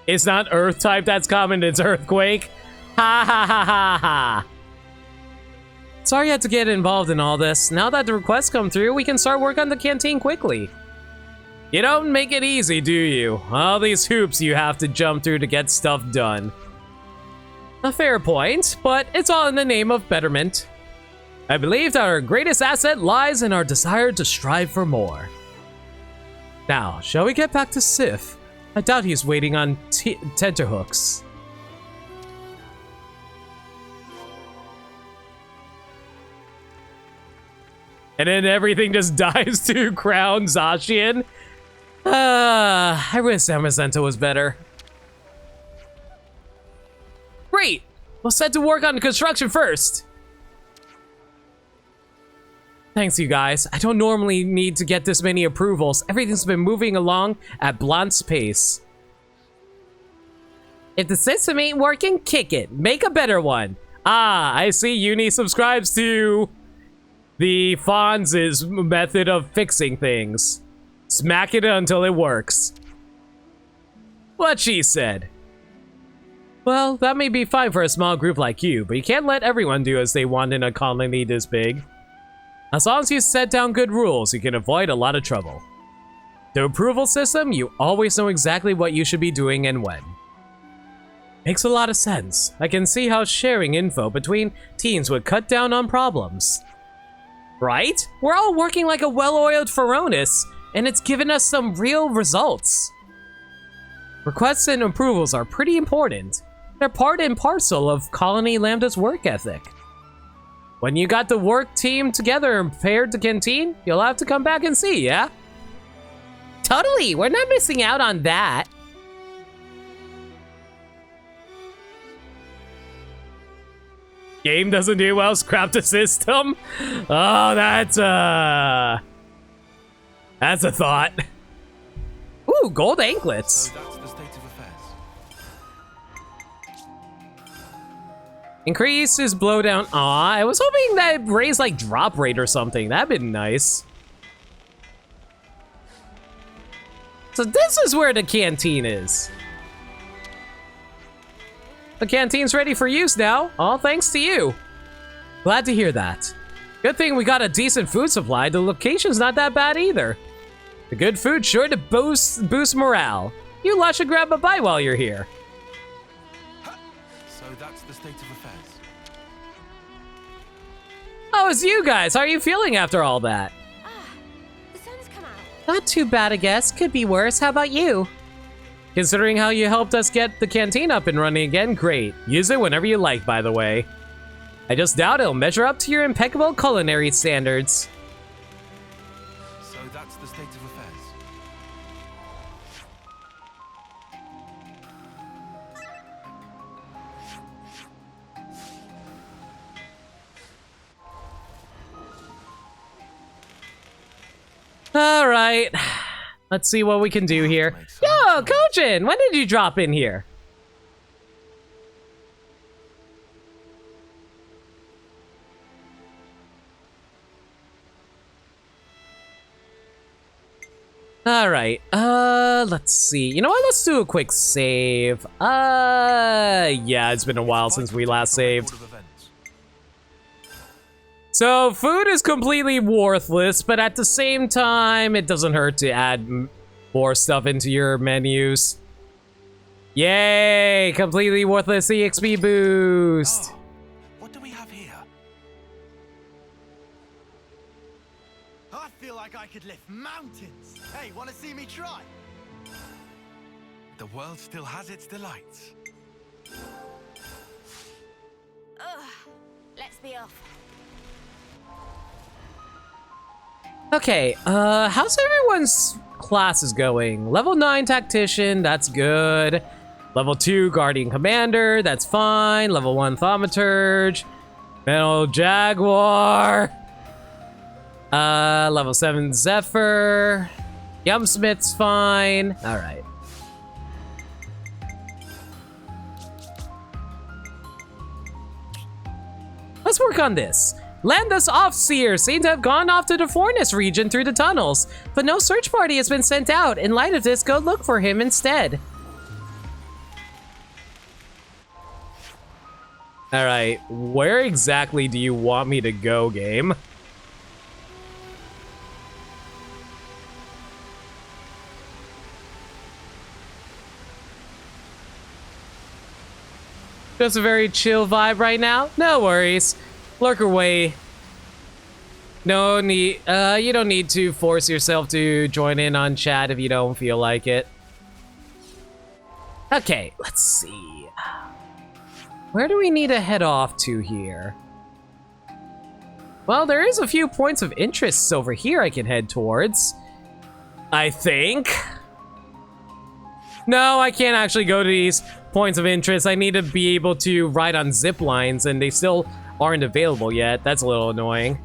It's not earth type that's common, it's earthquake. Ha ha ha ha ha. Sorry you had to get involved in all this. Now that the requests come through, we can start work on the canteen quickly. You don't make it easy, do you? All these hoops you have to jump through to get stuff done. A fair point, but it's all in the name of betterment. I believe that our greatest asset lies in our desire to strive for more. Now, shall we get back to Sif? I doubt he's waiting on tenterhooks. And then everything just dies to Crown Zacian. I wish Samacenta was better. Great! We'll set to work on construction first. Thanks, you guys. I don't normally need to get this many approvals. Everything's been moving along at Blunt's pace. If the system ain't working, kick it. Make a better one. Ah, I see Uni subscribes to the Fonz's method of fixing things. Smack it until it works. What she said. Well, that may be fine for a small group like you, but you can't let everyone do as they want in a colony this big. As long as you set down good rules, you can avoid a lot of trouble. The approval system, you always know exactly what you should be doing and when. Makes a lot of sense. I can see how sharing info between teams would cut down on problems. Right? We're all working like a well-oiled Pharaonis, and it's given us some real results. Requests and approvals are pretty important. They're part and parcel of Colony Lambda's work ethic. When you got the work team together and prepared the canteen, you'll have to come back and see, yeah? Totally, we're not missing out on that. Game doesn't do well, scrap the system? Oh, that's a thought. Ooh, gold anklets. So that's the state of affairs. Increases blowdown. Aw, I was hoping that raised like drop rate or something. That'd been nice. So this is where the canteen is. The canteen's ready for use now, all thanks to you. Glad to hear that. Good thing we got a decent food supply. The location's not that bad either. The good food's sure to boost morale. You lot should grab a bite while you're here. So that's the state of affairs. Oh, it's you guys. How are you feeling after all that? The sun's come out. Not too bad, I guess. Could be worse. How about you? Considering how you helped us get the canteen up and running again, great. Use it whenever you like, by the way. I just doubt it'll measure up to your impeccable culinary standards. So that's the state of affairs. All right. Let's see what we can do here. Yo, Kojin, when did you drop in here? All right, let's see. You know what? Let's do a quick save. Yeah, it's been a while since we last saved. So, food is completely worthless, but at the same time, it doesn't hurt to add more stuff into your menus. Yay! Completely worthless EXP boost! Oh, what do we have here? I feel like I could lift mountains. Hey, wanna see me try? The world still has its delights. Ugh. Let's be off. Okay, how's everyone's classes going? Level 9 Tactician, that's good. Level 2 Guardian Commander, that's fine. Level 1 Thaumaturge. Metal Jaguar. Level 7 Zephyr. Yumsmith's fine. Alright. Let's work on this. Lambda's Offseers seem to have gone off to the Fornus region through the tunnels, but no search party has been sent out. In light of this, go look for him instead. Alright, where exactly do you want me to go, game? Just a very chill vibe right now? No worries. Lurker way. No need, you don't need to force yourself to join in on chat if you don't feel like it. Okay, let's see. Where do we need to head off to here? Well, there is a few points of interest over here I can head towards. I think. No, I can't actually go to these points of interest. I need to be able to ride on zip lines, and they still aren't available yet. That's a little annoying.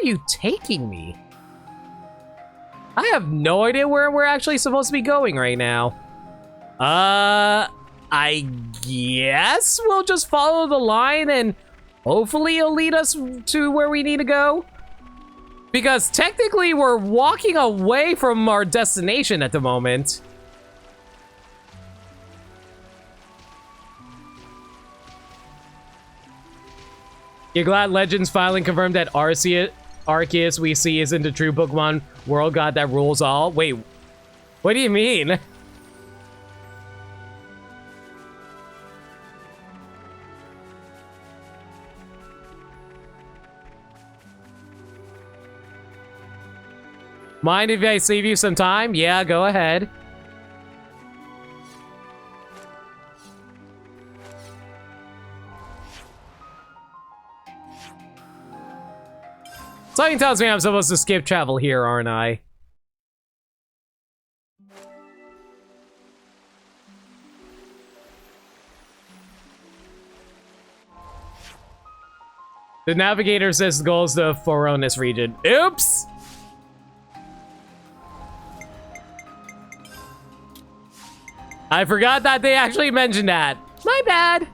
are you taking me? I have no idea where we're actually supposed to be going right now. I guess we'll just follow the line and hopefully it'll lead us to where we need to go. Because technically we're walking away from our destination at the moment. You're glad Legends finally confirmed that Arceus we see isn't the true Pokemon world god that rules all? Wait, what do you mean? Mind if I save you some time? Yeah, go ahead. Something tells me I'm supposed to skip travel here, aren't I? The navigator says the goal is the Foronus region. Oops! I forgot that they actually mentioned that. My bad.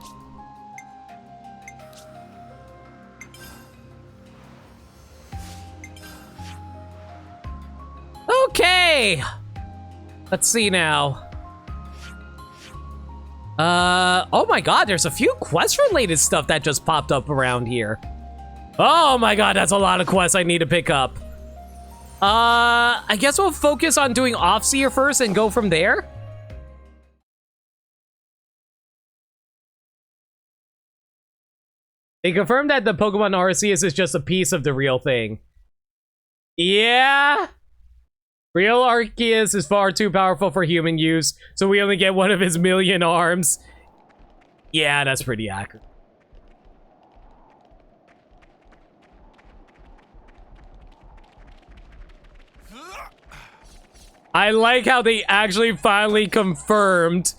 Okay. Let's see now. Oh my god, there's a few quest-related stuff that just popped up around here. Oh my god, that's a lot of quests I need to pick up. I guess we'll focus on doing Offseer first and go from there. They confirmed that the Pokemon Arceus is just a piece of the real thing. Yeah. Real Arceus is far too powerful for human use, so we only get one of his million arms. Yeah, that's pretty accurate. I like how they actually finally confirmed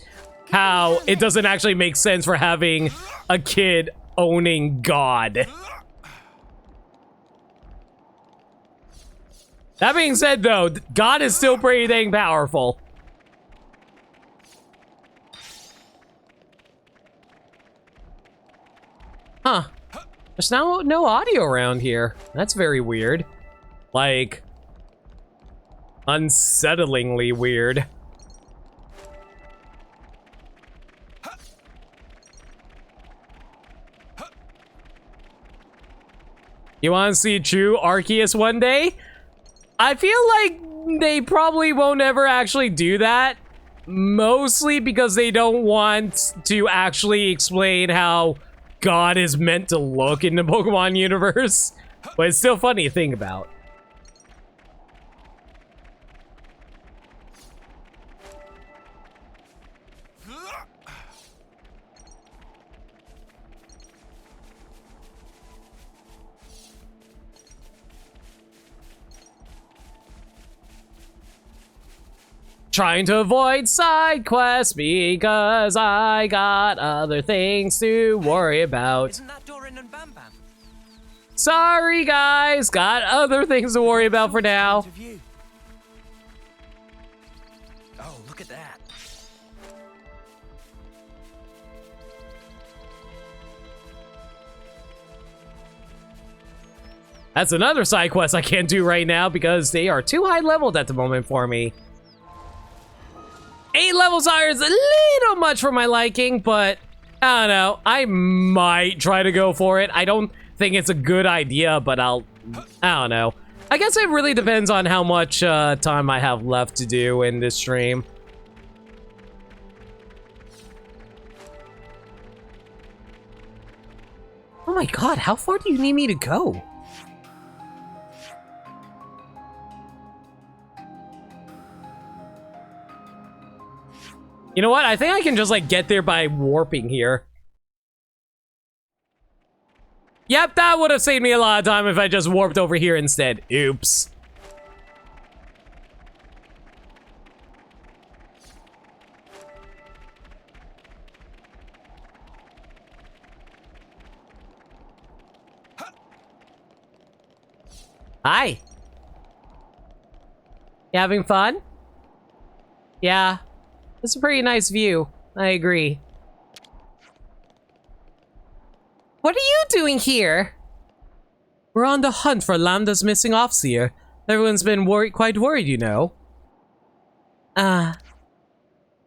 how it doesn't actually make sense for having a kid owning God. That being said, though, God is still pretty dang powerful. Huh. There's now no audio around here. That's very weird. Like, unsettlingly weird. You want to see true Arceus one day? I feel like they probably won't ever actually do that. Mostly because they don't want to actually explain how God is meant to look in the Pokemon universe. But it's still funny to think about. Trying to avoid side quests because I got other things to worry about. Isn't that Doran and Bam Bam? Sorry, guys. Got other things to worry about for now. Oh, look at that. That's another side quest I can't do right now because they are too high leveled at the moment for me. 8 levels higher is a little much for my liking, but I don't know. I might try to go for it. I don't think it's a good idea, but I don't know. I guess it really depends on how much time I have left to do in this stream. Oh my god, how far do you need me to go? You know what? I think I can just, like, get there by warping here. Yep, that would have saved me a lot of time if I just warped over here instead. Oops. Hi. You having fun? Yeah. It's a pretty nice view. I agree. What are you doing here? We're on the hunt for Lambda's missing officer. Everyone's been quite worried, you know. But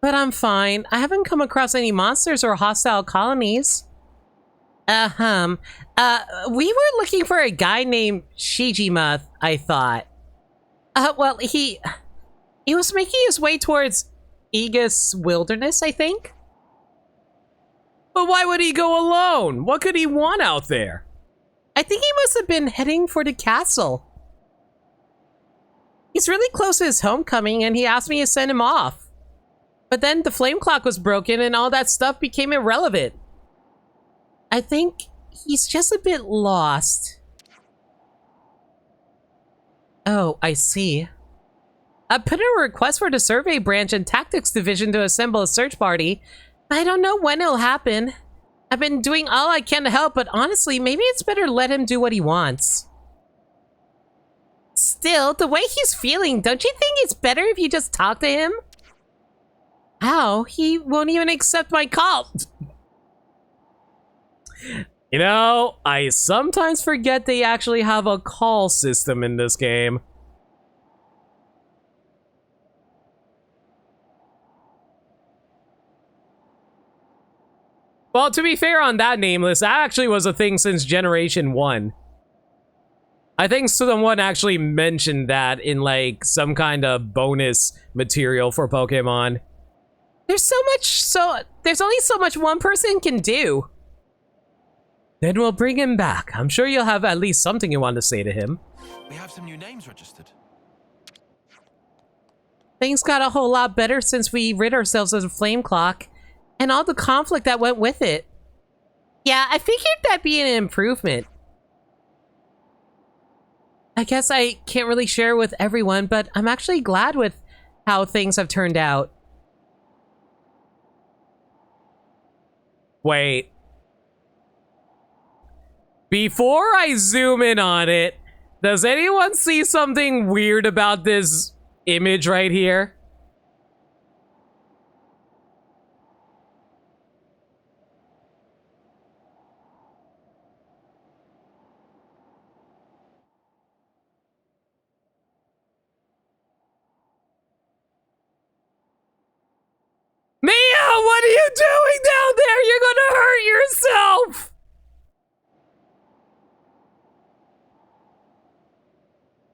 I'm fine. I haven't come across any monsters or hostile colonies. We were looking for a guy named Shijima, I thought. Well, he was making his way towards Aegis Wilderness, I think? But why would he go alone? What could he want out there? I think he must have been heading for the castle. He's really close to his homecoming and he asked me to send him off. But then the flame clock was broken and all that stuff became irrelevant. I think he's just a bit lost. Oh, I see. I put in a request for the survey branch and tactics division to assemble a search party. I don't know when it'll happen. I've been doing all I can to help, but honestly, maybe it's better to let him do what he wants. Still, the way he's feeling, don't you think it's better if you just talk to him? How? He won't even accept my call. You know, I sometimes forget they actually have a call system in this game. Well, to be fair on that Nameless, that actually was a thing since Generation 1. I think someone actually mentioned that in, like, some kind of bonus material for Pokemon. There's only so much one person can do. Then we'll bring him back. I'm sure you'll have at least something you want to say to him. We have some new names registered. Things got a whole lot better since we rid ourselves of the flame clock and all the conflict that went with it. Yeah, I figured that'd be an improvement. I guess I can't really share with everyone, but I'm actually glad with how things have turned out. Wait. Before I zoom in on it, does anyone see something weird about this image right here? Mia, what are you doing down there? You're gonna hurt yourself!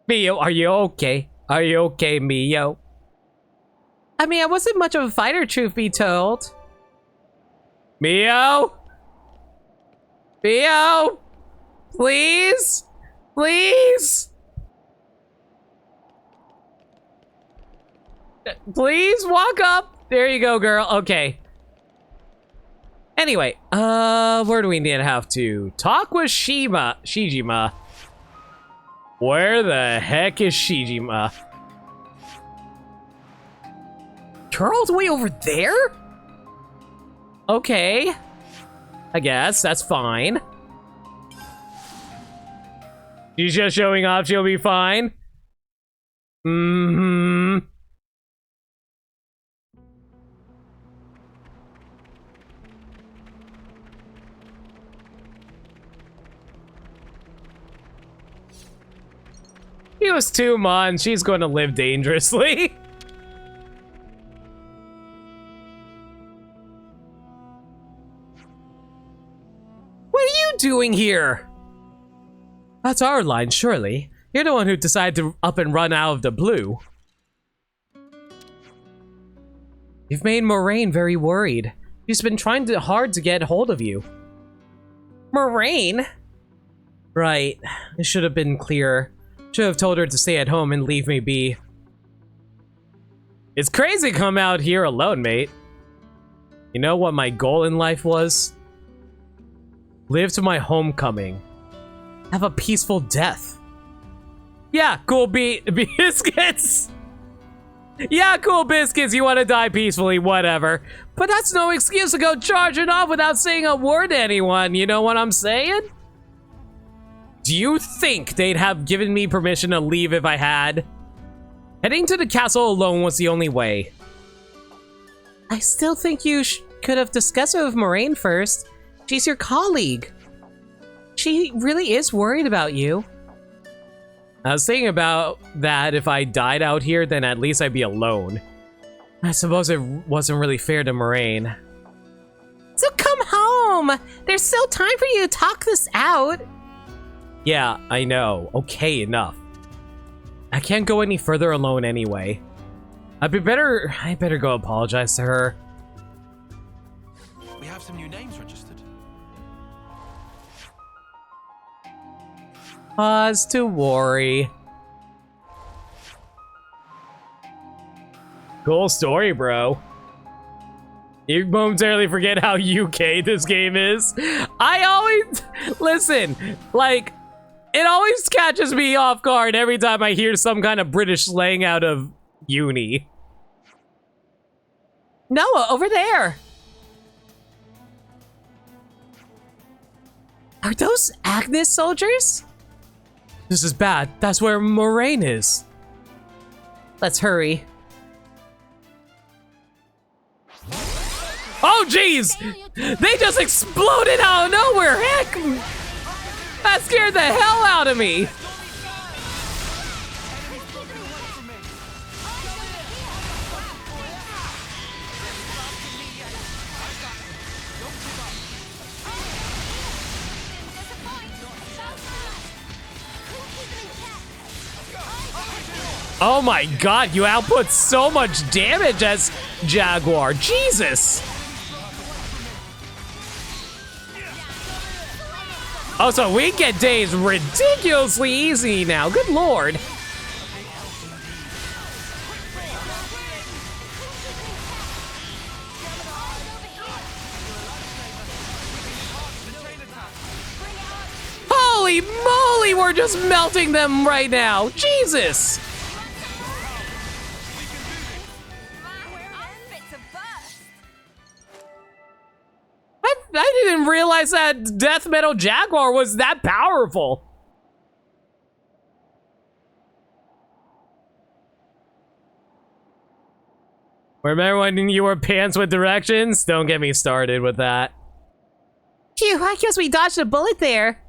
Mio, are you okay? Are you okay, Mio? I mean, I wasn't much of a fighter, truth be told. Mio? Mio? Please? Please? Please walk up. There you go, girl. Okay. Anyway, where do we need to have to? Talk with Shijima. Where the heck is Shijima? You're all the way over there? Okay. I guess, that's fine. She's just showing off, she'll be fine. Mm-hmm. He was 2 months. She's going to live dangerously. What are you doing here? That's our line, surely. You're the one who decided to up and run out of the blue. You've made Moraine very worried. She's been trying hard to get hold of you. Moraine? Right. It should have been clearer. Should have told her to stay at home and leave me be. It's crazy to come out here alone, mate. You know what my goal in life was? Live to my homecoming. Have a peaceful death. Yeah, cool biscuits. Yeah, cool biscuits, you want to die peacefully, whatever. But that's no excuse to go charging off without saying a word to anyone, you know what I'm saying? Do you think they'd have given me permission to leave if I had? Heading to the castle alone was the only way. I still think you could have discussed it with Moraine first. She's your colleague. She really is worried about you. I was thinking about that. If I died out here, then at least I'd be alone. I suppose it wasn't really fair to Moraine. So come home! There's still time for you to talk this out. Yeah, I know. Okay, enough. I can't go any further alone anyway. I better go apologize to her. We have some new names registered. Pause to worry. Cool story, bro. You momentarily forget how UK this game is. I always... Listen, like... It always catches me off guard every time I hear some kind of British slang out of uni. Noah, over there! Are those Agnes soldiers? This is bad. That's where Moraine is. Let's hurry. Oh, jeez! They just exploded out of nowhere! Heck! That scared the hell out of me! Oh my god, you output so much damage as Jaguar. Jesus! Also, we get days ridiculously easy now. Good lord. Holy moly, we're just melting them right now. Jesus. I didn't realize that Death Metal Jaguar was that powerful. Remember when you were pants with directions? Don't get me started with that. Phew, I guess we dodged a bullet there.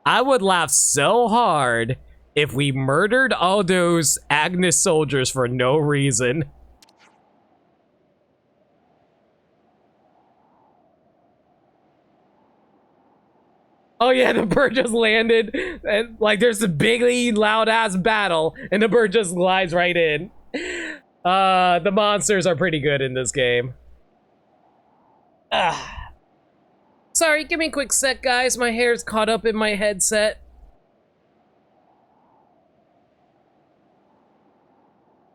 I would laugh so hard if we murdered all those Agnes soldiers for no reason. Oh yeah, the bird just landed, and like there's a bigly loud ass battle, and the bird just glides right in. The monsters are pretty good in this game. Sorry, give me a quick sec, guys. My hair's caught up in my headset.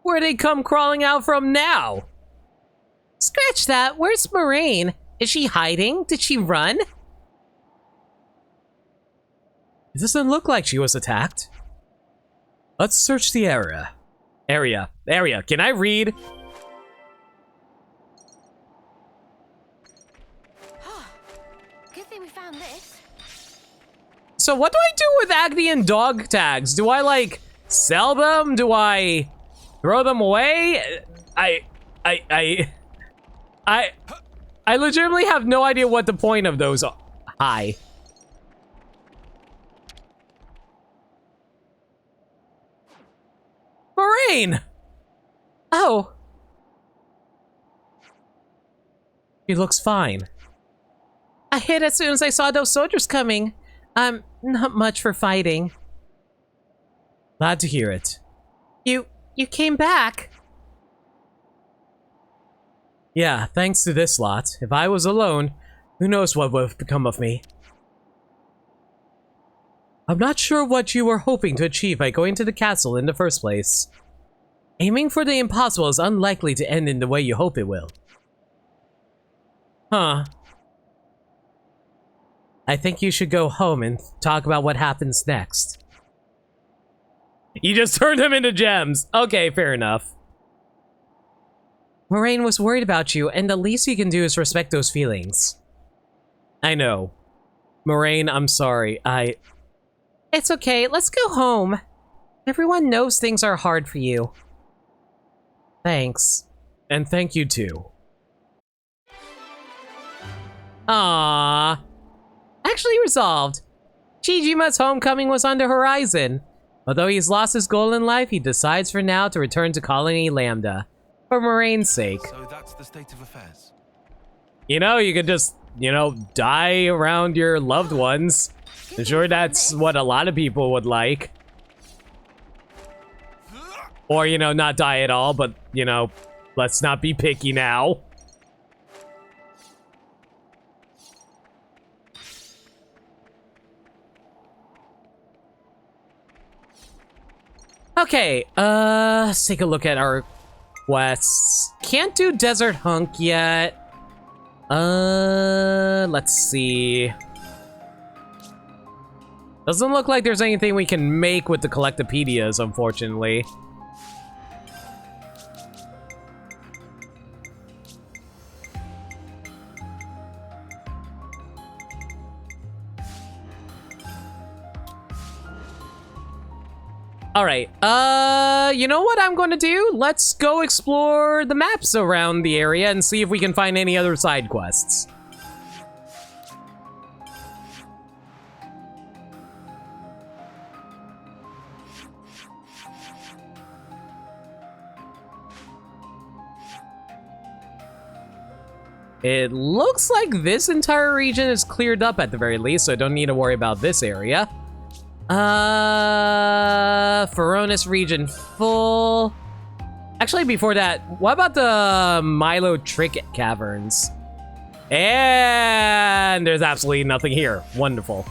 Where'd they come crawling out from now? Scratch that. Where's Moraine? Is she hiding? Did she run? It doesn't look like she was attacked. Let's search the area. Area. Can I read? Good thing we found this. So what do I do with Agnian dog tags? Do I like sell them? Do I throw them away? I legitimately have no idea what the point of those are. Hi. Moraine! Oh. She looks fine. I hid as soon as I saw those soldiers coming. I'm not much for fighting. Glad to hear it. You came back? Yeah, thanks to this lot. If I was alone, who knows what would have become of me. I'm not sure what you were hoping to achieve by going to the castle in the first place. Aiming for the impossible is unlikely to end in the way you hope it will. Huh. I think you should go home and talk about what happens next. You just turned them into gems. Okay, fair enough. Moraine was worried about you, and the least you can do is respect those feelings. I know. Moraine, I'm sorry. It's okay, let's go home. Everyone knows things are hard for you. Thanks. And thank you too. Aww. Actually resolved. Chijima's homecoming was on the horizon. Although he's lost his goal in life, he decides for now to return to Colony Lambda. For Moraine's sake. So that's the state of affairs. You know, you could just, you know, die around your loved ones. I'm sure that's what a lot of people would like. Or, you know, not die at all, but, you know, let's not be picky now. Okay, let's take a look at our quests. Can't do Desert Hunk yet. Let's see. Doesn't look like there's anything we can make with the Collectopedias, unfortunately. Alright, you know what I'm going to do? Let's go explore the maps around the area and see if we can find any other side quests. It looks like this entire region is cleared up at the very least, so I don't need to worry about this area. Feronis region full. Actually, before that, what about the Milo Trick Caverns? And there's absolutely nothing here. Wonderful.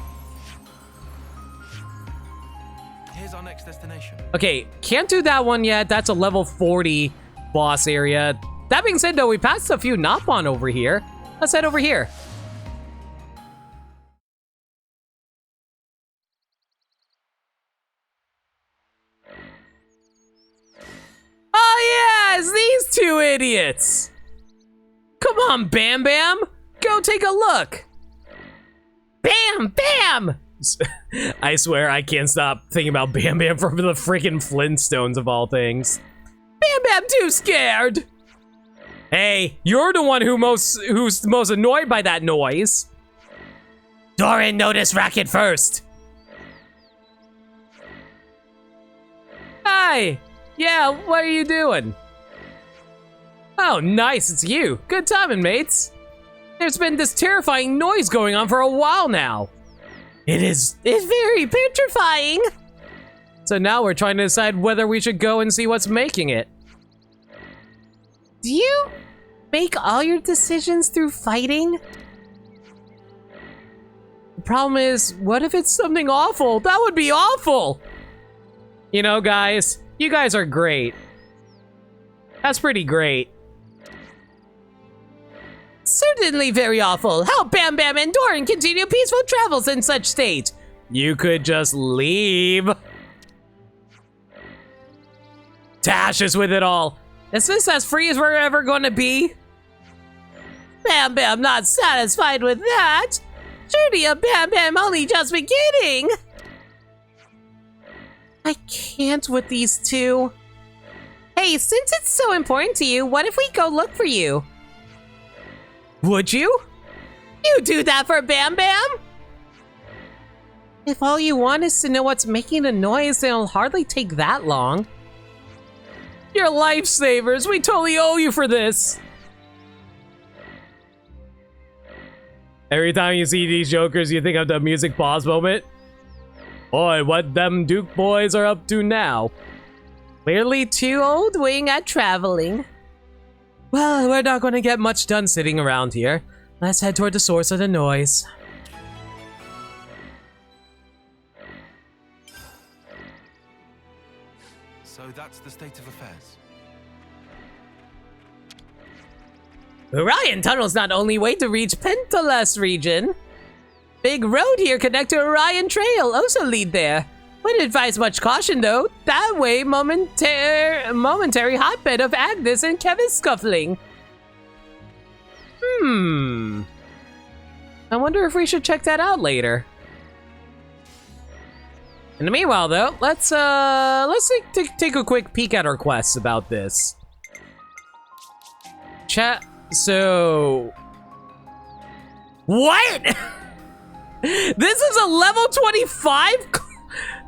Here's our next destination. Okay, can't do that one yet. That's a level 40 boss area. That being said, though, we passed a few Nopon over here. Let's head over here. Oh, yes! These two idiots! Come on, Bam Bam! Go take a look! Bam Bam! I swear I can't stop thinking about Bam Bam from the freaking Flintstones of all things. Bam Bam too scared! Hey, you're the one who's most annoyed by that noise. Doran noticed Racket first. Hi! Yeah, what are you doing? Oh, nice, it's you. Good timing, mates. There's been this terrifying noise going on for a while now. It's very petrifying. So now we're trying to decide whether we should go and see what's making it. Do you make all your decisions through fighting? The problem is, what if it's something awful? That would be awful! You know, guys, you guys are great. That's pretty great. Certainly very awful. How Bam Bam and Doran continue peaceful travels in such state? You could just leave. Tash is with it all. Is this as free as we're ever going to be? Bam Bam not satisfied with that. Surely a Bam Bam only just beginning. I can't with these two. Hey, since it's so important to you, what if we go look for you? Would you? You do that for Bam Bam? If all you want is to know what's making the noise, then it'll hardly take that long. You're lifesavers. We totally owe you for this. Every time you see these jokers, you think of the music pause moment. Boy, what them Duke boys are up to now. Clearly too old wing at traveling. Well, we're not going to get much done sitting around here. Let's head toward the source of the noise. So that's the state of affairs. Orion Tunnel's not only way to reach Pentelas region. Big road here connect to Orion Trail, also lead there. Wouldn't advise much caution though. That way, momentary hotbed of Agnes and Kevin scuffling. I wonder if we should check that out later. In the meanwhile, though, let's take a quick peek at our quests about this. Chat. So, what? This is a level 25.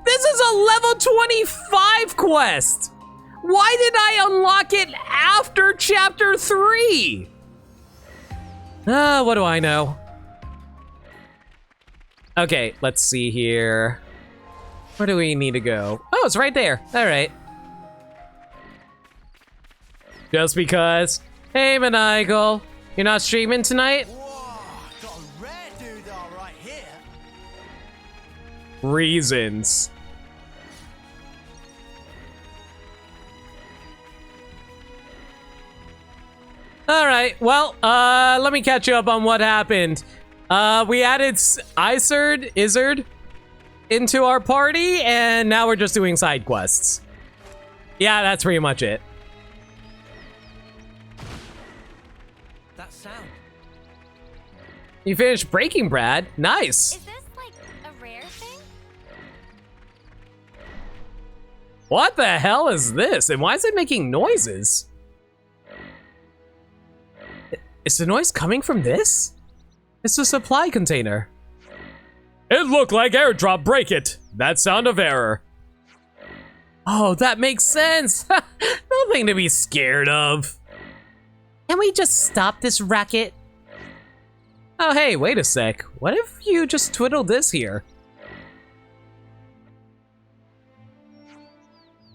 This is a level 25 quest. Why did I unlock it after chapter 3? What do I know? Okay, let's see here. Where do we need to go? Oh, it's right there. All right. Just because. Hey, Manigal. You're not streaming tonight? Whoa, got a rare doodah right here. Reasons. All right, well, let me catch you up on what happened. We added Izzard into our party, and now we're just doing side quests. Yeah, that's pretty much it. That sound. You finished Breaking Brad? Nice. Is this like a rare thing? What the hell is this? And why is it making noises? Is the noise coming from this? It's a supply container. It looked like airdrop, break it. That sound of error. Oh, that makes sense. Nothing to be scared of. Can we just stop this racket? Oh, hey, wait a sec. What if you just twiddle this here?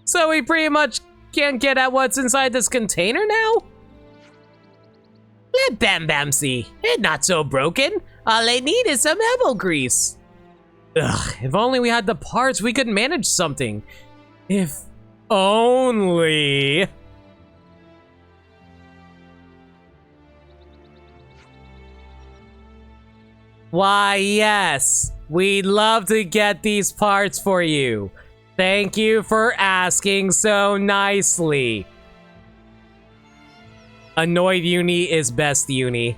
So we pretty much can't get at what's inside this container now? Let Bam Bam see. It's not so broken. All they need is some elbow grease. Ugh, if only we had the parts, we could manage something. If only. Why, yes. We'd love to get these parts for you. Thank you for asking so nicely. Annoyed Uni is best Uni.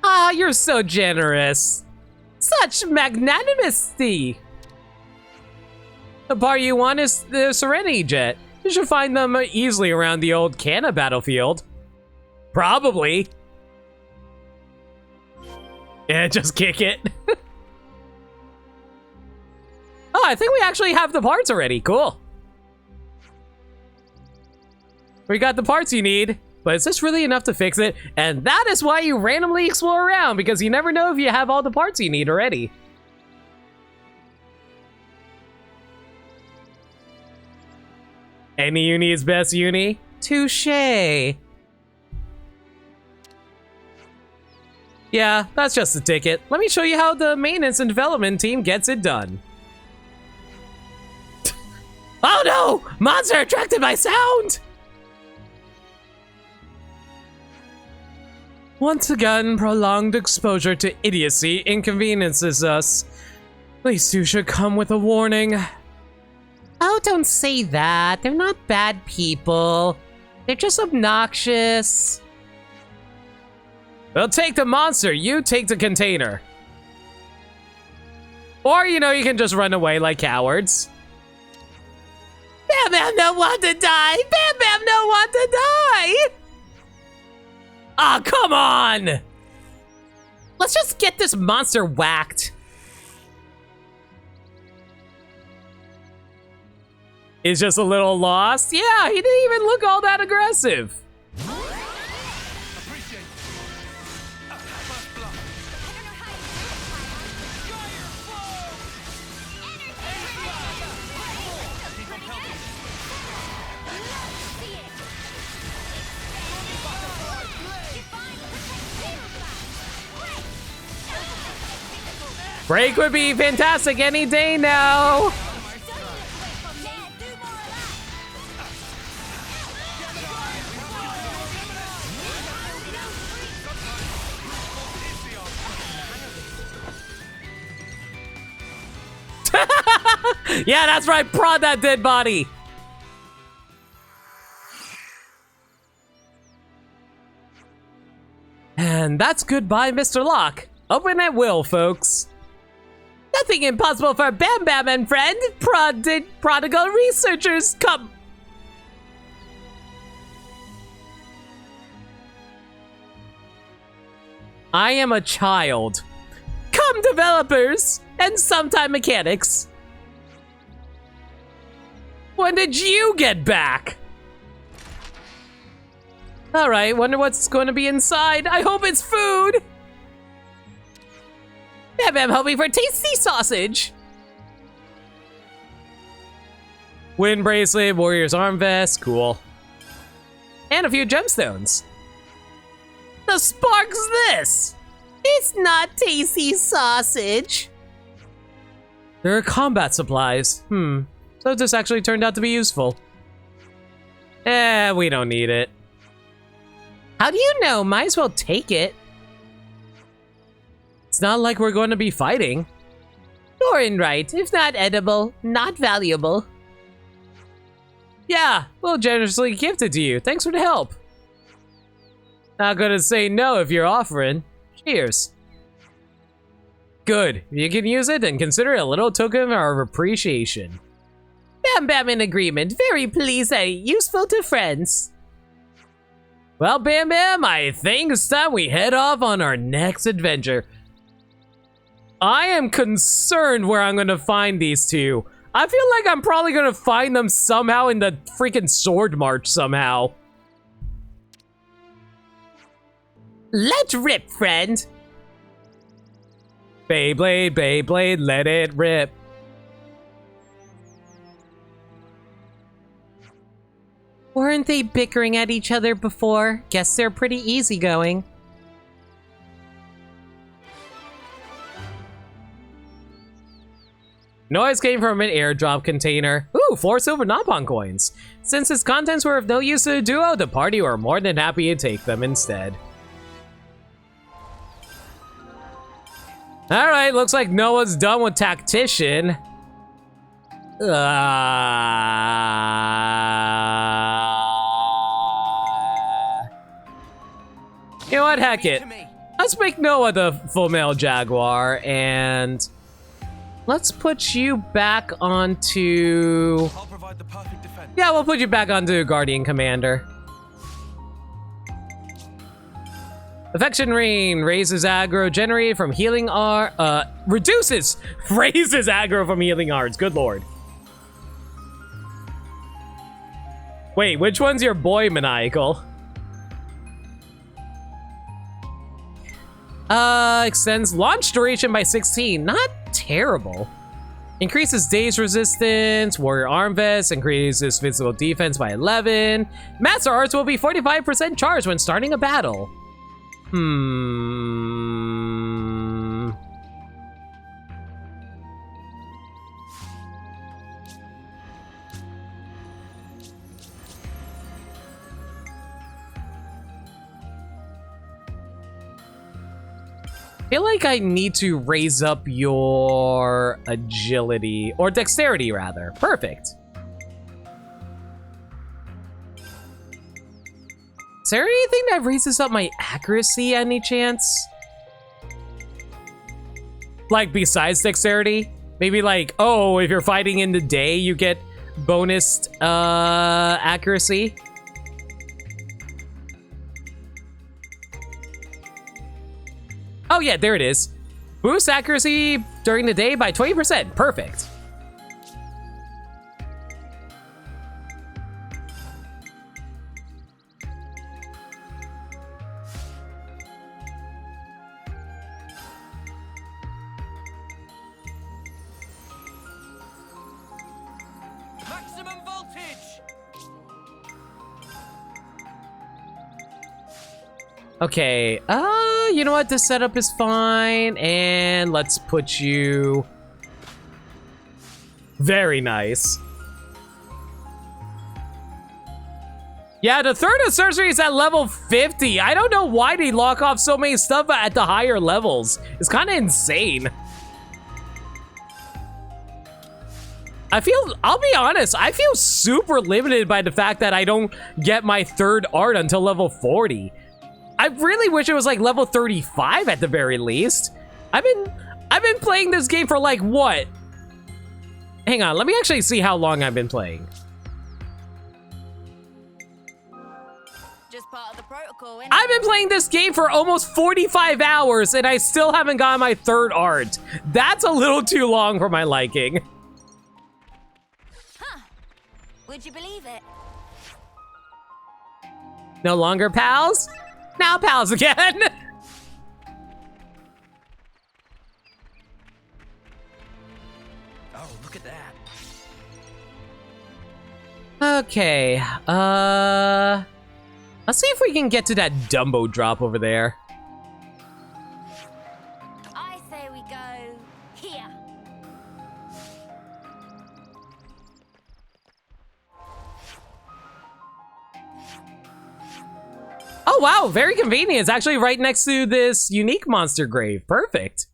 Ah, you're so generous. Such magnanimity. The part you want is the Serenity Jet. You should find them easily around the old Canna battlefield. Probably. Yeah, just kick it. Oh, I think we actually have the parts already. Cool. We got the parts you need, but is this really enough to fix it? And that is why you randomly explore around, because you never know if you have all the parts you need already. Any uni is best uni? Touché. Yeah, that's just the ticket. Let me show you how the maintenance and development team gets it done. Oh no! Monster attracted by sound! Once again, prolonged exposure to idiocy inconveniences us. At least you should come with a warning. Oh, don't say that. They're not bad people. They're just obnoxious. Well, take the monster. You take the container. Or, you know, you can just run away like cowards. Bam Bam don't want to die. Bam Bam don't want to die. Ah, oh, come on! Let's just get this monster whacked. He's just a little lost. Yeah, he didn't even look all that aggressive. Break would be fantastic any day now. Yeah, that's right. Prod that dead body. And that's goodbye, Mr. Locke. Open at will, folks. Nothing impossible for Bam Bam and friend. Prodigal researchers come. I am a child. Come developers and sometime mechanics. When did you get back? All right, wonder what's going to be inside. I hope it's food. Bam Bam hoping for tasty sausage. Wind bracelet, warrior's arm vest, cool. And a few gemstones. The spark's this. It's not tasty sausage. There are combat supplies. So this actually turned out to be useful. We don't need it. How do you know? Might as well take it. It's not like we're going to be fighting. Thorin right. If not edible, not valuable. Yeah, we'll generously gift it to you. Thanks for the help. Not gonna say no if you're offering. Cheers. Good. If you can use it, then consider it a little token of our appreciation. Bam Bam in agreement. Very pleased and useful to friends. Well, Bam Bam, I think it's time we head off on our next adventure. I am concerned where I'm gonna find these two. I feel like I'm probably gonna find them somehow in the freaking sword march somehow. Let's rip, friend. Beyblade, Beyblade, let it rip. Weren't they bickering at each other before? Guess they're pretty easygoing. Noise came from an airdrop container. Ooh, 4 silver Nopon coins. Since its contents were of no use to the duo, the party were more than happy to take them instead. Alright, looks like Noah's done with Tactician. You know what? Heck it. Let's make Noah the full male Jaguar, and let's put you back onto... I'll provide the perfect defense. Yeah, we'll put you back onto Guardian Commander. Affection Rain raises aggro generated from healing raises aggro from healing arts. Good lord. Wait, which one's your boy, Maniacal? Extends launch duration by 16. Not terrible. Increases daze resistance, warrior arm vest, increases physical defense by 11. Master arts will be 45% charged when starting a battle. I feel like I need to raise up your agility, or dexterity rather. Perfect. Is there anything that raises up my accuracy any chance? Like besides dexterity? Maybe like, oh, if you're fighting in the day, you get bonus accuracy. Oh yeah, there it is. Boost accuracy during the day by 20%. Perfect. Maximum voltage! Okay, you know what? This setup is fine, and let's put you... Very nice. Yeah, the third of sorcery is at level 50. I don't know why they lock off so many stuff at the higher levels. It's kind of insane. I'll be honest, I feel super limited by the fact that I don't get my third art until level 40. I really wish it was like level 35 at the very least. I I've been playing this game for like what? Hang on, let me actually see how long I've been playing. Just part of the protocol, innit? I've been playing this game for almost 45 hours and I still haven't gotten my 3rd art. That's a little too long for my liking. Huh. Would you believe it? No longer pals? Now pals again. Oh, look at that. Okay, let's see if we can get to that Dumbo drop over there. I say we go here. Oh wow, very convenient. It's actually right next to this unique monster grave. Perfect.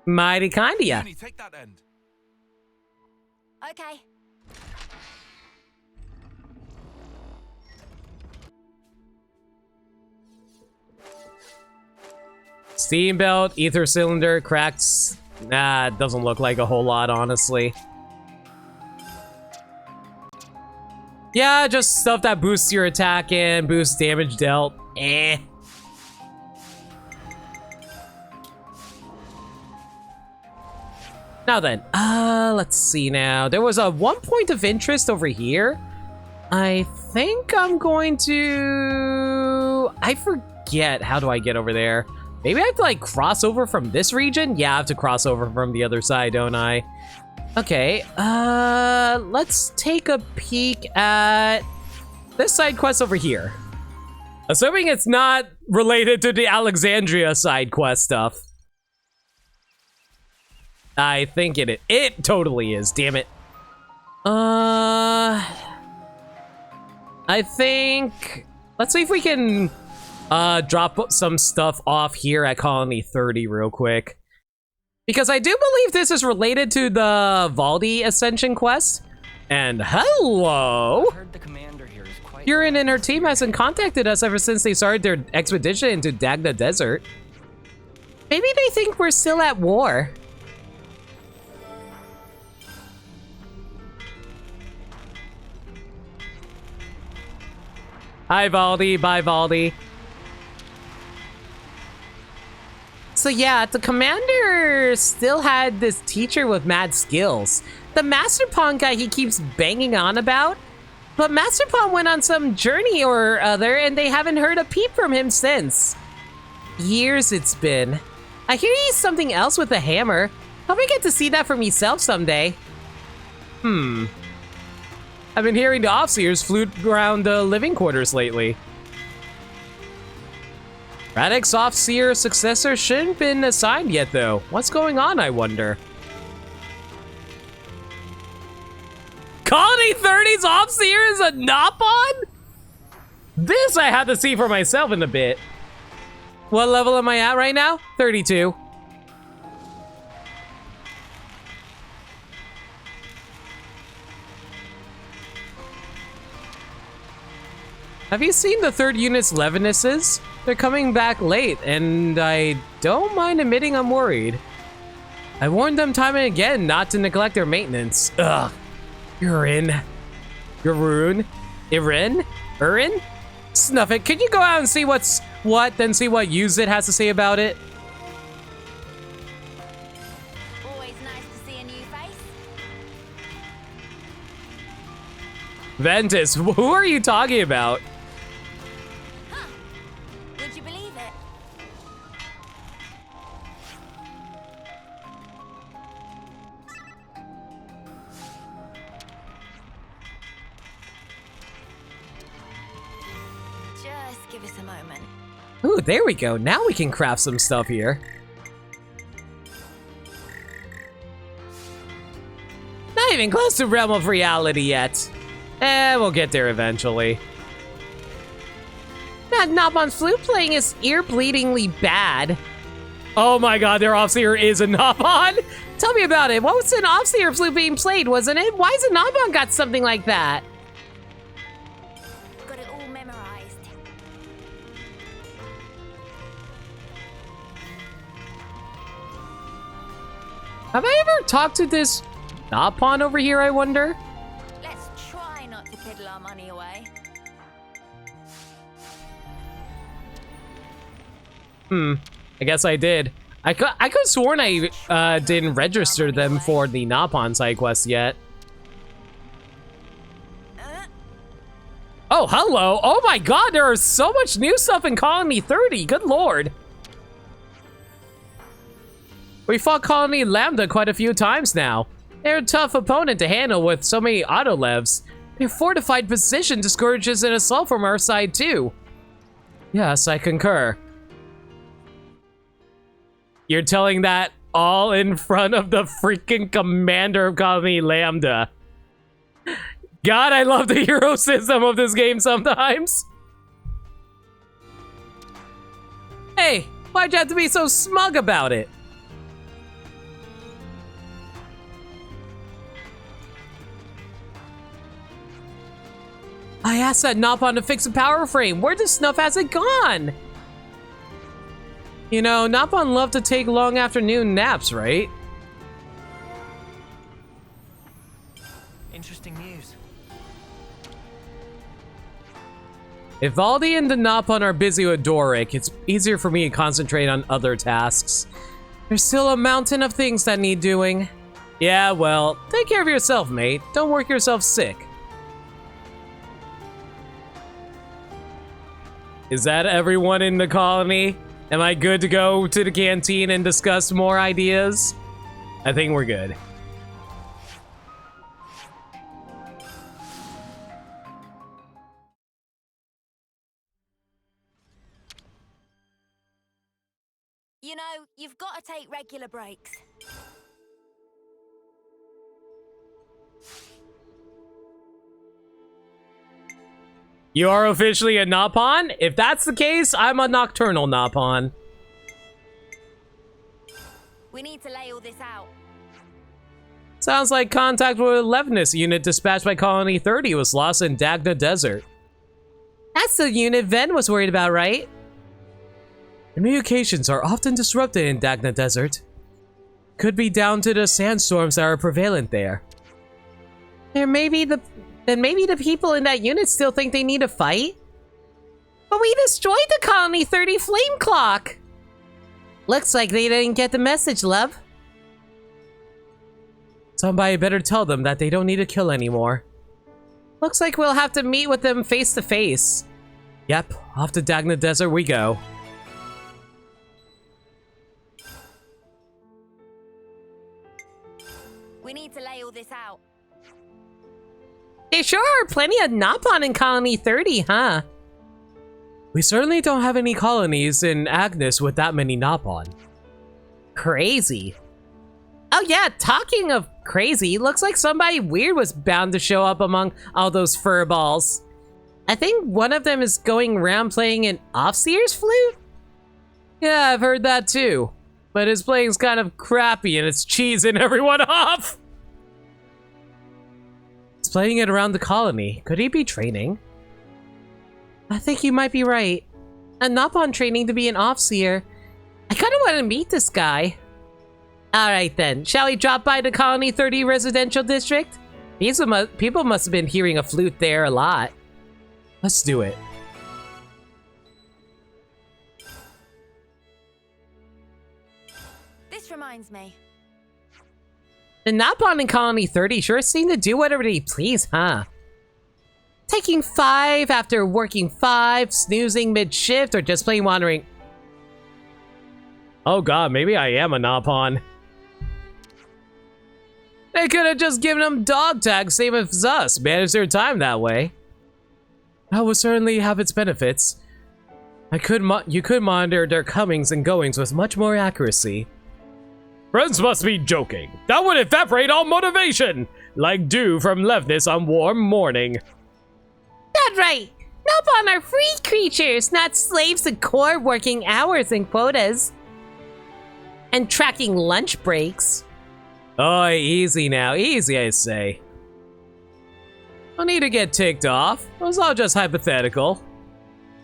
Mighty kind of ya. Annie, take that end. Okay. Steam belt, ether cylinder, cracked. Nah, it doesn't look like a whole lot, honestly. Yeah, just stuff that boosts your attack and boosts damage dealt. Eh. Now then, let's see now. There was a 1 point of interest over here. I think I'm going to... I forget. How do I get over there? Maybe I have to, like, cross over from this region? Yeah, I have to cross over from the other side, don't I? Okay, let's take a peek at this side quest over here. Assuming it's not related to the Alexandria side quest stuff. I think it totally is, damn it. I think, let's see if we can drop some stuff off here at Colony 30 real quick. Because I do believe this is related to the Valdi Ascension quest. And hello! I heard the commander here is quite... Yurin and her team hasn't contacted us ever since they started their expedition into Dagda Desert. Maybe they think we're still at war. Hi, Valdi. Bye, Valdi. So yeah, the commander still had this teacher with mad skills. The Master Pawn guy he keeps banging on about. But Master Pawn went on some journey or other and they haven't heard a peep from him since. Years it's been. I hear he's something else with a hammer. Hope I get to see that for myself someday. I've been hearing the Offseers flute around the living quarters lately. Radek's Offseer successor shouldn't been assigned yet, though. What's going on, I wonder? Colony 30's Offseer is a Nopon? This I have to see for myself in a bit. What level am I at right now? 32. Have you seen the 3rd unit's Levinuses? They're coming back late, and I don't mind admitting I'm worried. I warned them time and again not to neglect their maintenance. Ugh. Urin. Urin? Snuff it. Can you go out and see what's what, then see what Use It has to say about it? Always nice to see a new face. Ventus, who are you talking about? Would you believe it? Just give us a moment. Ooh, there we go. Now we can craft some stuff here. Not even close to Realm of Reality yet. We'll get there eventually. That Nopon flute playing is ear-bleedingly bad. Oh my god, their Offseer is a Nopon? Tell me about it. What was an Offseer flute being played, wasn't it? Why has a Nopon got something like that? Got it all memorized. Have I ever talked to this Napon over here, I wonder? Let's try not to piddle our money away. I guess I did. I could have sworn I didn't register them for the Napon side quest yet. Oh, hello. Oh my god, there is so much new stuff in Colony 30. Good lord. We fought Colony Lambda quite a few times now. They're a tough opponent to handle with so many auto-levs. Their fortified position discourages an assault from our side too. Yes, I concur. You're telling that all in front of the freaking commander of Colony Lambda. God, I love the hero system of this game sometimes. Hey, why'd you have to be so smug about it? I asked that Napon to fix the power frame. Where the snuff has it gone? You know, Napon loved to take long afternoon naps, right? Interesting news. If Valdi and the Napon are busy with Doric, it's easier for me to concentrate on other tasks. There's still a mountain of things that need doing. Yeah, well, take care of yourself, mate. Don't work yourself sick. Is that everyone in the colony? Am I good to go to the canteen and discuss more ideas? I think we're good. You know, you've got to take regular breaks. You are officially a Napon? If that's the case, I'm a nocturnal Napon. We need to lay all this out. Sounds like contact with a Levinus unit dispatched by Colony 30 was lost in Dagna Desert. That's the unit Ven was worried about, right? Communications are often disrupted in Dagna Desert. Could be down to the sandstorms that are prevalent there. Then maybe the people in that unit still think they need to fight? But we destroyed the Colony 30 flame clock! Looks like they didn't get the message, love. Somebody better tell them that they don't need to kill anymore. Looks like we'll have to meet with them face to face. Yep, off to Dagna Desert we go. We need to lay all this out. There sure are plenty of Napon in Colony 30, huh? We certainly don't have any colonies in Agnes with that many Napon. Crazy. Oh yeah, talking of crazy, looks like somebody weird was bound to show up among all those furballs. I think one of them is going around playing an Offseer's flute? Yeah, I've heard that too. But his playing's kind of crappy and it's cheesing everyone off. He's playing it around the colony. Could he be training? I think you might be right. A Napon training to be an Offseer. I kind of want to meet this guy. Alright then, shall we drop by the Colony 30 residential district? People must have been hearing a flute there a lot. Let's do it. This reminds me. The Napon in Colony 30 sure seem to do whatever they please, huh? Taking 5 after working 5, snoozing mid-shift, or just plain wandering. Oh god, maybe I am a Napon. They could have just given them dog tags, same as us, manage their time that way. That would certainly have its benefits. You could monitor their comings and goings with much more accuracy. Friends must be joking. That would evaporate all motivation, like dew from Levinus on warm morning. That's right. Napon are free creatures, not slaves to core working hours and quotas. And tracking lunch breaks. Oh, easy now. Easy, I say. No need to get ticked off. It was all just hypothetical.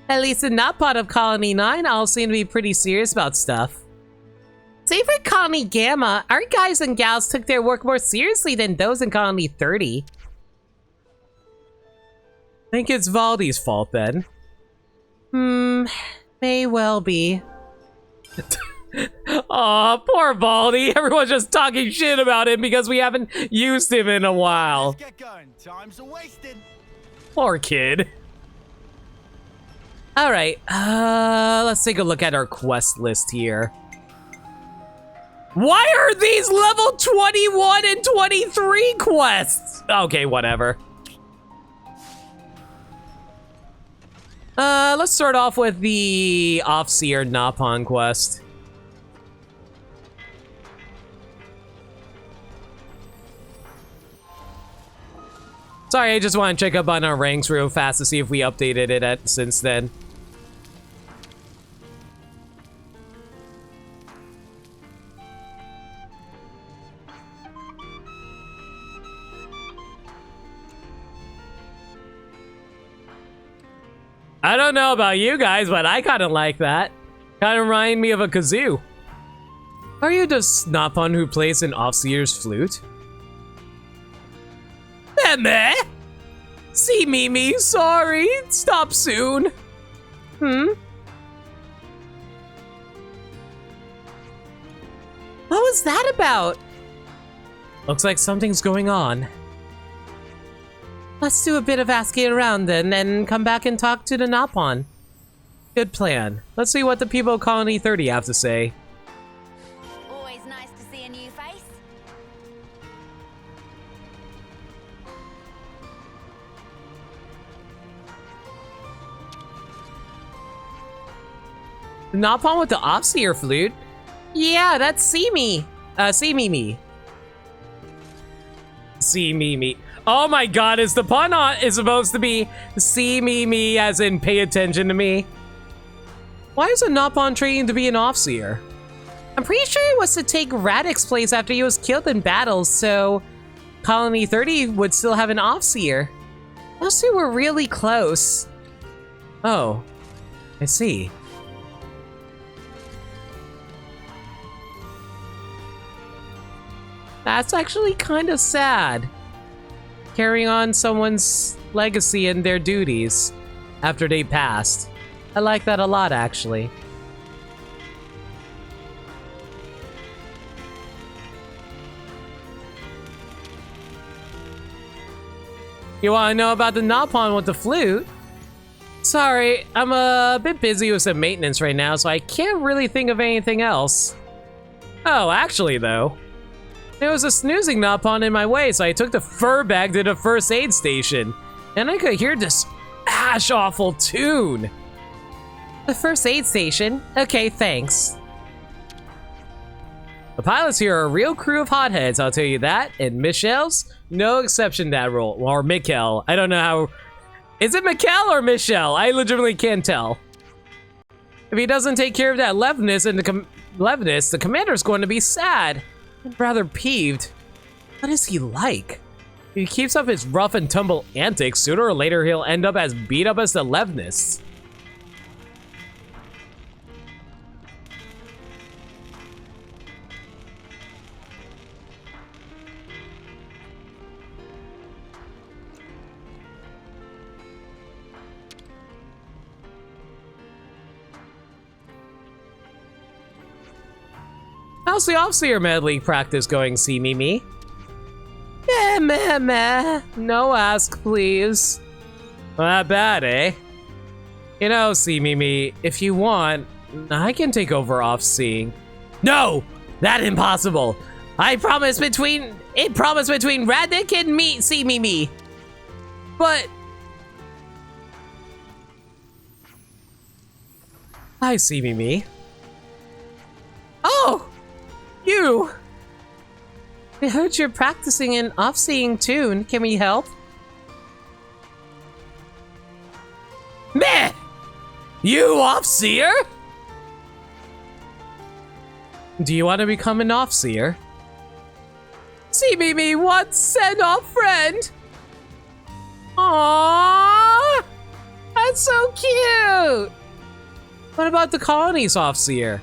At least in that part of Colony 9, all seem to be pretty serious about stuff. Save for Colony Gamma, our guys and gals took their work more seriously than those in Colony 30. I think it's Valdi's fault then. May well be. Aw, poor Valdi. Everyone's just talking shit about him because we haven't used him in a while. Let's get going. Time's a-wasting. Poor kid. Alright, let's take a look at our quest list here. Why are these level 21 and 23 quests? Okay, whatever. Let's start off with the Offseer Napon quest. Sorry, I just want to check up on our ranks real fast to see if we updated it since then. I don't know about you guys, but I kind of like that. Kind of remind me of a kazoo. Are you the Snapon who plays an Offseer's flute? Meh? See Mimi, sorry. Stop soon. What was that about? Looks like something's going on. Let's do a bit of asking around then, and come back and talk to the Napon. Good plan. Let's see what the people of Colony 30 have to say. Always nice to see a new face. The Napon with the Offseer flute? Yeah, that's See Mimi. See Mimi. Oh my god, is the pun is supposed to be see me as in pay attention to me? Why is a Napon training to be an Offseer? I'm pretty sure it was to take Radix's place after he was killed in battle, so Colony 30 would still have an Offseer. Those two were really close. Oh, I see. That's actually kind of sad. Carrying on someone's legacy and their duties after they passed. I like that a lot, actually. You want to know about the Napon with the flute? Sorry, I'm a bit busy with some maintenance right now, so I can't really think of anything else. Oh, actually, though. There was a snoozing Napon in my way, so I took the fur bag to the first aid station. And I could hear this ash-awful tune. The first aid station? Okay, thanks. The pilots here are a real crew of hotheads, I'll tell you that. And Michelle's no exception to that role. Or Mikkel. I don't know how... Is it Mikkel or Michelle? I legitimately can't tell. If he doesn't take care of that Levinus, the commander's going to be sad. Rather peeved. What is he like? If he keeps up his rough and tumble antics, sooner or later he'll end up as beat up as the Levnists. How's the Offseer medley practice going, See Mimi? Meh. No ask, please. Not bad, eh? You know, See Mimi, if you want, I can take over Offseeing. No! That impossible! I promise between Radnik and me, See Mimi. But... Hi, See Mimi. Oh! You! I heard you're practicing an Offseeing tune. Can we help? Meh! You Offseer? Do you want to become an Offseer? See Mimi wants send-off friend! Aww! That's so cute! What about the colony's Offseer?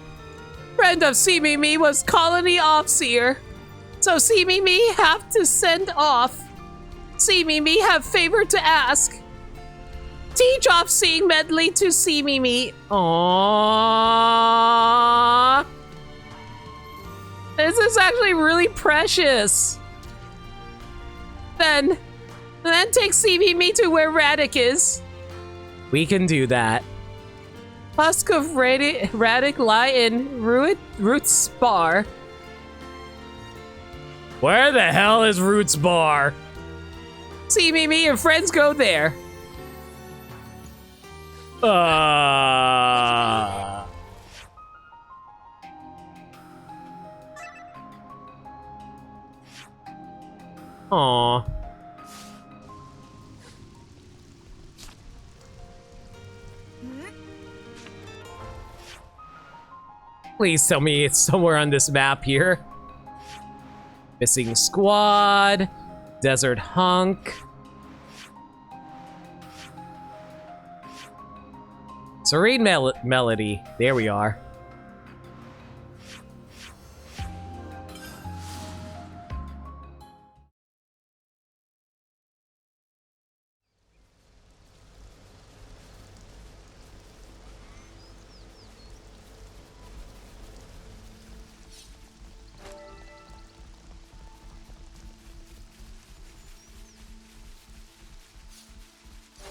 Friend of See Me Me was colony offseer. So See Me Me have to send off. See Me Me have favor to ask. Teach off seeing medley to See Me Me. Aww. This is actually really precious. Then take See Me Me to where Radic is. We can do that. Husk of Radic lie in Roots Bar. Where the hell is Roots Bar? See Me Me and friends go there. Aww. Please tell me it's somewhere on this map here. Missing squad. Desert hunk. Serene melody. There we are.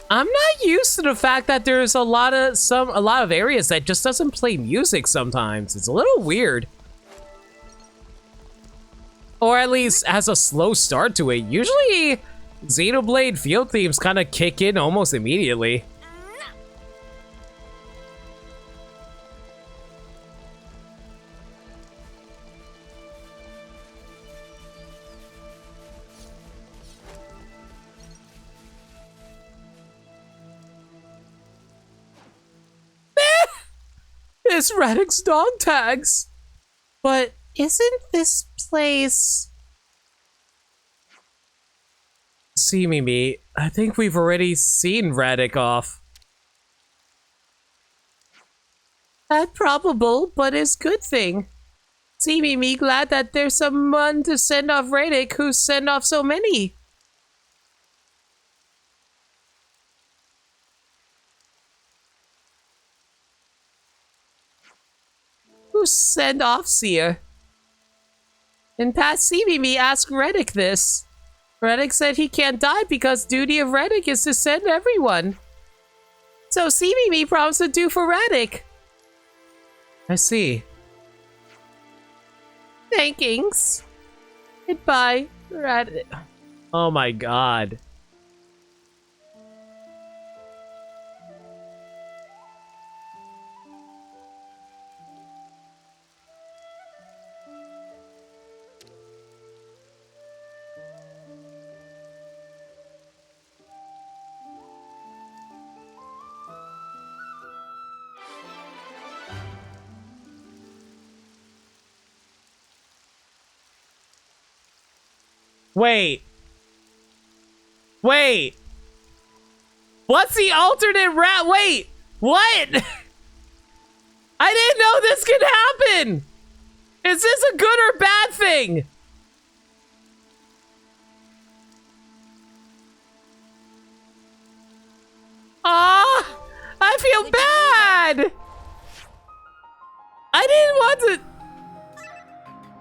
I'm not used to the fact that there's a lot of areas that just doesn't play music sometimes. It's a little weird. Or at least has a slow start to it. Usually Xenoblade field themes kind of kick in almost immediately. It's Radic's dog tags. But isn't this place... See Me Me, I think we've already seen Radic off. That probable, but it's good thing. See Me Me glad that there's someone to send off Radic who send off so many. Who sent off Seer? In past See Me Me asked Redick this. Redick said he can't die because duty of Redick is to send everyone. So See Me Me promised to do for Redick. I see. Thankings. Goodbye, Redick. Oh my god. Wait. What's the alternate route? Wait. What? I didn't know this could happen. Is this a good or bad thing? Ah, I feel bad. I didn't want to.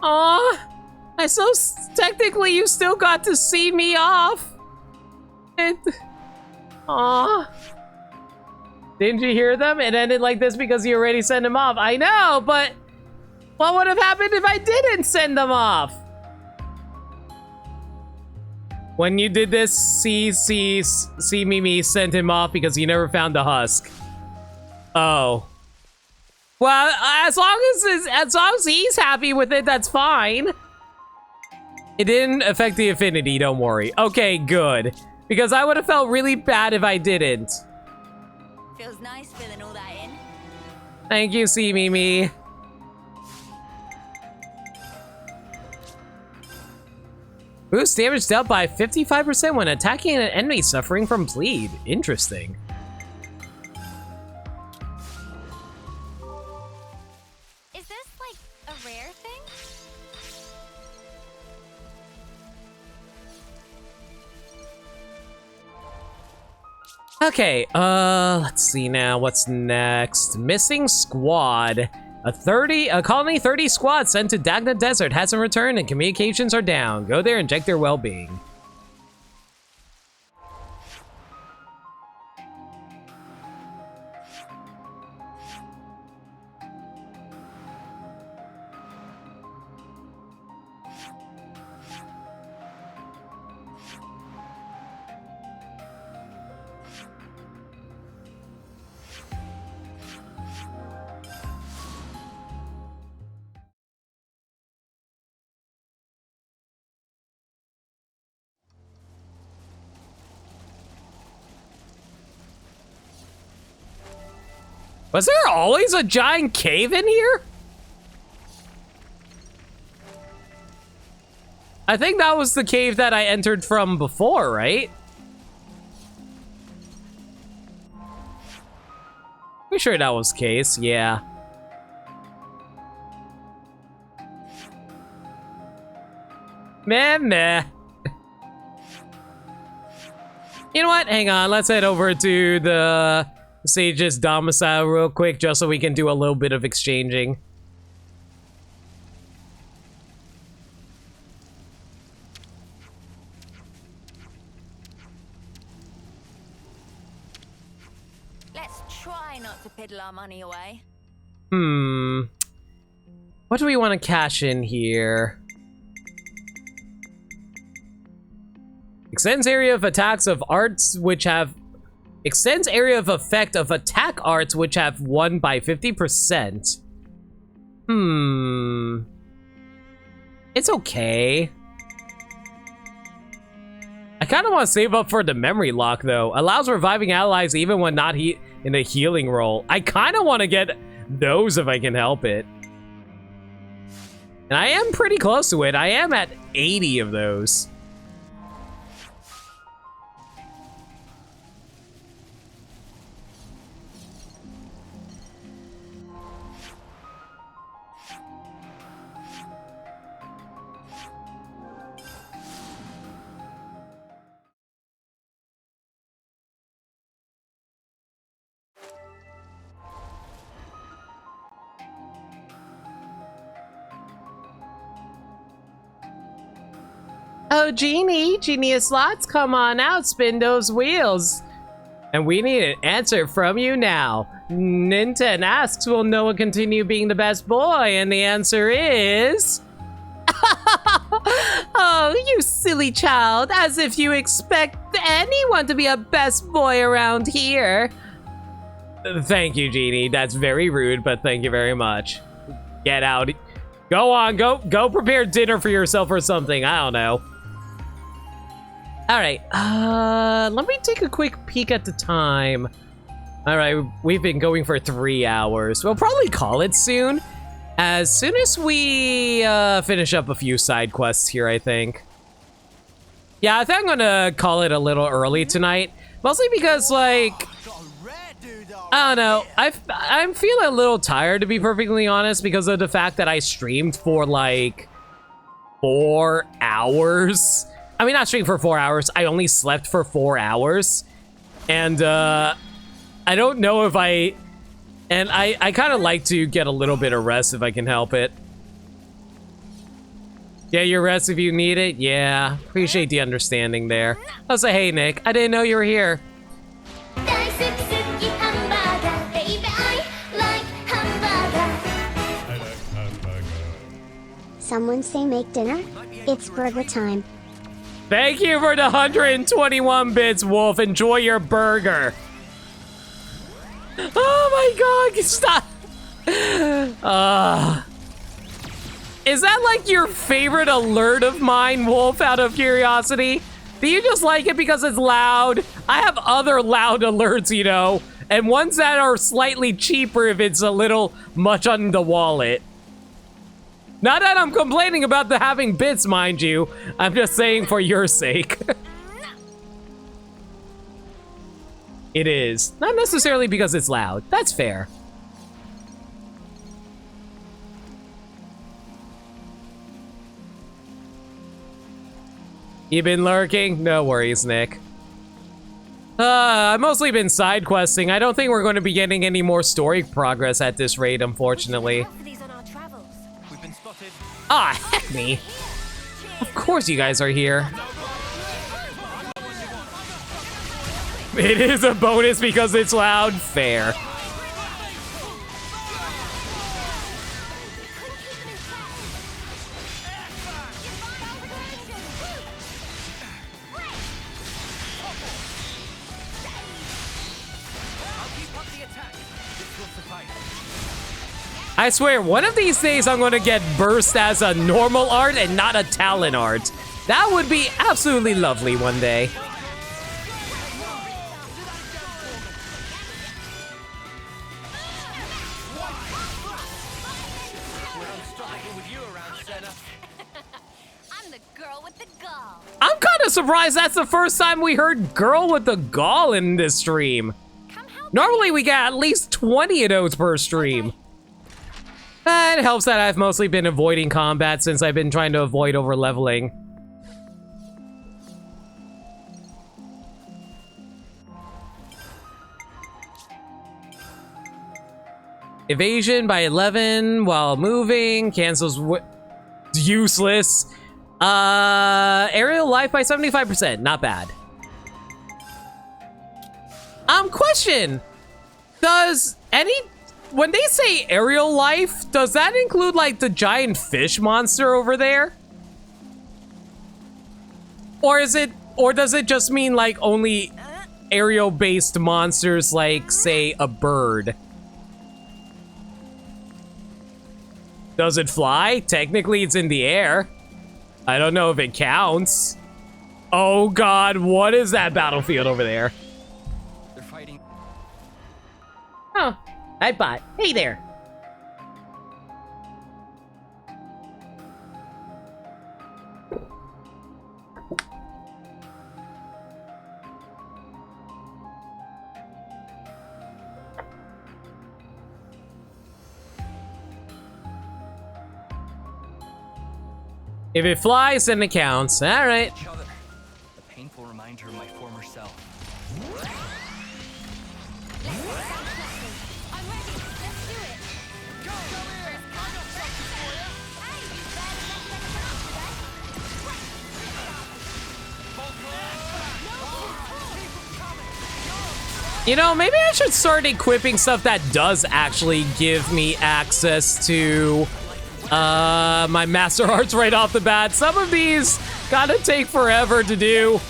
Ah. Technically, you still got to see me off. Aww. Didn't you hear them? It ended like this because you already sent them off. I know, but what would have happened if I didn't send them off? When you did this, See Me Me sent him off because he never found the husk. Oh. Well, as long as he's happy with it, that's fine. It didn't affect the affinity, don't worry. Okay, good. Because I would have felt really bad if I didn't. Feels nice filling all that in. Thank you, See Me Me. Boost damage dealt by 55% when attacking an enemy suffering from bleed. Interesting. Is this like Okay, let's see now. What's next? Missing squad. A colony 30 squad sent to Dagna Desert hasn't returned and communications are down. Go there and check their well-being. Was there always a giant cave in here? I think that was the cave that I entered from before, right? Pretty sure that was the case, yeah. Meh. You know what? Hang on, let's head over to the Sage's domicile real quick, just so we can do a little bit of exchanging. Let's try not to piddle our money away. What do we want to cash in here? Extends area of attacks of arts which have... Extends area of effect of attack arts which have won by 50%. It's okay. I kind of want to save up for the memory lock though. Allows reviving allies even when not in a healing role. I kind of want to get those if I can help it. And I am pretty close to it. I am at 80 of those. Oh, Genius Slots, come on out, spin those wheels. And we need an answer from you now. Ninten asks, will Noah continue being the best boy? And the answer is... Oh, you silly child, as if you expect anyone to be a best boy around here. Thank you, Genie. That's very rude, but thank you very much. Get out. Go on, go prepare dinner for yourself or something. I don't know. All right, let me take a quick peek at the time. All right, we've been going for 3 hours. We'll probably call it soon. As soon as we finish up a few side quests here, I think. Yeah, I think I'm gonna call it a little early tonight. Mostly because, like, I don't know. I'm feeling a little tired, to be perfectly honest, because of the fact that I streamed for, like, 4 hours. I mean, not streamed for 4 hours. I only slept for 4 hours. And, I don't know if I... And I kind of like to get a little bit of rest if I can help it. Yeah, your rest if you need it. Yeah, appreciate the understanding there. I'll say, hey, Nick, I didn't know you were here. Someone say make dinner? It's burger time. Thank you for the 121 bits, Wolf. Enjoy your burger. Oh my god, stop. Is that like your favorite alert of mine, Wolf, out of curiosity? Do you just like it because it's loud? I have other loud alerts, you know, and ones that are slightly cheaper if it's a little much on the wallet. Not that I'm complaining about the having bits, mind you. I'm just saying for your sake. It is. Not necessarily because it's loud. That's fair. You been lurking? No worries, Nick. I've mostly been side questing. I don't think we're going to be getting any more story progress at this rate, unfortunately. Ah, heck me. Of course you guys are here. It is a bonus because it's loud. Fair. I swear, one of these days I'm gonna get burst as a normal art and not a talent art. That would be absolutely lovely one day. I'm kind of surprised that's the first time we heard Girl with the Gall in this stream. Normally we get at least 20 of those per stream. It helps that I've mostly been avoiding combat since I've been trying to avoid over-leveling. Evasion by 11 while moving. Cancels useless. Aerial life by 75%. Not bad. Question. When they say aerial life, does that include like the giant fish monster over there? Or does it just mean like only aerial based monsters like say a bird? Does it fly? Technically it's in the air. I don't know if it counts. Oh god, what is that battlefield over there? They're fighting. Oh, hi bot. Hey there. If it flies, then it counts. All right. A painful reminder of my former self. You know, maybe I should start equipping stuff that does actually give me access to my master arts right off the bat. Some of these gotta take forever to do.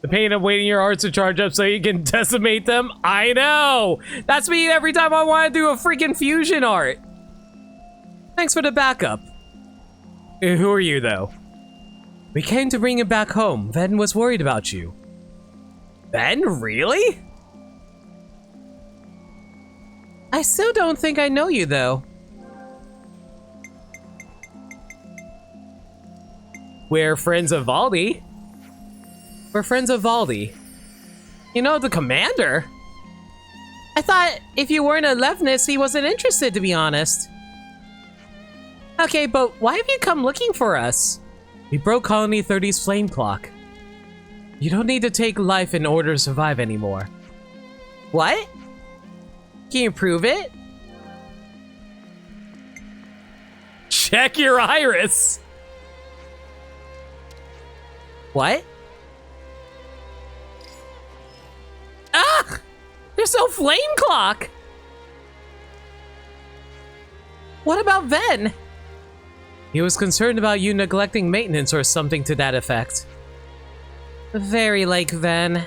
The pain of waiting your hearts to charge up so you can decimate them? I know! That's me every time I want to do a freaking fusion art. Thanks for the backup. Who are you, though? We came to bring him back home. Ven was worried about you. Ven? Really? I still don't think I know you, though. We're friends of Valdi. We're friends of Valdi. You know, the commander? I thought if you weren't a Levnis, he wasn't interested, to be honest. Okay, but why have you come looking for us? We broke Colony 30's flame clock. You don't need to take life in order to survive anymore. What? Can you prove it? Check your iris! What? Ah! There's no flame clock! What about Ven? He was concerned about you neglecting maintenance or something to that effect. Very like Ven.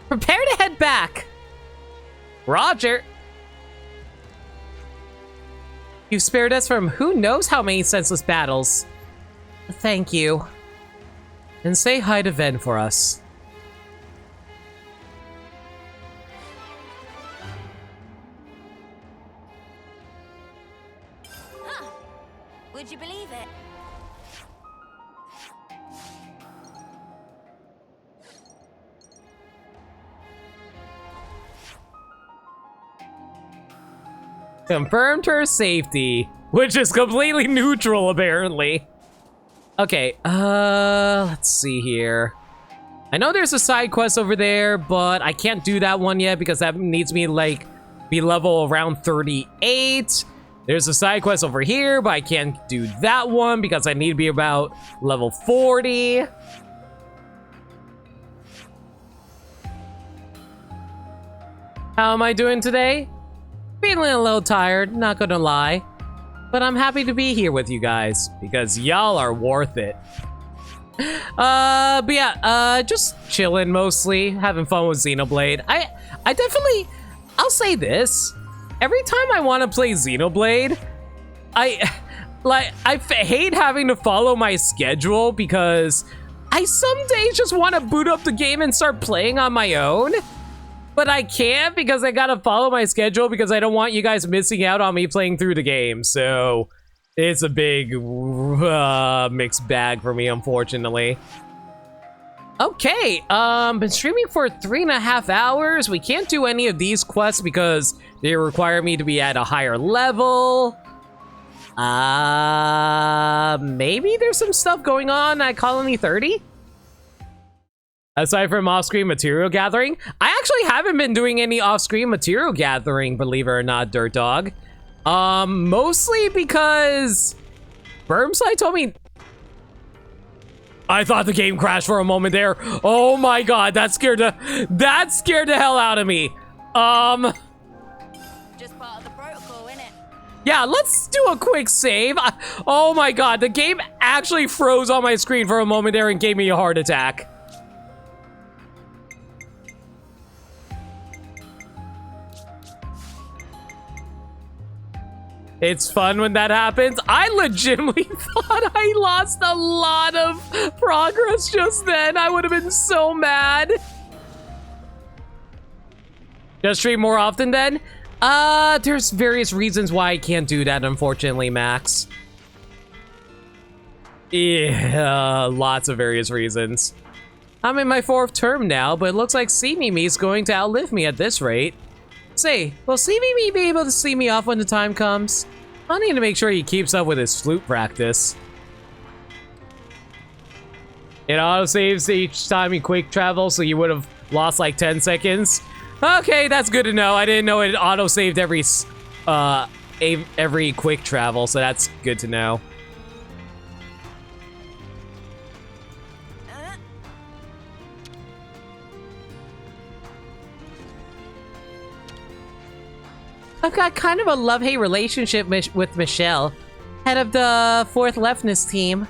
Prepare to head back! Roger! You spared us from who knows how many senseless battles. Thank you. And say hi to Ven for us. Huh. Would you believe it? Confirmed her safety, which is completely neutral, apparently. Okay, let's see here. I know there's a side quest over there, but I can't do that one yet because that needs me, like, be level around 38. There's a side quest over here, but I can't do that one because I need to be about level 40. How am I doing today? Feeling a little tired, not gonna lie. But I'm happy to be here with you guys, because y'all are worth it. But yeah, just chilling mostly, having fun with Xenoblade. I definitely, I'll say this. Every time I want to play Xenoblade, I hate having to follow my schedule because I some days just want to boot up the game and start playing on my own. But I can't because I gotta follow my schedule because I don't want you guys missing out on me playing through the game. So it's a big mixed bag for me, unfortunately. Okay, been streaming for 3.5 hours. We can't do any of these quests because they require me to be at a higher level. Maybe there's some stuff going on at Colony 30? Aside from off-screen material gathering, I actually haven't been doing any off-screen material gathering, believe it or not, Dirt Dog. Mostly because Bermside told me. I thought the game crashed for a moment there. Oh my god, that scared the hell out of me. Just part of the protocol, innit? Yeah, let's do a quick save. Oh my god, the game actually froze on my screen for a moment there and gave me a heart attack. It's fun when that happens. I legitimately thought I lost a lot of progress just then. I would have been so mad. Just stream more often then? There's various reasons why I can't do that, unfortunately, Max. Yeah, lots of various reasons. I'm in my 4th term now, but it looks like See-Me-Me's going to outlive me at this rate. Say, will See-Me-Me be able to see me off when the time comes? I'll need to make sure he keeps up with his flute practice. It autosaves each time you quick travel, so you would have lost like 10 seconds. Okay, that's good to know. I didn't know it autosaved every quick travel, so that's good to know. I've got kind of a love-hate relationship with Michelle, head of the 4th Leftness team.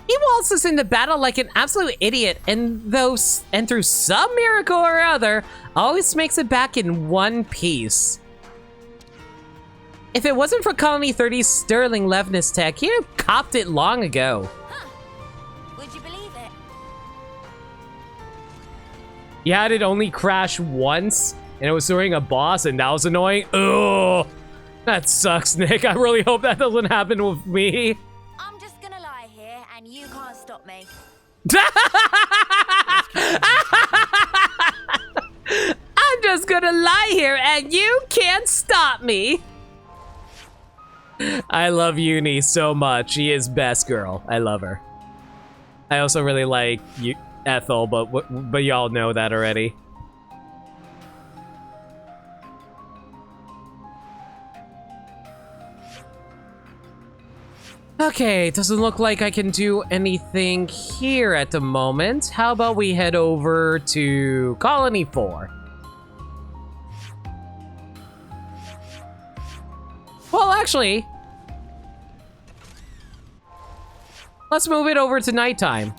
He waltzes into battle like an absolute idiot, and through some miracle or other, always makes it back in one piece. If it wasn't for Colony 30's sterling Leftness tech, he'd have copped it long ago. Huh. Would you believe it? You had it only crash once? And it was during a boss, and that was annoying. Ugh, that sucks, Nick. I really hope that doesn't happen with me. I'm just gonna lie here, and you can't stop me. I'm just gonna lie here, and you can't stop me. I love Uni so much. She is best girl. I love her. I also really like Ethel, but y'all know that already. Okay, doesn't look like I can do anything here at the moment. How about we head over to Colony 4? Well, actually, let's move it over to nighttime.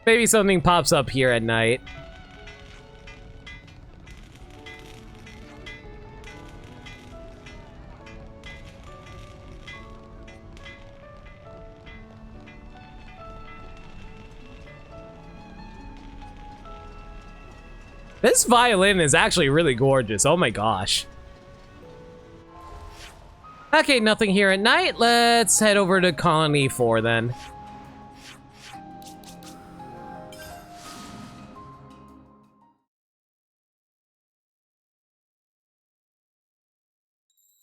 Maybe something pops up here at night. This violin is actually really gorgeous. Oh my gosh. Okay, nothing here at night. Let's head over to Colony 4 then.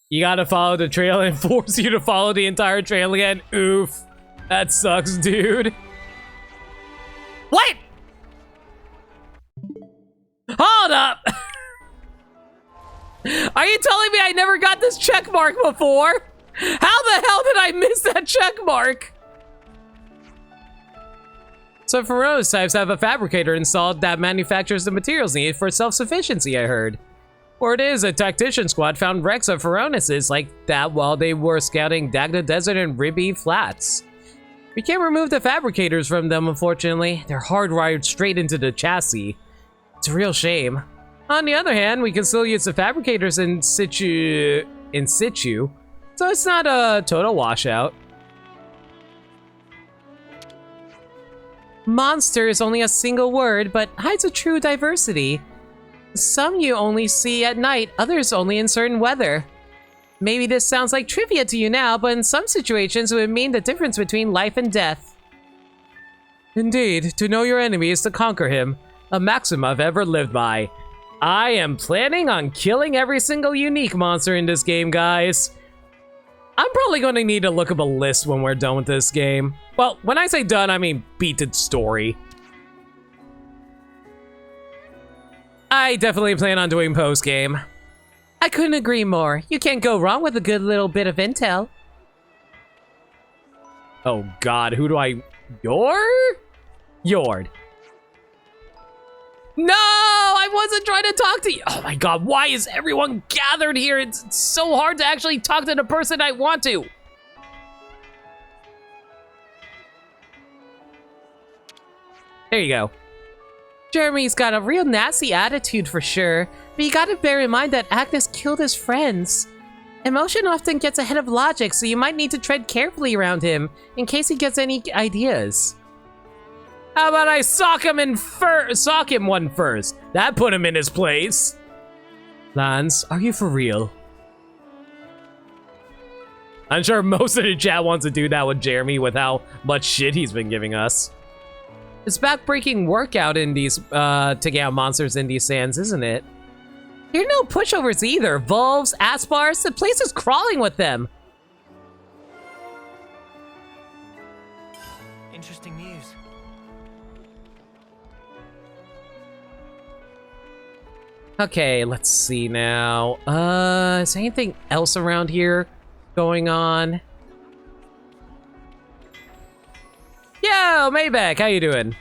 You gotta follow the trail and force you to follow the entire trail again. Oof. That sucks, dude. What? Hold up! Are you telling me I never got this check mark before? How the hell did I miss that check mark? So Pharaoh's types have a fabricator installed that manufactures the materials needed for self-sufficiency, I heard. Or it is, a tactician squad found wrecks of Pharaohnesses like that while they were scouting Dagda Desert and Ribby Flats. We can't remove the fabricators from them, unfortunately. They're hardwired straight into the chassis. It's a real shame. On the other hand, we can still use the fabricators in situ, so it's not a total washout. Monster is only a single word, but hides a true diversity. Some you only see at night, others only in certain weather. Maybe this sounds like trivia to you now, but in some situations it would mean the difference between life and death. Indeed, to know your enemy is to conquer him, a maxim I've ever lived by. I am planning on killing every single unique monster in this game, guys. I'm probably going to need to look up a list when we're done with this game. Well, when I say done, I mean beat the story. I definitely plan on doing post-game. I couldn't agree more. You can't go wrong with a good little bit of intel. Oh god, who do I... Yord? No! I wasn't trying to talk to you! Oh my god, why is everyone gathered here? It's so hard to actually talk to the person I want to. There you go. Jeremy's got a real nasty attitude for sure, but you gotta bear in mind that Agnes killed his friends. Emotion often gets ahead of logic, so you might need to tread carefully around him in case he gets any ideas. How about I sock him one first? That put him in his place. Lance, are you for real? I'm sure most of the chat wants to do that with Jeremy with how much shit he's been giving us. It's back-breaking workout in these, taking out monsters in these sands, isn't it? There are no pushovers either. Volves, Aspars, the place is crawling with them. Interesting news. Okay, let's see now. Is there anything else around here going on? Yo, Maybeck, how you doing?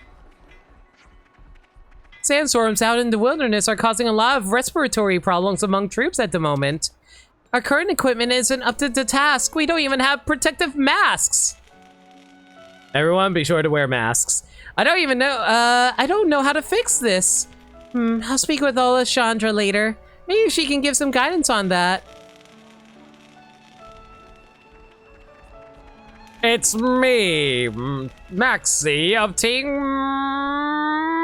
Sandstorms out in the wilderness are causing a lot of respiratory problems among troops at the moment. Our current equipment isn't up to the task. We don't even have protective masks. Everyone, be sure to wear masks. I don't know how to fix this. I'll speak with Alessandra later. Maybe she can give some guidance on that. It's me, Maxi of Team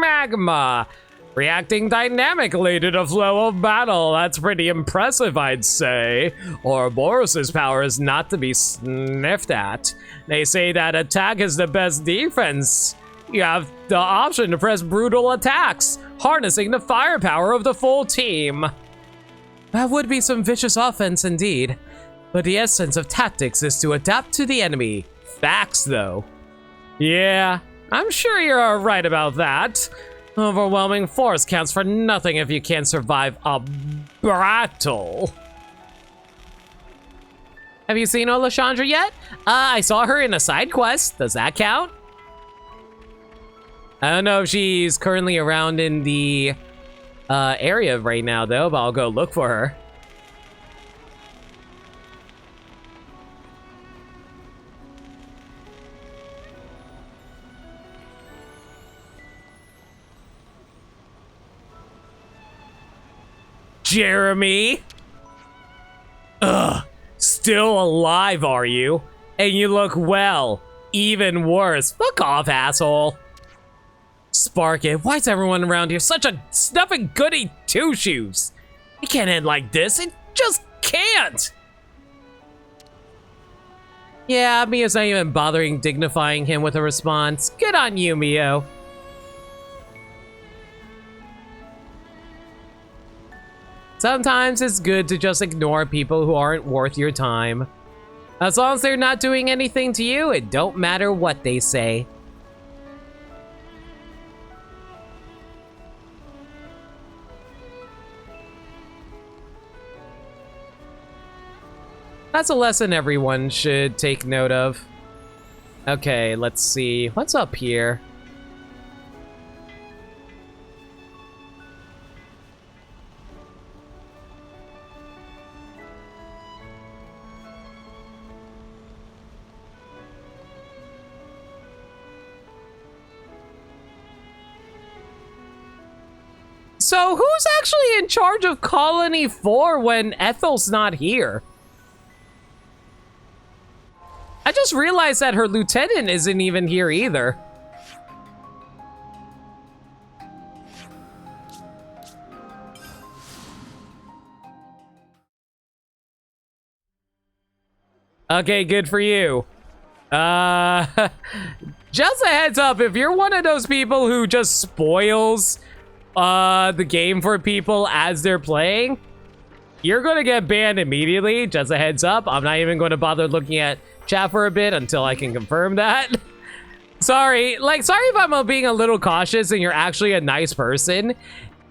Magma, reacting dynamically to the flow of battle. That's pretty impressive, I'd say. Ouroboros's power is not to be sniffed at. They say that attack is the best defense. You have the option to press brutal attacks, harnessing the firepower of the full team. That would be some vicious offense indeed. But the essence of tactics is to adapt to the enemy. Facts, though. Yeah, I'm sure you're right about that. Overwhelming force counts for nothing if you can't survive a battle. Have you seen Alessandra yet? I saw her in a side quest. Does that count? I don't know if she's currently around in the area right now, though, but I'll go look for her. Jeremy? Ugh, still alive, are you? And you look well. Even worse. Fuck off, asshole. Spark it. Why is everyone around here such a snuffing goody two-shoes? It can't end like this. It just can't. Yeah, Mio's not even bothering dignifying him with a response. Good on you, Mio. Sometimes it's good to just ignore people who aren't worth your time. As long as they're not doing anything to you, it don't matter what they say. That's a lesson everyone should take note of. Okay, let's see. What's up here? So who's actually in charge of Colony 4 when Ethel's not here? I just realized that her lieutenant isn't even here either. Okay, good for you. Just a heads up, if you're one of those people who just spoils the game for people as they're playing, you're gonna get banned immediately. Just a heads up. I'm not even going to bother looking at chat for a bit until I can confirm that. Sorry if I'm being a little cautious and you're actually a nice person.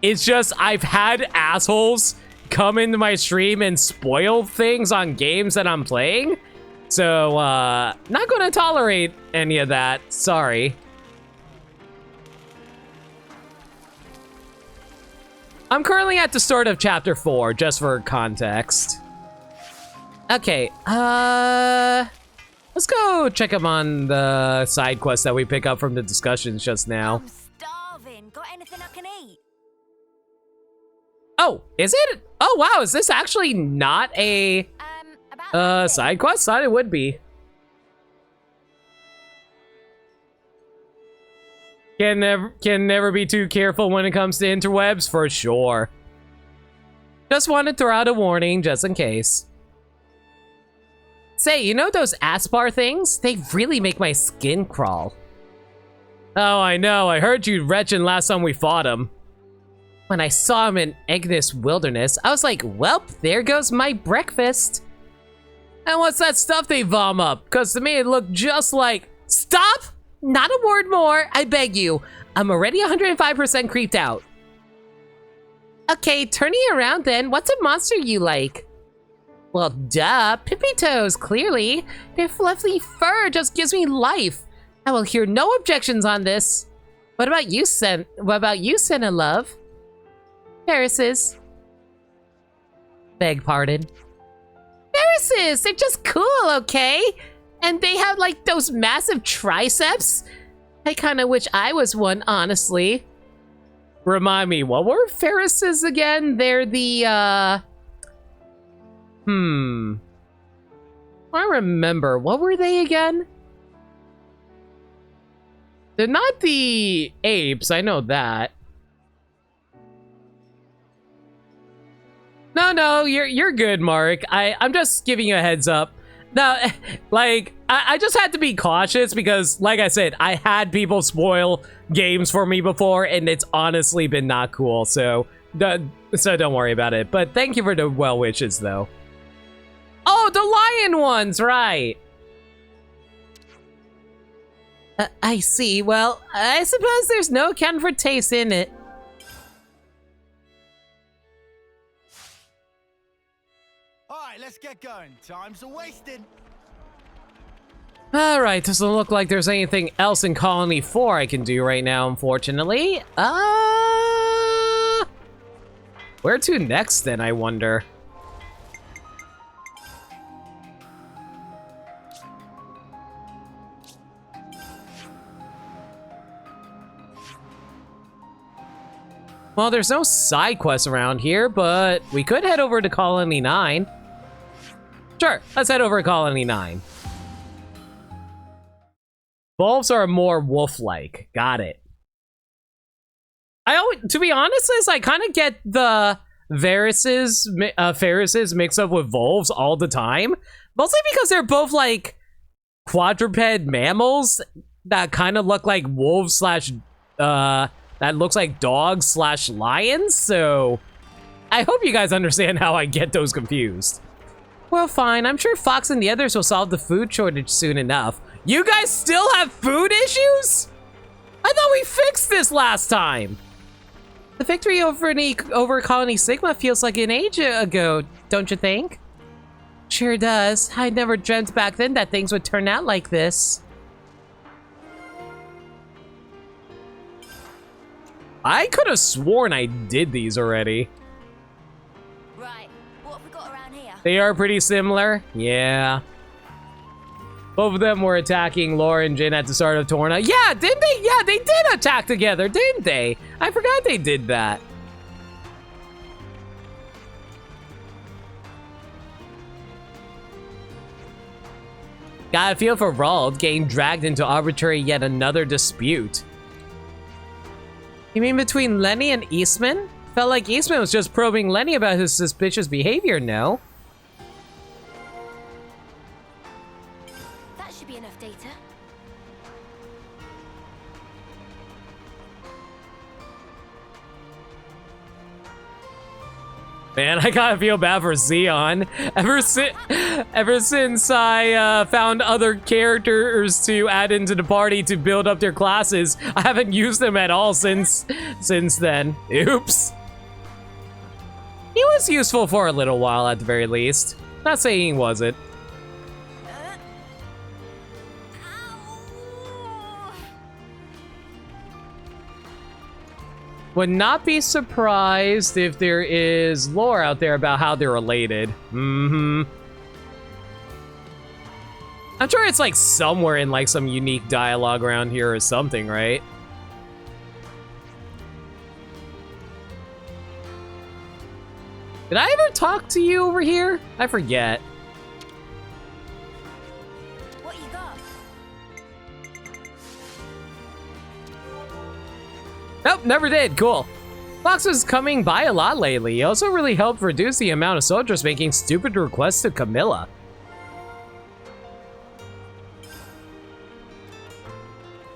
It's just I've had assholes come into my stream and spoil things on games that I'm playing. So, not gonna tolerate any of that. Sorry. I'm currently at the start of chapter 4, just for context. Okay, let's go check up on the side quests that we pick up from the discussions just now. I'm starving. Got anything I can eat? Oh, is it? Oh, wow, is this actually not a side quest? Thought it would be. Can never be too careful when it comes to interwebs, for sure. Just wanted to throw out a warning, just in case. Say, you know those Aspar things? They really make my skin crawl. Oh, I know. I heard you retching last time we fought him. When I saw him in Ignis Wilderness, I was like, welp, there goes my breakfast. And what's that stuff they vom up? Because to me, it looked just like... Stop! Not a word more, I beg you. I'm already 105% creeped out. Okay, turning around then, what's a monster you like? Well, duh, Pippy Toes, clearly. Their fluffy fur just gives me life. I will hear no objections on this. What about you, Senna love? Paris's. Beg pardon. Paris's, they're just cool, okay? And they have, like, those massive triceps. I kind of wish I was one, honestly. Remind me, what were Ferris's again? They're the, I remember. What were they again? They're not the apes, I know that. No, you're good, Mark. I'm just giving you a heads up. Now, like, I just had to be cautious because, like I said, I had people spoil games for me before, and it's honestly been not cool, so don't worry about it. But thank you for the well wishes, though. Oh, the lion ones, right. I see. Well, I suppose there's no accounting for taste in it. Let's get going. Time's a-wasting. Alright, doesn't look like there's anything else in Colony 4 I can do right now, unfortunately. Where to next, then, I wonder? Well, there's no side quests around here, but we could head over to Colony 9. Sure, let's head over to Colony 9. Wolves are more wolf-like. Got it. To be honest, Liz, I kind of get the Ferris's mix up with Volves all the time. Mostly because they're both like quadruped mammals that kind of look like wolves slash that looks like dogs slash lions. So I hope you guys understand how I get those confused. Well, fine. I'm sure Fox and the others will solve the food shortage soon enough. You guys still have food issues? I thought we fixed this last time. The victory over Colony Sigma feels like an age ago, don't you think? Sure does. I never dreamt back then that things would turn out like this. I could have sworn I did these already. Right, what have we got around here? They are pretty similar. Yeah. Both of them were attacking Laura and Jin at the start of Torna. Yeah, didn't they? Yeah, they did attack together, didn't they? I forgot they did that. Got a feel for Rald getting dragged into arbitrary yet another dispute. You mean between Lenny and Eastman? Felt like Eastman was just probing Lenny about his suspicious behavior, no? That should be enough data. Man, I gotta feel bad for Xeon. Ever since I found other characters to add into the party to build up their classes, I haven't used them at all since then. Oops. He was useful for a little while at the very least. Not saying he wasn't. Would not be surprised if there is lore out there about how they're related. I'm sure it's like somewhere in like some unique dialogue around here or something, right? Did I ever talk to you over here? I forget. What you got? Nope, never did. Cool. Fox was coming by a lot lately. He also really helped reduce the amount of soldiers making stupid requests to Camilla.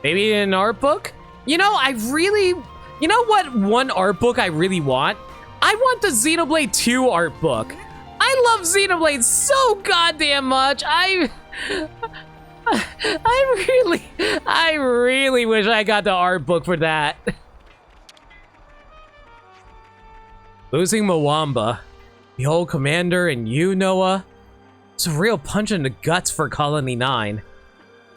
Maybe an art book? You know, you know what one art book I really want? I want the Xenoblade 2 art book. I love Xenoblade so goddamn much. I really wish I got the art book for that. Losing Mwamba, the old commander, and you, Noah, it's a real punch in the guts for Colony 9.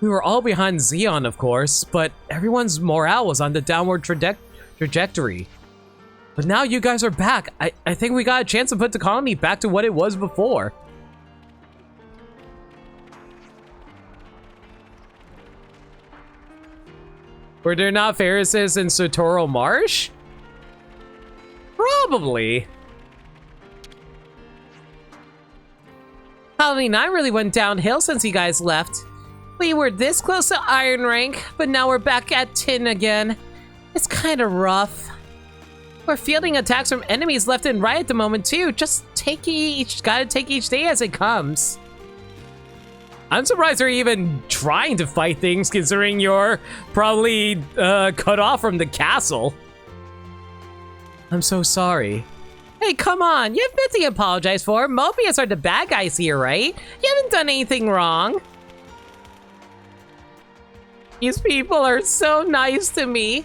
We were all behind Xeon, of course, but everyone's morale was on the downward trajectory. But now you guys are back. I think we got a chance to put the colony back to what it was before. Were there not Ferrises in Sotoro Marsh? Probably. Colony 9 really went downhill since you guys left. We were this close to Iron Rank, but now we're back at Tin again. It's kind of rough. We're fielding attacks from enemies left and right at the moment too. Just gotta take each day as it comes. I'm surprised they're even trying to fight things considering you're probably cut off from the castle. I'm so sorry. Hey, come on, you have nothing to apologize for. Mobius are the bad guys here, right? You haven't done anything wrong. These people are so nice to me.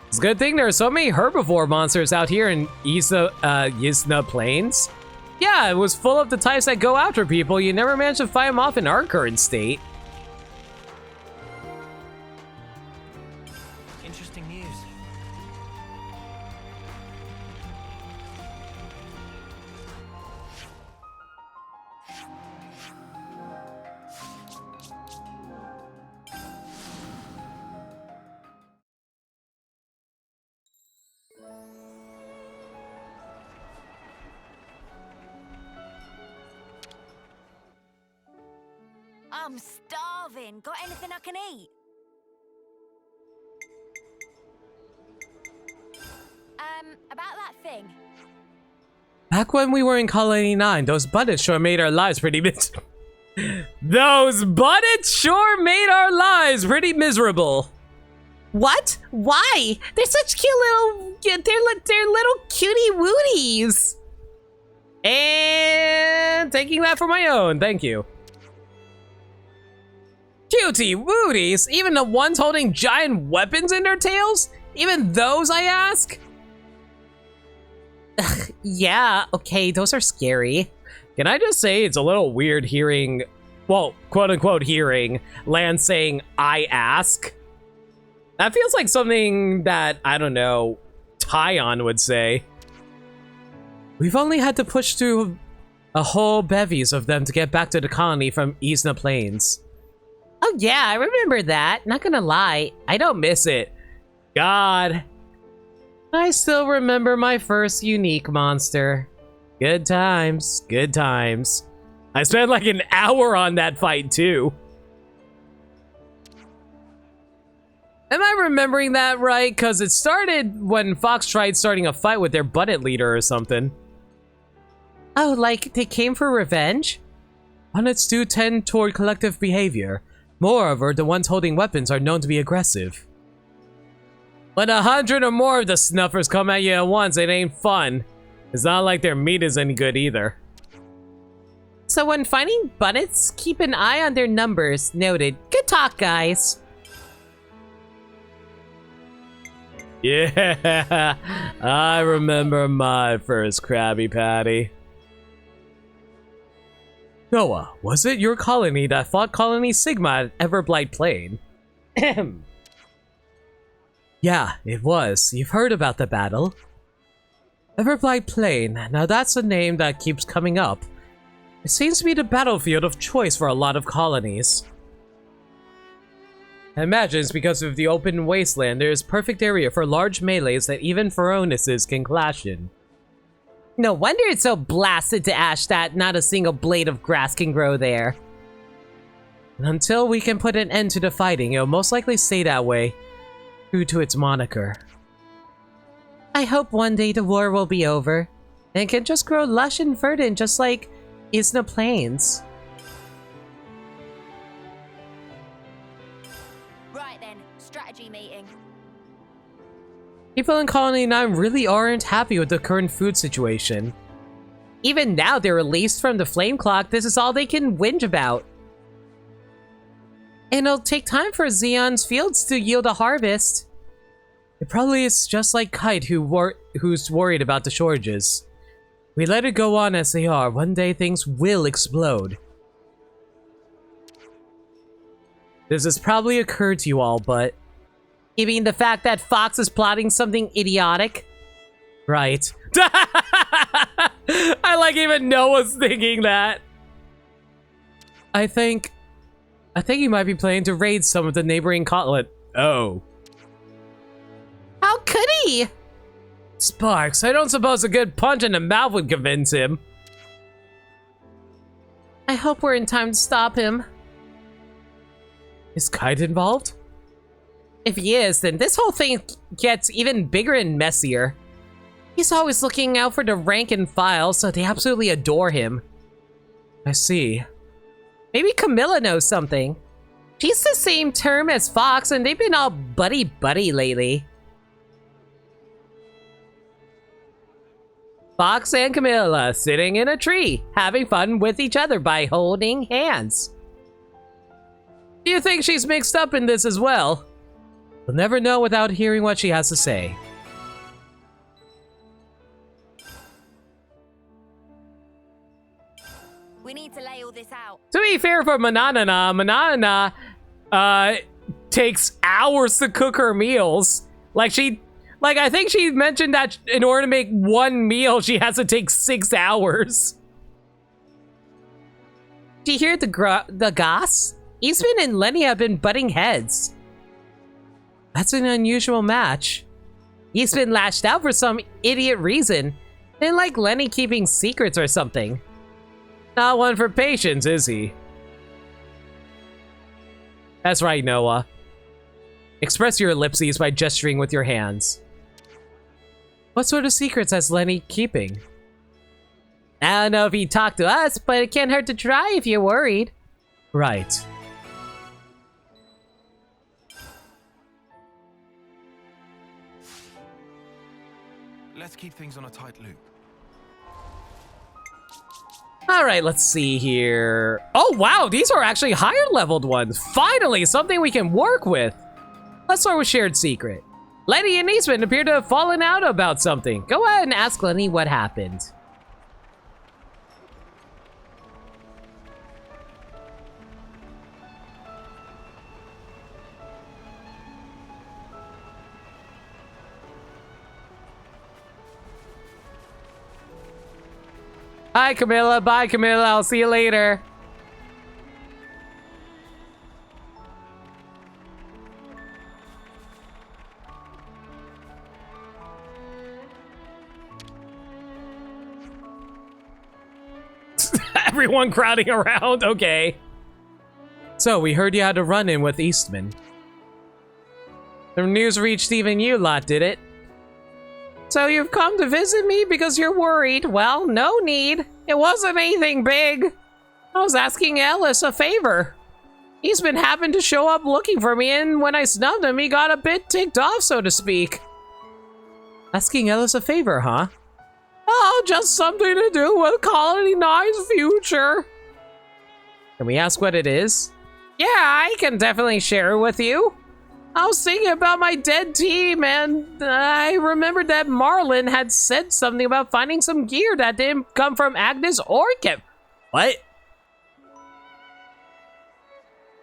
It's a good thing there are so many herbivore monsters out here in Yizna Plains. Yeah, it was full of the types that go after people. You never managed to fight them off in our current state. Interesting news. I'm starving. Got anything I can eat? about that thing. Back when we were in Colony 9, those bullets sure made our lives pretty Those bullets sure made our lives pretty miserable. What? Why? They're such cute little... They're little cutie wooties. And taking that for my own, thank you. Cutie wooties? Even the ones holding giant weapons in their tails? Even those, I ask? Yeah, okay, those are scary. Can I just say it's a little weird hearing, well, quote-unquote hearing, Lance saying, I ask? That feels like something that, I don't know, Taion would say. We've only had to push through a whole bevies of them to get back to the colony from Isna Plains. Oh yeah, I remember that. Not gonna lie, I don't miss it. God. I still remember my first unique monster. Good times, good times. I spent like an hour on that fight too. Am I remembering that right? Because it started when Fox tried starting a fight with their budget leader or something. Oh, like they came for revenge? Bunnets do tend toward collective behavior. Moreover, the ones holding weapons are known to be aggressive. When 100 or more of the snuffers come at you at once, it ain't fun. It's not like their meat is any good either. So when fighting bunnets, keep an eye on their numbers. Noted. Good talk, guys. Yeah, I remember my first Krabby Patty. Noah, was it your colony that fought Colony Sigma at Everblight Plain? Yeah, it was. You've heard about the battle. Everblight Plain, now that's a name that keeps coming up. It seems to be the battlefield of choice for a lot of colonies. I imagine it's because of the open wasteland, there's perfect area for large melees that even Pharaonesses can clash in. No wonder it's so blasted to ash that not a single blade of grass can grow there. And until we can put an end to the fighting, it'll most likely stay that way, true to its moniker. I hope one day the war will be over, and can just grow lush and verdant just like Isna Plains. Right then, strategy meeting. People in Colony 9 really aren't happy with the current food situation. Even now they're released from the flame clock, this is all they can whinge about. And it'll take time for Xeon's fields to yield a harvest. It probably is just like Kite who's worried about the shortages. We let it go on as they are, one day things will explode. This has probably occurred to you all, but... You mean the fact that Fox is plotting something idiotic? Right. I like even Noah's thinking that. I think he might be planning to raid some of the neighboring colony. Oh. How could he? Sparks, I don't suppose a good punch in the mouth would convince him. I hope we're in time to stop him. Is Kite involved? If he is, then this whole thing gets even bigger and messier. He's always looking out for the rank and file, so they absolutely adore him. I see. Maybe Camilla knows something. She's the same term as Fox, and they've been all buddy-buddy lately. Fox and Camilla sitting in a tree, having fun with each other by holding hands. Do you think she's mixed up in this as well? We'll never know without hearing what she has to say. We need to lay all this out. To be fair for Manana takes hours to cook her meals. I think she mentioned that in order to make one meal, she has to take 6 hours. Do you hear the goss? Eastman and Lenny have been butting heads. That's an unusual match. Eastman lashed out for some idiot reason. Didn't like Lenny keeping secrets or something. Not one for patience, is he? That's right, Noah. Express your ellipses by gesturing with your hands. What sort of secrets has Lenny keeping? I don't know if he'd talk to us, but it can't hurt to try if you're worried. Right. Let's keep things on a tight loop. Alright, let's see here. Oh wow, these are actually higher leveled ones. Finally, something we can work with. Let's start with shared secret. Lenny and Eastman appear to have fallen out about something. Go ahead and ask Lenny what happened. Hi, Camilla. Bye, Camilla. I'll see you later. Everyone crowding around. Okay. So, we heard you had a run-in with Eastman. The news reached even you lot, did it? So you've come to visit me because you're worried. Well, no need. It wasn't anything big. I was asking Ellis a favor. Eastman happened to show up looking for me, and when I snubbed him, he got a bit ticked off, so to speak. Asking Ellis a favor, huh? Oh, just something to do with Colony 9's future. Can we ask what it is? Yeah, I can definitely share it with you. I was thinking about my dead team, and I remembered that Marlin had said something about finding some gear that didn't come from Agnes or Kev. What?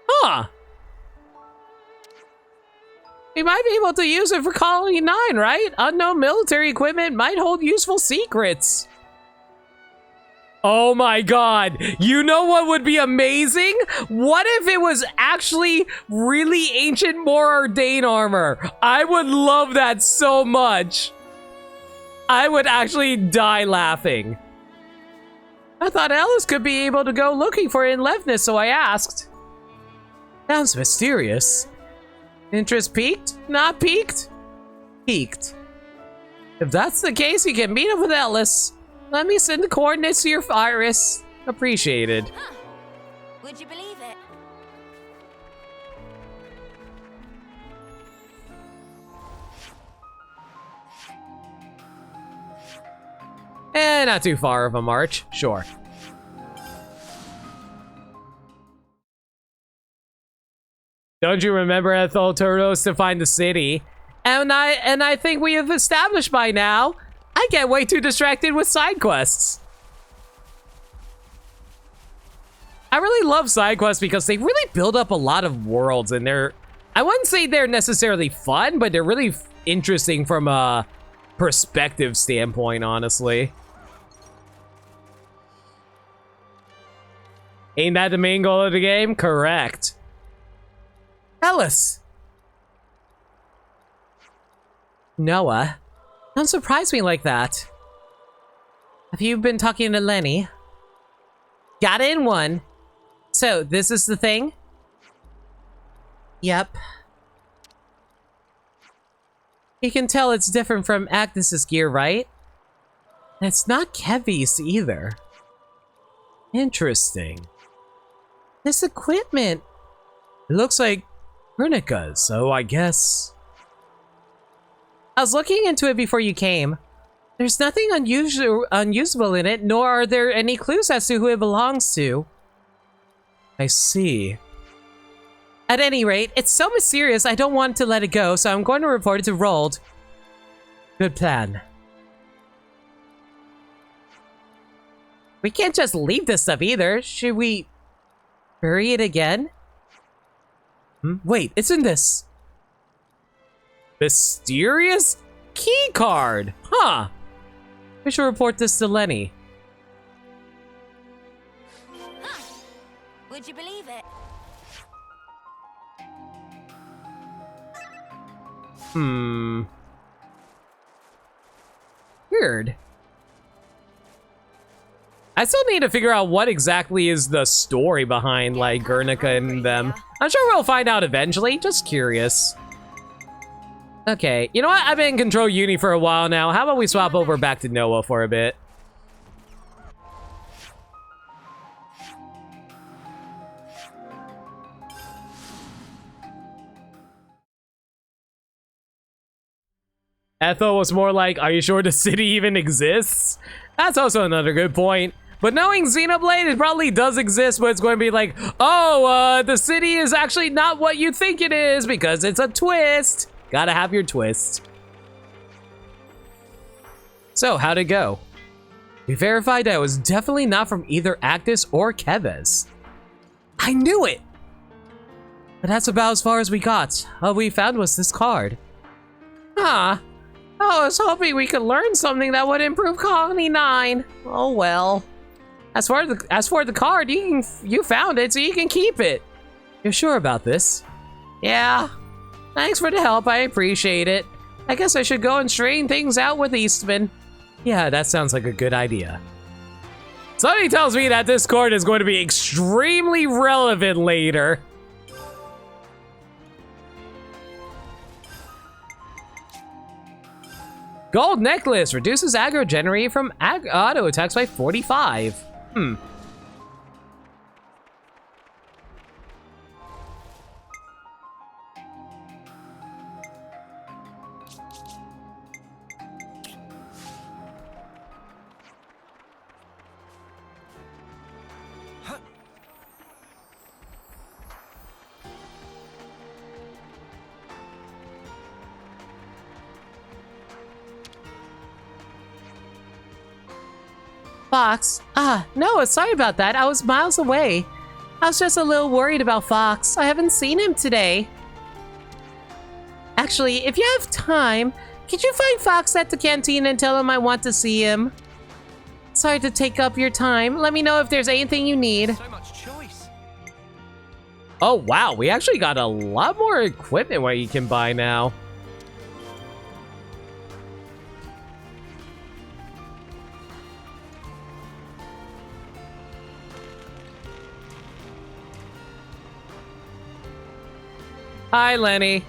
Huh. We might be able to use it for Colony 9, right? Unknown military equipment might hold useful secrets. Oh my god, you know what would be amazing? What if it was actually really ancient Morardain armor? I would love that so much. I would actually die laughing. I thought Ellis could be able to go looking for it in Levnis, so I asked. Sounds mysterious. Interest peaked? Not peaked? Peaked. If that's the case, you can meet up with Ellis. Let me send the coordinates to your Iris. Appreciated. Huh. Would you believe it? Not too far of a march. Sure. Don't you remember Ethel told us to find the city? And I think we have established by now. I get way too distracted with side quests. I really love side quests because they really build up a lot of worlds, and I wouldn't say they're necessarily fun, but they're really interesting from a perspective standpoint, honestly. Ain't that the main goal of the game? Correct. Ellis. Noah. Don't surprise me like that. Have you been talking to Lenny? Got it in one. So, this is the thing? Yep. You can tell it's different from Agnes's gear, right? And it's not Kevy's either. Interesting. This equipment. It looks like Chronicles, so I guess... I was looking into it before you came. There's nothing unusable in it, nor are there any clues as to who it belongs to. I see. At any rate, it's so mysterious I don't want to let it go, so I'm going to report it to Rold. Good plan. We can't just leave this stuff either. Should we bury it again? Wait, isn't this... mysterious key card? Huh. We should report this to Lenny. Huh. Would you believe it? Weird. I still need to figure out what exactly is the story behind, like, Guernica and them. I'm sure we'll find out eventually, just curious. Okay, you know what? I've been in Control Uni for a while now. How about we swap over back to Noah for a bit? Ethel was more like, are you sure the city even exists? That's also another good point. But knowing Xenoblade, it probably does exist, but it's going to be like, oh, the city is actually not what you think it is because it's a twist. Gotta have your twist. So, how'd it go? We verified that it was definitely not from either Actus or Keves. I knew it! But that's about as far as we got. All we found was this card. Huh. Oh, I was hoping we could learn something that would improve Colony 9. Oh well. As for the card, you found it, so you can keep it. You're sure about this? Yeah. Thanks for the help, I appreciate it. I guess I should go and straighten things out with Eastman. Yeah, that sounds like a good idea. Something tells me that this card is going to be extremely relevant later. Gold necklace reduces aggro generated from auto attacks by 45. Fox? No, sorry about that. I was miles away. I was just a little worried about Fox. I haven't seen him today. Actually, if you have time, could you find Fox at the canteen and tell him I want to see him? Sorry to take up your time. Let me know if there's anything you need. So much choice. Oh, wow. We actually got a lot more equipment what you can buy now. Hi, Lenny.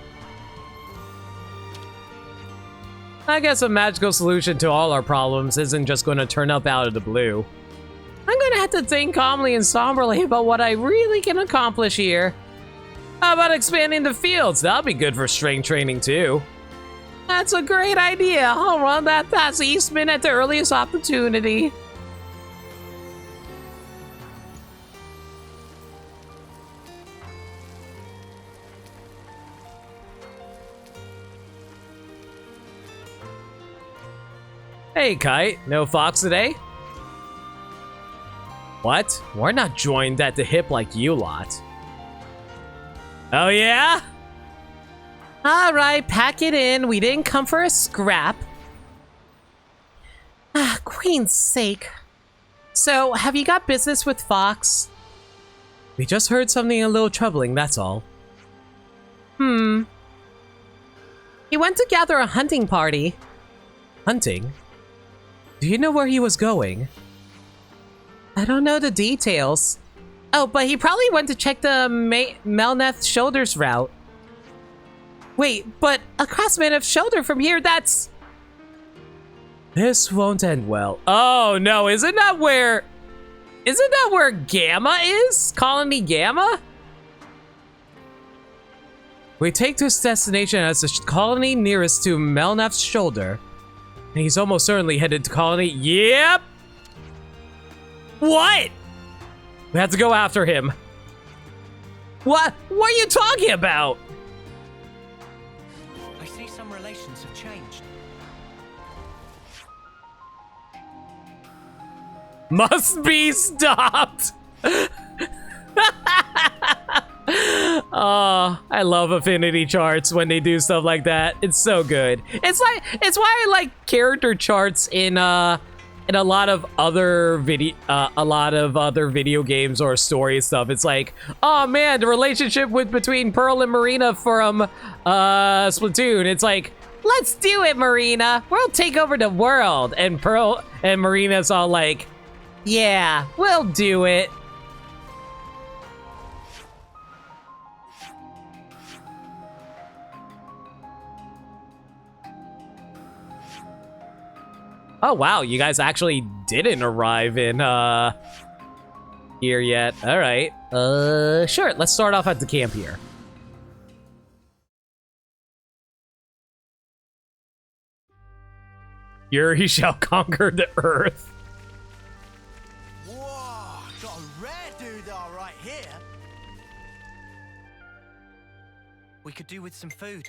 I guess a magical solution to all our problems isn't just going to turn up out of the blue. I'm going to have to think calmly and somberly about what I really can accomplish here. How about expanding the fields? That'll be good for strength training too. That's a great idea. I'll run that past Eastman at the earliest opportunity. Hey, Kite. No Fox today? What? We're not joined at the hip like you lot. Oh, yeah? Alright, pack it in. We didn't come for a scrap. Queen's sake. So, have you got business with Fox? We just heard something a little troubling, that's all. He went to gather a hunting party. Hunting? Do you know where he was going? I don't know the details. Oh, but he probably went to check the Melneth Shoulders route. Wait, but across Melneth Shoulder from here, that's... This won't end well. Oh, no, isn't that where Gamma is? Colony Gamma? We take this destination as the colony nearest to Melneth's Shoulder. And he's almost certainly headed to Colony. Yep! What? We have to go after him. What? What are you talking about? I see some relations have changed. Must be stopped. Oh, I love affinity charts when they do stuff like that. It's so good. It's why I like character charts in a lot of other video games or story stuff. It's like, oh man, the relationship between Pearl and Marina from Splatoon. It's like, let's do it, Marina. We'll take over the world. And Pearl and Marina's all like, yeah, we'll do it. Oh, wow. You guys actually didn't arrive in, here yet. All right. Sure. Let's start off at the camp here. Yuri shall conquer the earth. Whoa, got a rare doodah right here. We could do with some food.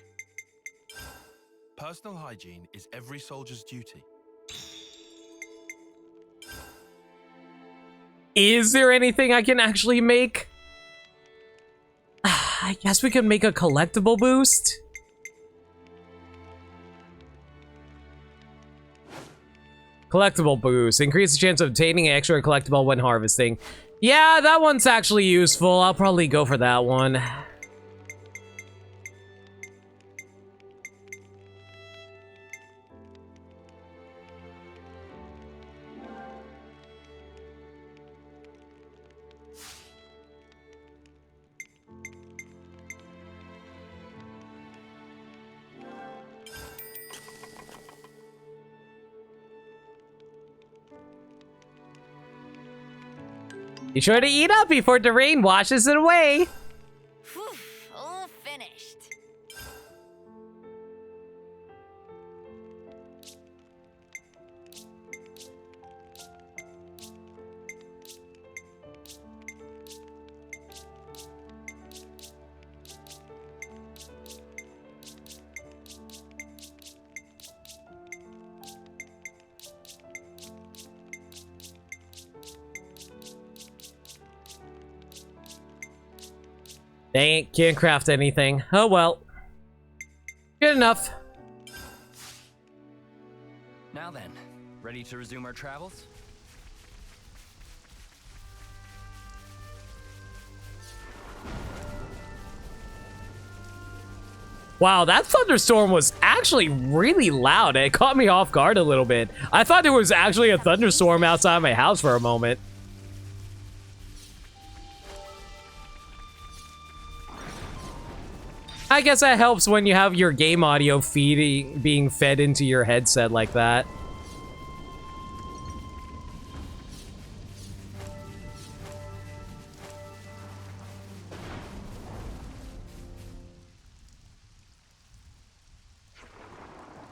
Personal hygiene is every soldier's duty. Is there anything I can actually make? I guess we could make a collectible boost. Collectible boost. Increase the chance of obtaining an extra collectible when harvesting. Yeah, that one's actually useful. I'll probably go for that one. Be sure to eat up before the rain washes it away. Whew, all finished. Dang it, can't craft anything. Oh well. Good enough. Now then, ready to resume our travels? Wow, that thunderstorm was actually really loud. It caught me off guard a little bit. I thought there was actually a thunderstorm outside my house for a moment. I guess that helps when you have your game audio being fed into your headset like that.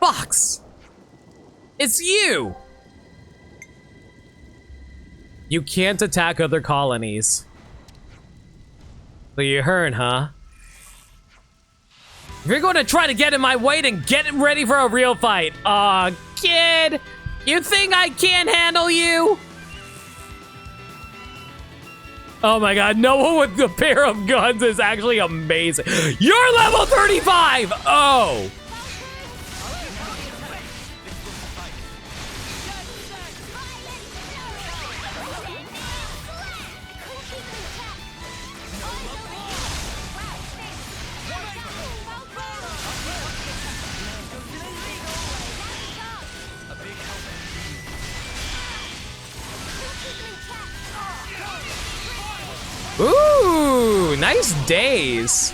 Fox! It's you! You can't attack other colonies. So you heard, huh? If you're going to try to get in my way, then get ready for a real fight. Aw, kid! You think I can't handle you? Oh my god, no one with a pair of guns is actually amazing. You're level 35! Oh! Ooh, nice days.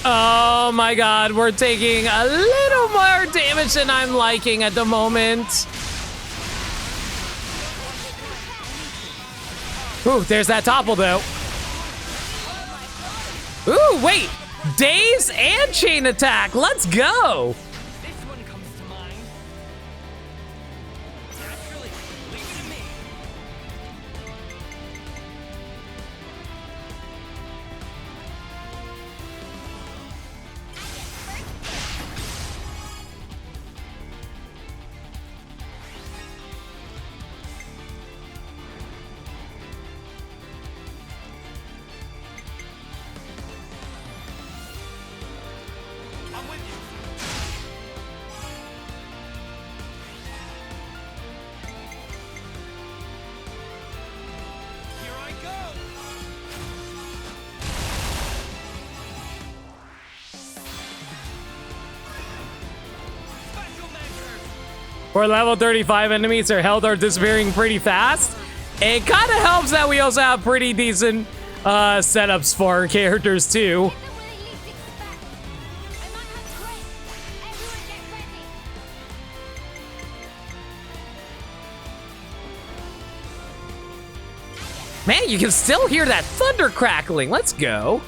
Oh my god, we're taking a little more damage than I'm liking at the moment. Ooh, there's that topple though. Ooh, wait, daze and chain attack, let's go. This one comes to mind. Naturally, leave it to me. where level 35 enemies their health are disappearing pretty fast. It kind of helps that we also have pretty decent setups for our characters too. Man, you can still hear that thunder crackling. Let's go.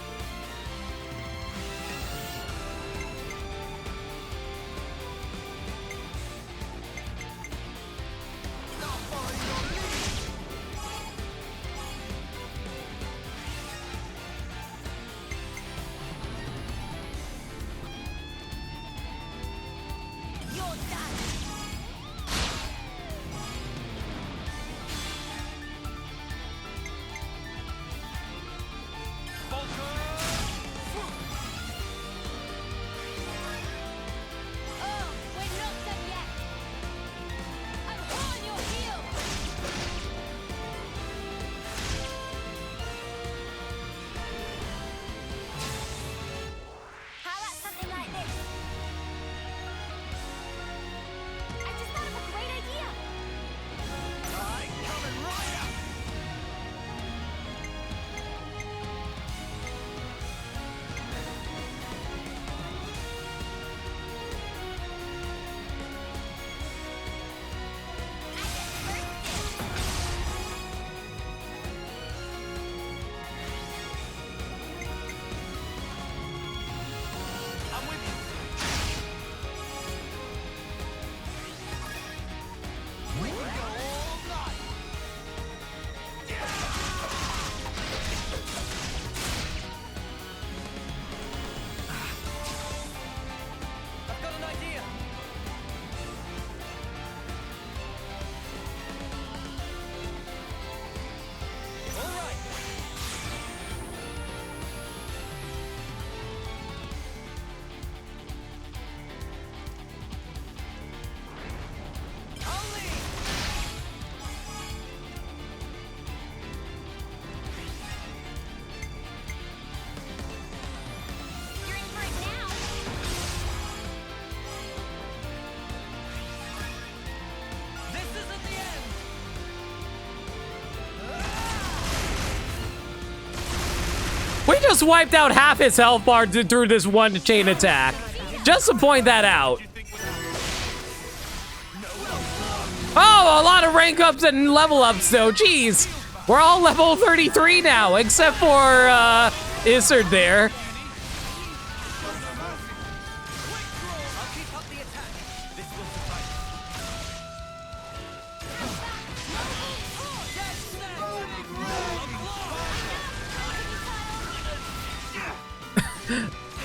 We just wiped out half his health bar through this one chain attack. Just to point that out. Oh, a lot of rank ups and level ups though, jeez. We're all level 33 now, except for Izzard there.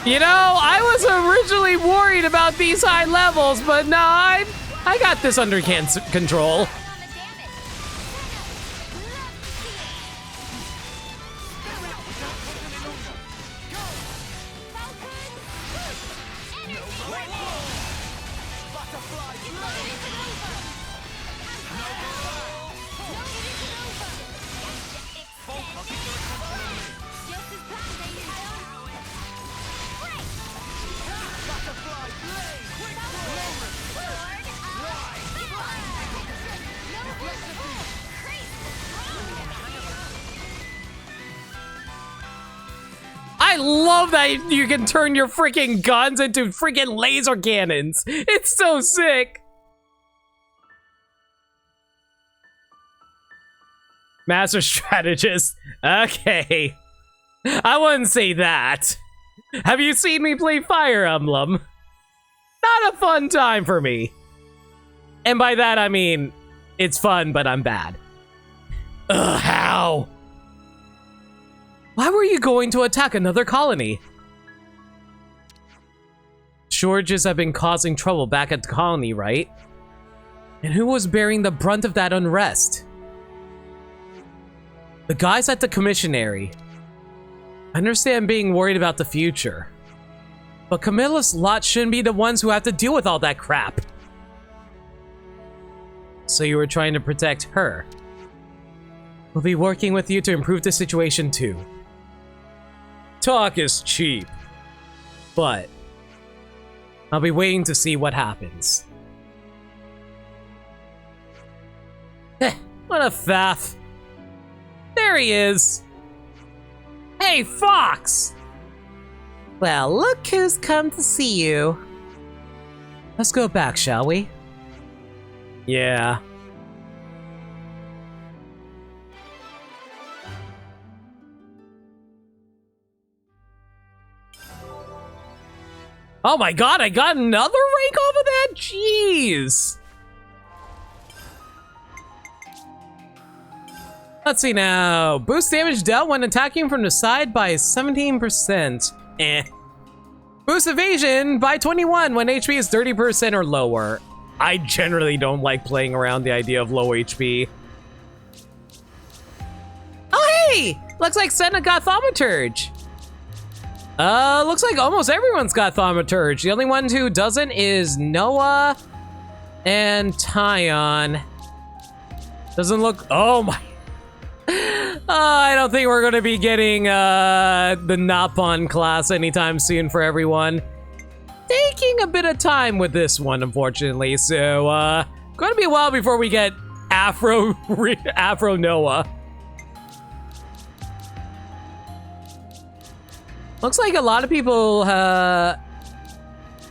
You know, I was originally worried about these high levels, but no, I got this under control. I love that you can turn your freaking guns into freaking laser cannons. It's so sick. Master strategist. Okay. I wouldn't say that. Have you seen me play Fire Emblem? Not a fun time for me. And by that I mean, it's fun, but I'm bad. Ugh, how? Why were you going to attack another colony? Shortages have been causing trouble back at the colony, right? And who was bearing the brunt of that unrest? The guys at the commissionary. I understand being worried about the future. But Camilla's lot shouldn't be the ones who have to deal with all that crap. So you were trying to protect her. We'll be working with you to improve the situation too. Talk is cheap, but I'll be waiting to see what happens. What a faff. There he is. Hey, Fox! Well, look who's come to see you. Let's go back, shall we? Yeah. Oh my god, I got another rank off of that? Jeez! Let's see now. Boost damage dealt when attacking from the side by 17%. Eh. Boost evasion by 21 when HP is 30% or lower. I generally don't like playing around the idea of low HP. Oh hey! Looks like Senna got Thaumaturge. Looks like almost everyone's got Thaumaturge. The only one who doesn't is Noah and Taion. Doesn't look, oh my. I don't think we're gonna be getting the Napon class anytime soon for everyone. Taking a bit of time with this one, unfortunately. So, gonna be a while before we get Afro Noah. Looks like a lot of people,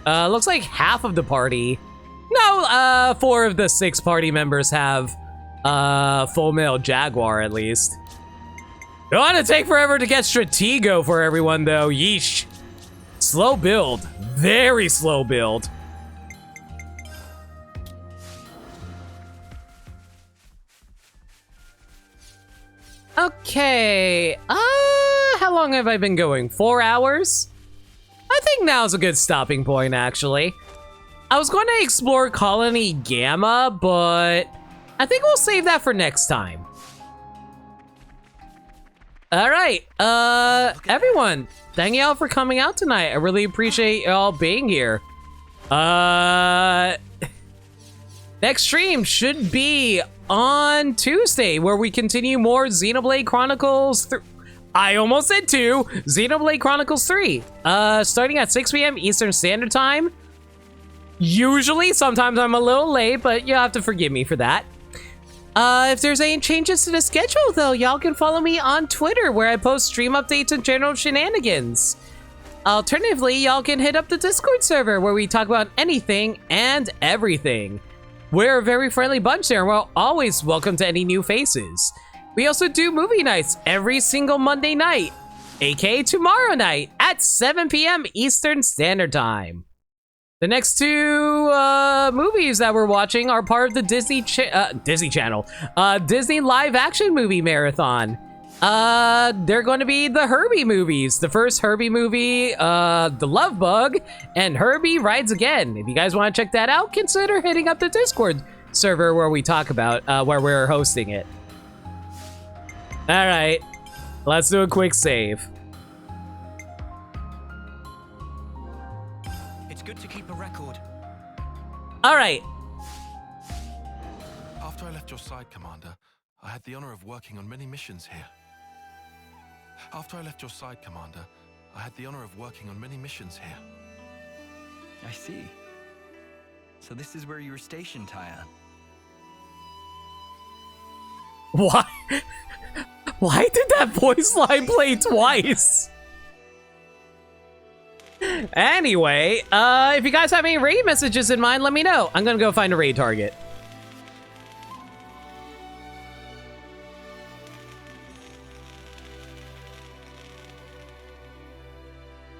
looks like half of the party. No, 4 of the 6 party members have, full male Jaguar at least. Don't want to take forever to get Stratego for everyone though, yeesh. Slow build, very slow build. Okay, how long have I been going? 4 hours? I think now's a good stopping point, actually. I was going to explore Colony Gamma, but I think we'll save that for next time. All right, everyone, thank y'all for coming out tonight. I really appreciate y'all being here. Next stream should be on Tuesday, where we continue more Xenoblade Chronicles. I almost said 2. Xenoblade Chronicles 3. Starting at 6 p.m. Eastern Standard Time. Usually, sometimes I'm a little late, but you'll have to forgive me for that. If there's any changes to the schedule, though, y'all can follow me on Twitter, where I post stream updates and general shenanigans. Alternatively, y'all can hit up the Discord server, where we talk about anything and everything. We're a very friendly bunch there, and we're always welcome to any new faces. We also do movie nights every single Monday night, aka tomorrow night at 7 p.m. Eastern Standard Time. The next 2 movies that we're watching are part of the Disney Channel, Disney live action movie marathon. They're going to be the Herbie movies. The first Herbie movie, The Love Bug, and Herbie Rides Again. If you guys want to check that out, consider hitting up the Discord server where we talk about, where we're hosting it. All right, let's do a quick save. It's good to keep a record. All right. After I left your side, Commander, I had the honor of working on many missions here. After I left your side, Commander, I had the honor of working on many missions here. I see. So this is where you were stationed, Taion. Why? Why did that voice line play twice? Anyway, if you guys have any raid messages in mind, let me know. I'm gonna go find a raid target.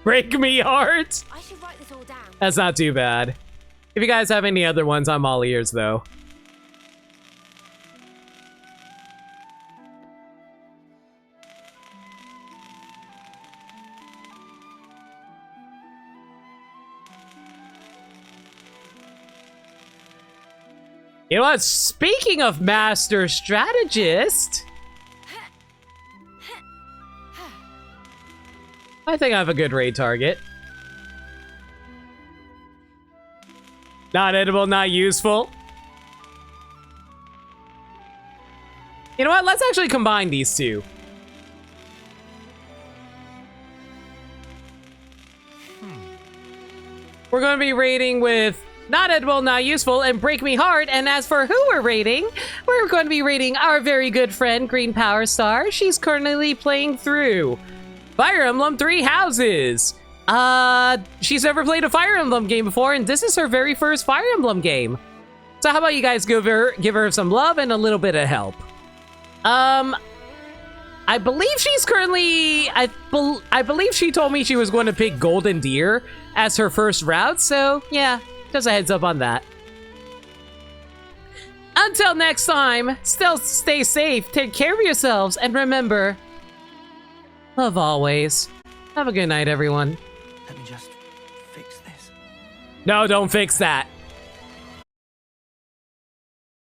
Break me heart. I should write this all down. That's not too bad. If you guys have any other ones, I'm all ears though. You know what? Speaking of Master Strategist, I think I have a good raid target. Not edible, not useful. You know what? Let's actually combine these 2. We're going to be raiding with Not Edible, Not Useful, and Break Me Heart. And as for who we're raiding we're going to be rating our very good friend, Green Power Star. She's currently playing through Fire Emblem Three Houses. She's never played a Fire Emblem game before, and this is her very first Fire Emblem game. So how about you guys give her some love and a little bit of help? I believe she's currently, I believe she told me she was going to pick Golden Deer as her first route, so yeah, just a heads up on that. Until next time, still stay safe, take care of yourselves, and remember, love always. Have a good night, everyone. Let me just fix this. No, don't fix that.